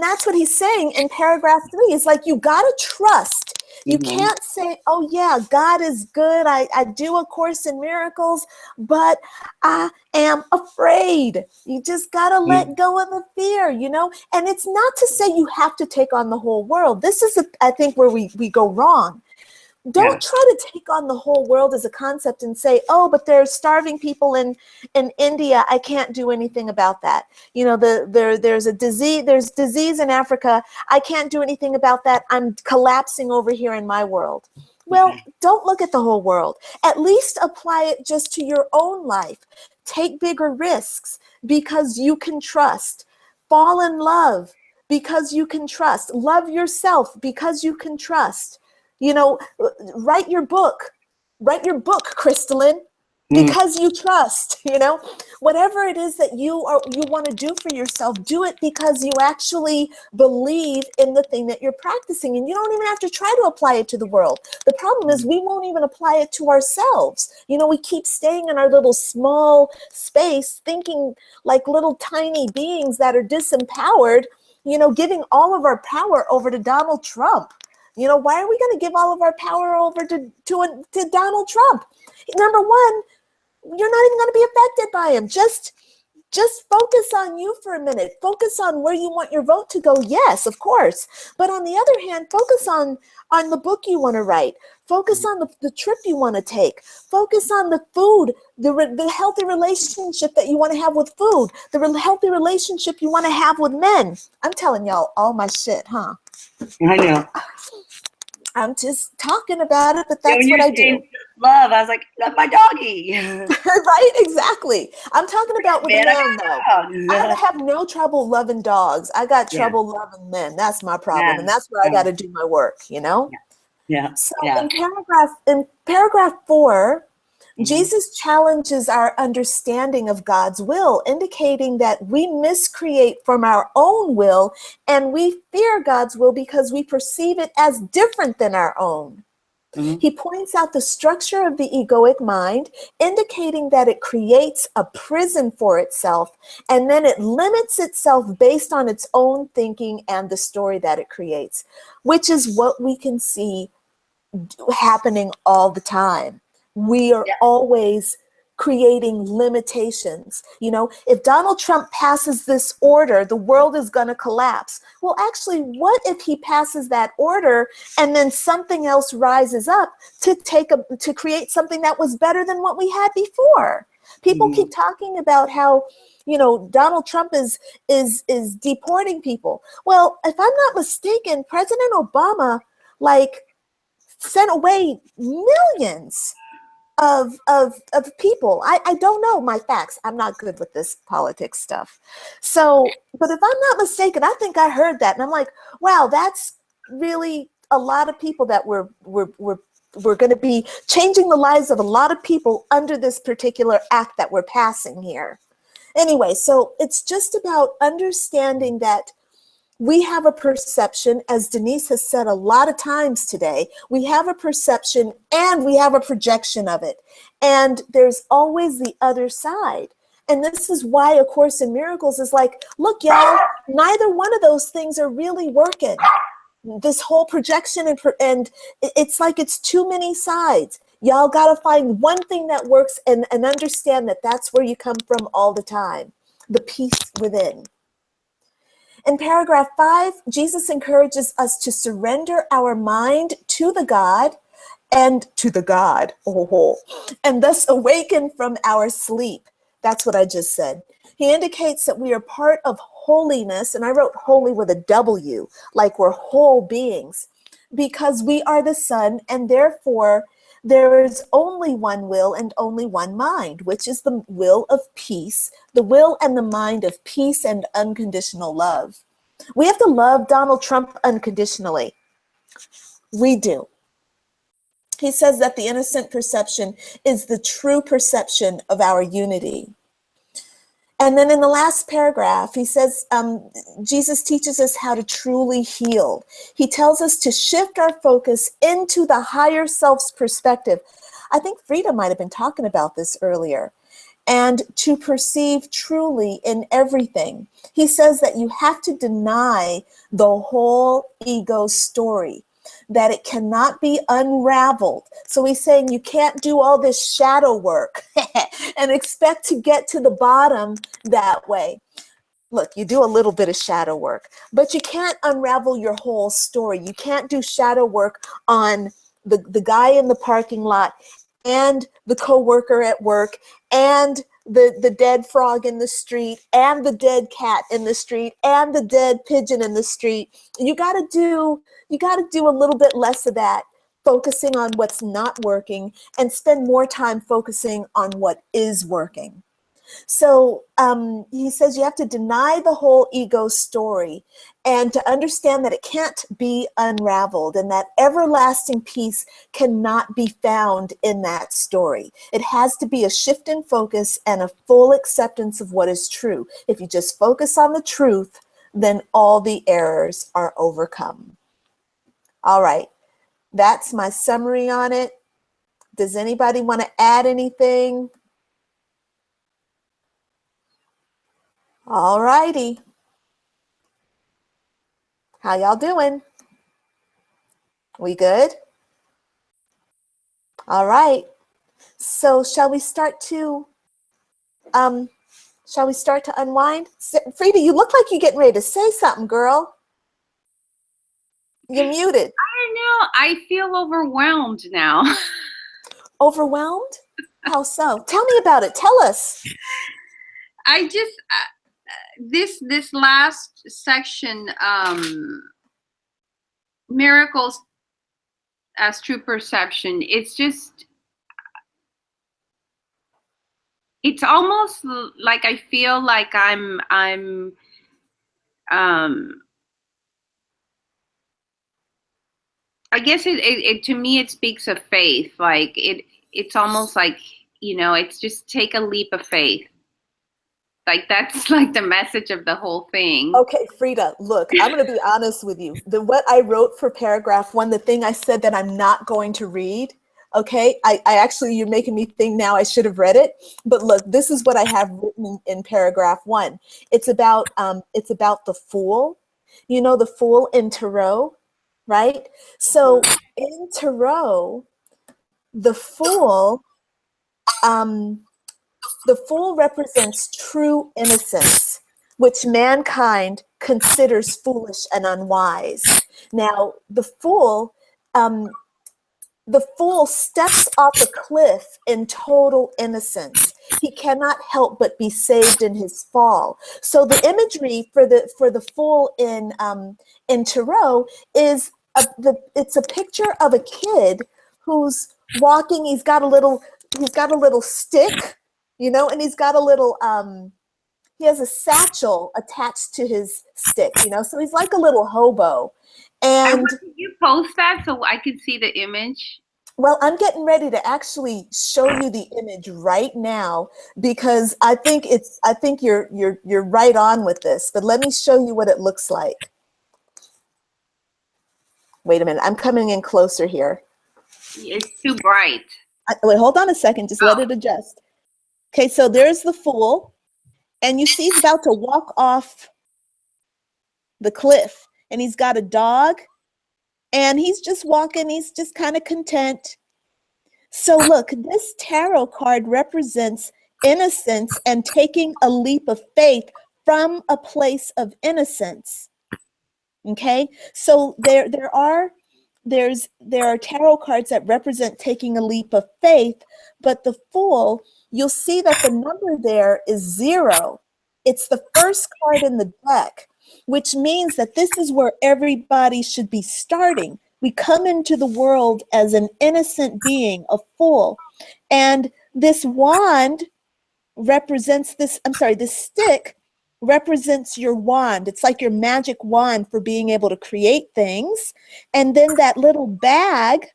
that's what he's saying in paragraph 3. It's like you got to trust. You can't say, oh yeah, God is good. I do A Course in Miracles, but I am afraid. You just got to let go of the fear, And it's not to say you have to take on the whole world. This is, I think, where we go wrong. Don't try to take on the whole world as a concept and say, oh, but there's starving people in India. I can't do anything about that. There's disease in Africa. I can't do anything about that. I'm collapsing over here in my world. Well, don't look at the whole world. At least apply it just to your own life. Take bigger risks because you can trust. Fall in love because you can trust. Love yourself because you can trust. Write your book, Crystalline, because you trust, whatever it is that you want to do for yourself, do it because you actually believe in the thing that you're practicing. And you don't even have to try to apply it to the world. The problem is we won't even apply it to ourselves. We keep staying in our little small space, thinking like little tiny beings that are disempowered, giving all of our power over to Donald Trump. Why are we going to give all of our power over to Donald Trump? Number one, you're not even going to be affected by him. Just focus on you for a minute. Focus on where you want your vote to go. Yes, of course. But on the other hand, focus on the book you want to write. Focus on the trip you want to take. Focus on the food, the healthy relationship that you want to have with food, the healthy relationship you want to have with men. I'm telling y'all all my shit, huh? I know. I'm just talking about it, but that's what I do. Love. I was like, love my doggy. Right? Exactly. I'm talking about with a man, though. I have no trouble loving dogs. I got trouble loving men. That's my problem. And that's where I got to do my work, Yeah. So in paragraph 4, Jesus challenges our understanding of God's will, indicating that we miscreate from our own will and we fear God's will because we perceive it as different than our own. He points out the structure of the egoic mind, indicating that it creates a prison for itself, and then it limits itself based on its own thinking and the story that it creates, which is what we can see happening all the time. We are always creating limitations. If Donald Trump passes this order, the world is going to collapse. Well, actually, what if he passes that order and then something else rises up to create something that was better than what we had before? People keep talking about how, you know, Donald Trump is deporting people. Well, if I'm not mistaken, President Obama like sent away millions of people. I don't know my facts. I'm not good with this politics stuff. So, but if I'm not mistaken, I think I heard that, and I'm like, wow, that's really a lot of people that we're going to be changing the lives of a lot of people under this particular act that we're passing here. Anyway, so it's just about understanding that we have a perception, as Denise has said a lot of times today, we have a perception and we have a projection of it. And there's always the other side. And this is why A Course in Miracles is like, look, y'all, neither one of those things are really working. This whole projection and it's like it's too many sides. Y'all got to find one thing that works and understand that that's where you come from all the time, the peace within. In paragraph 5, Jesus encourages us to surrender our mind to the God and and thus awaken from our sleep. That's what I just said. He indicates that we are part of holiness, and I wrote holy with a W, like we're whole beings, because we are the Son, and therefore there is only one will and only one mind, which is the will of peace, the will and the mind of peace and unconditional love. We have to love Donald Trump unconditionally. We do. He says that the innocent perception is the true perception of our unity. And then in the last paragraph, he says, Jesus teaches us how to truly heal. He tells us to shift our focus into the higher self's perspective. I think Frida might have been talking about this earlier. And to perceive truly in everything. He says that you have to deny the whole ego story, that it cannot be unraveled. So he's saying you can't do all this shadow work and expect to get to the bottom that way. Look, you do a little bit of shadow work, but you can't unravel your whole story. You can't do shadow work on the guy in the parking lot and the coworker at work and the dead frog in the street and the dead cat in the street and the dead pigeon in the street. You got to do a little bit less of that, focusing on what's not working, and spend more time focusing on what is working. So he says you have to deny the whole ego story and to understand that it can't be unraveled and that everlasting peace cannot be found in that story. It has to be a shift in focus and a full acceptance of what is true. If you just focus on the truth, then all the errors are overcome. All right, that's my summary on it. Does anybody want to add anything? All righty. How y'all doing? We good? All right. So shall we start to unwind? Frida, you look like you're getting ready to say something, girl. You're muted. I don't know. I feel overwhelmed now. Overwhelmed? How so? Tell me about it. Tell us. I just this last section, miracles as true perception. It's almost like I feel like I'm I guess it to me it speaks of faith. Like it's almost like, you know, it's just take a leap of faith. Like that's like the message of the whole thing. Okay, Frida, look, I'm going to be honest with you. What I wrote for paragraph 1, the thing I said that I'm not going to read, okay, I actually, you're making me think now I should have read it. But look, this is what I have written in paragraph 1. It's about the fool. You know, the fool in tarot, right? So in tarot, the fool represents true innocence, which mankind considers foolish and unwise. Now, the fool steps off a cliff in total innocence. he cannot help but be saved in his fall. So the imagery for the fool in Tarot is it's a picture of a kid who's walking. He's got a little stick, and he's got a little he has a satchel attached to his stick, so he's like a little hobo. And can you post that so I can see the image? well, I'm getting ready to actually show you the image right now, because I think you're right on with this. But let me show you what it looks like. Wait a minute, I'm coming in closer here. It's too bright. Wait, hold on a second, just let it adjust. Okay, so there's the fool, and you see he's about to walk off the cliff, and he's got a dog, and he's just walking, he's just kind of content. So look, this tarot card represents innocence and taking a leap of faith from a place of innocence. Okay, so there are tarot cards that represent taking a leap of faith, but the Fool, you'll see that the number there is 0. It's the first card in the deck, which means that this is where everybody should be starting. We come into the world as an innocent being, a fool, and this wand represents this stick represents your wand. It's like your magic wand for being able to create things. And then that little bag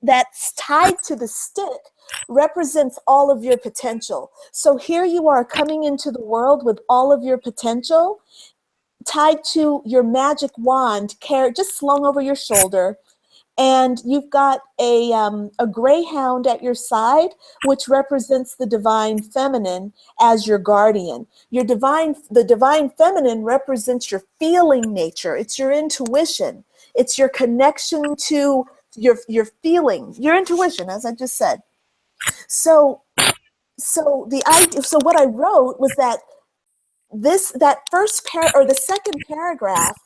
that's tied to the stick represents all of your potential. So here you are coming into the world with all of your potential tied to your magic wand, just slung over your shoulder. And you've got a greyhound at your side, which represents the divine feminine as your guardian. The divine feminine represents your feeling nature. It's your intuition. It's your connection to your feeling, your intuition, as I just said. So what I wrote was that the second paragraph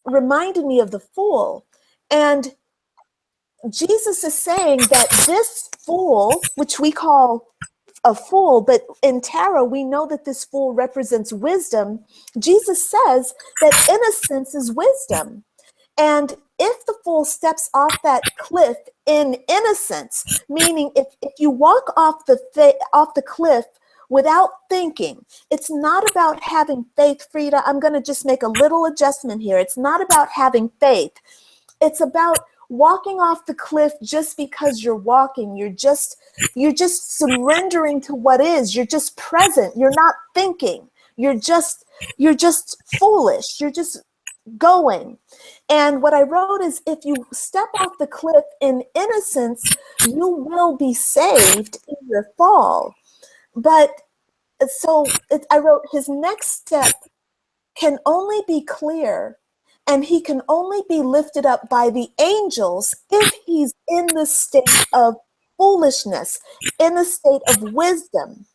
reminded me of the Fool. And Jesus is saying that this fool, which we call a fool, but in tarot, we know that this fool represents wisdom. Jesus says that innocence is wisdom. And if the fool steps off that cliff in innocence, meaning if you walk off the cliff without thinking, it's not about having faith, Frida. I'm going to just make a little adjustment here. It's not about having faith. It's about walking off the cliff just because you're walking. You're just surrendering to what is. You're just present. You're not thinking. You're just foolish. You're just going. And what I wrote is, if you step off the cliff in innocence, you will be saved in your fall. But I wrote, his next step can only be clear, and he can only be lifted up by the angels if he's in the state of foolishness, in the state of wisdom.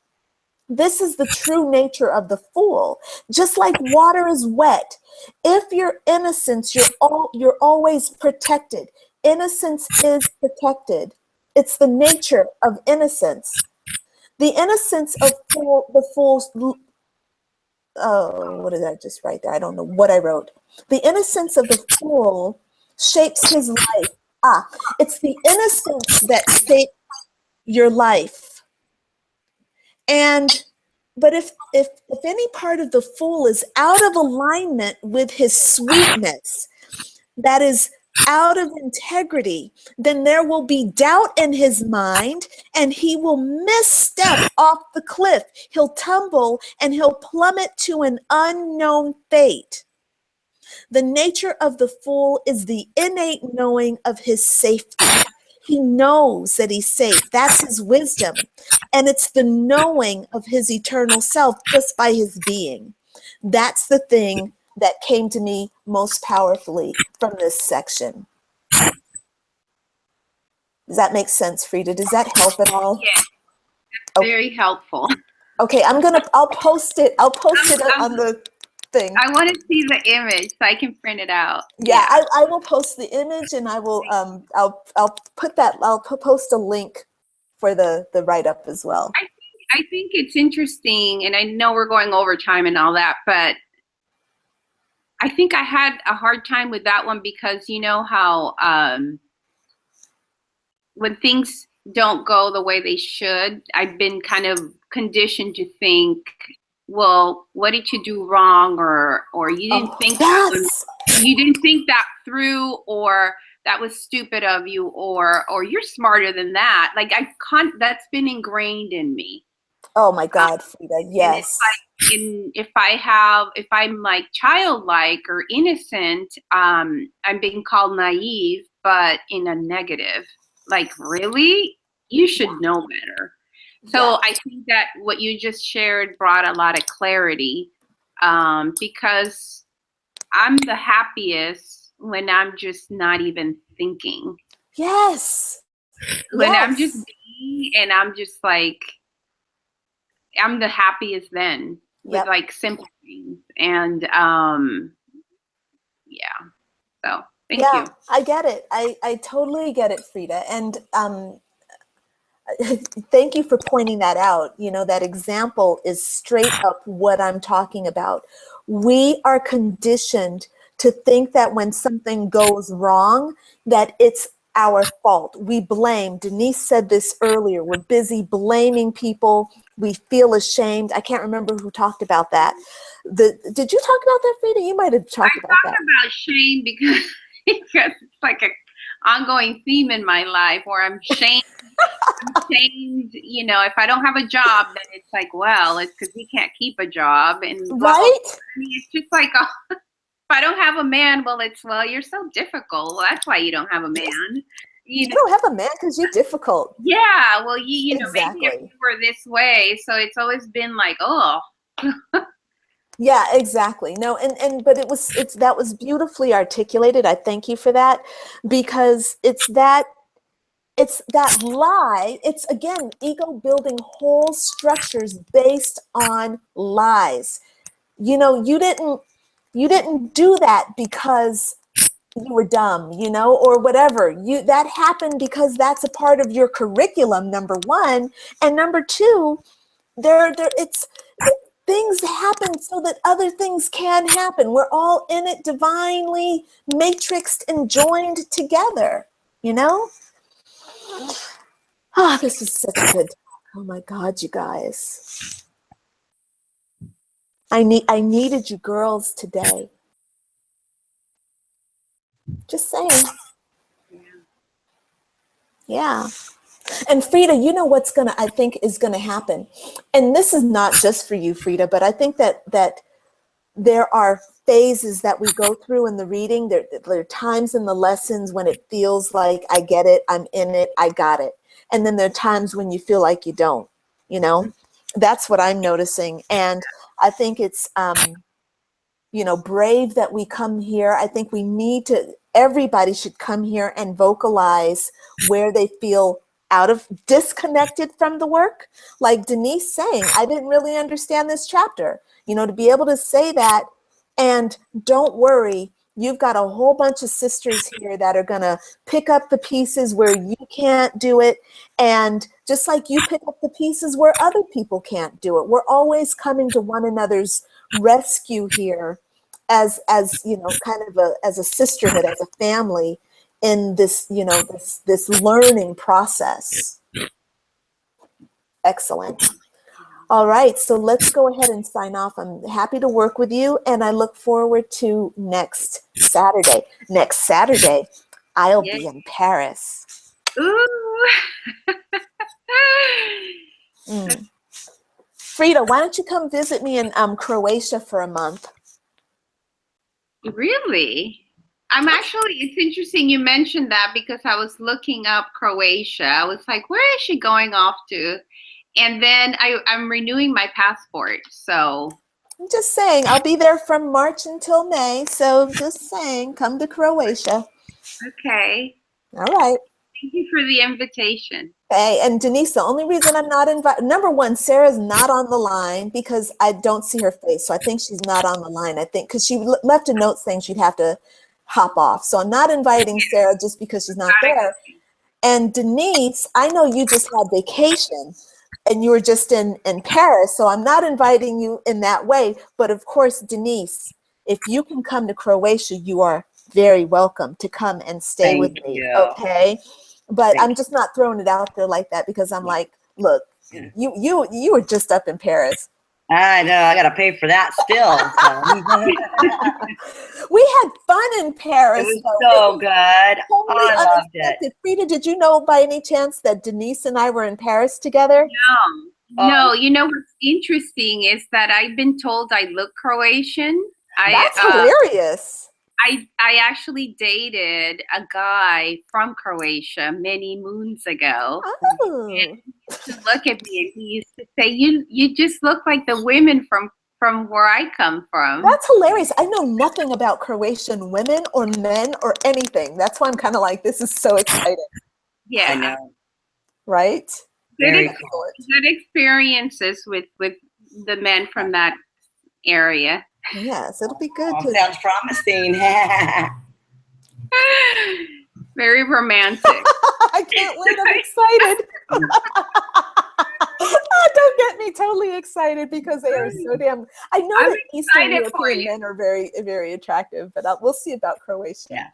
This is the true nature of the fool. Just like water is wet, if you're innocent, you're always protected. Innocence is protected. It's the nature of innocence. The innocence of the fool's. Oh, what did I just write there? I don't know what I wrote. The innocence of the fool shapes his life. It's the innocence that shapes your life. But if any part of the fool is out of alignment with his sweetness, that is out of integrity, then there will be doubt in his mind, and he will misstep off the cliff. He'll tumble and he'll plummet to an unknown fate. The nature of the fool is the innate knowing of his safety. He knows that he's safe. That's his wisdom. And it's the knowing of his eternal self just by his being. That's the thing that came to me most powerfully from this section. Does that make sense, Frida? Does that help at all? Yeah, that's very helpful. Okay, I'll post it. I'll post it on the thing. I want to see the image so I can print it out. Yeah, I will post the image, and I will I'll post a link for the write-up as well. I think it's interesting, and I know we're going over time and all that, but I think I had a hard time with that one because you know how when things don't go the way they should, I've been kind of conditioned to think, well, what did you do wrong, or you didn't think yes. you didn't think that through, or that was stupid of you, or you're smarter than that. Like that's been ingrained in me. Oh my God, Frida, yes. And if I'm like childlike or innocent, I'm being called naive, but in a negative. Like, really? You should know better. So I think that what you just shared brought a lot of clarity, because I'm the happiest when I'm just not even thinking. Yes. When I'm just being, and I'm just like, I'm the happiest then with like simple things. And so thank you. I get it. I totally get it, Frida. And thank you for pointing that out. You know, that example is straight up what I'm talking about. We are conditioned to think that when something goes wrong, that it's our fault. We blame. Denise said this earlier. We're busy blaming people. We feel ashamed. I can't remember who talked about that. Did you talk about that, Frida? You might have talked about that. I talk about shame because it's like an ongoing theme in my life where I'm shamed. You know, if I don't have a job, then it's like, well, it's because he can't keep a job. And right? I mean, it's just like, if I don't have a man, well, you're so difficult. Well, that's why you don't have a man. You don't have a man because you're difficult. Yeah, well, you know, exactly. maybe if you were this way. So it's always been like, oh. Yeah, exactly. No, but that was beautifully articulated. I thank you for that, because it's that lie. It's, again, ego building whole structures based on lies. You know, you didn't do that because you were dumb, you know, or whatever. That happened because that's a part of your curriculum, number one. And number two, things happen so that other things can happen. We're all in it divinely matrixed and joined together, you know? Oh, this was such a good talk. Oh my God, you guys. I needed you girls today. Just saying. Yeah. And Frida, you know what's I think is gonna happen. And this is not just for you, Frida, but I think that there are phases that we go through in the reading. There are times in the lessons when it feels like I get it, I'm in it, I got it. And then there are times when you feel like you don't, you know? That's what I'm noticing. And I think it's, you know, brave that we come here. I think everybody should come here and vocalize where they feel disconnected from the work. Like Denise saying, I didn't really understand this chapter. You know, to be able to say that, and don't worry, you've got a whole bunch of sisters here that are going to pick up the pieces where you can't do it. And just like you pick up the pieces where other people can't do it. We're always coming to one another's rescue here as you know, kind of as a sisterhood, as a family in this, you know, this learning process. Excellent. All right, so let's go ahead and sign off. I'm happy to work with you, and I look forward to next Saturday. Next Saturday, I'll be in Paris. Ooh. Frida, why don't you come visit me in Croatia for a month? Really? It's interesting you mentioned that, because I was looking up Croatia. I was like, where is she going off to? And then I'm renewing my passport, so. I'm just saying, I'll be there from March until May, so just saying, come to Croatia. Okay. All right. Thank you for the invitation. Hey, and Denise, the only reason I'm not invited, number one, Sarah's not on the line because I don't see her face, so I think she's not on the line. I think because she left a note saying she'd have to hop off, so I'm not inviting Sarah just because she's not there. And Denise, I know you just had vacation and you were just in Paris, so I'm not inviting you in that way. But of course, Denise, if you can come to Croatia, you are very welcome to come and stay with Thank me, you. okay? But Thank I'm just not throwing it out there like that because I'm like, look, Yeah. you were just up in Paris. I know, I gotta pay for that still. We had fun in Paris. It was though. so good. Totally I loved it. unexpected. Frida, did you know by any chance that Denise and I were in Paris together? No, you know what's interesting is that I've been told I look Croatian. That's hilarious. I actually dated a guy from Croatia many moons ago. Oh. And he used to look at me and he used to say, "You just look like the women from where I come from." That's hilarious. I know nothing about Croatian women or men or anything. That's why I'm kind of like, this is so exciting, Yeah, I know. right? Very Excellent. good experiences with the men from that area. Yes, it'll be good. Oh, sounds promising. Very romantic. I can't wait. I'm excited. Don't get me totally excited because they are so damn. I know I'm that Eastern excited for European you. men are very, very attractive, but we'll see about Croatia. Yeah.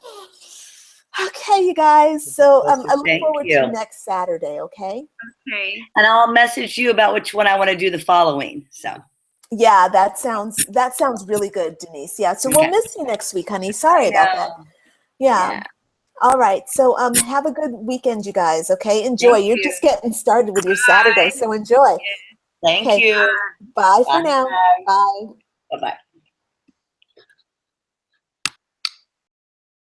Okay, you guys. So I look Thank forward you. to next Saturday. Okay. Okay. And I'll message you about which one I want to do the following. So Yeah, that sounds really good, Denise. Yeah. So we'll Okay. miss you next week, honey. Sorry about that. Yeah. Yeah. All right. So have a good weekend, you guys. Okay. Enjoy. Thank You're you. just getting started with your Saturday, so enjoy. Thank Okay. you. Bye for Bye. now. Bye. Bye-bye.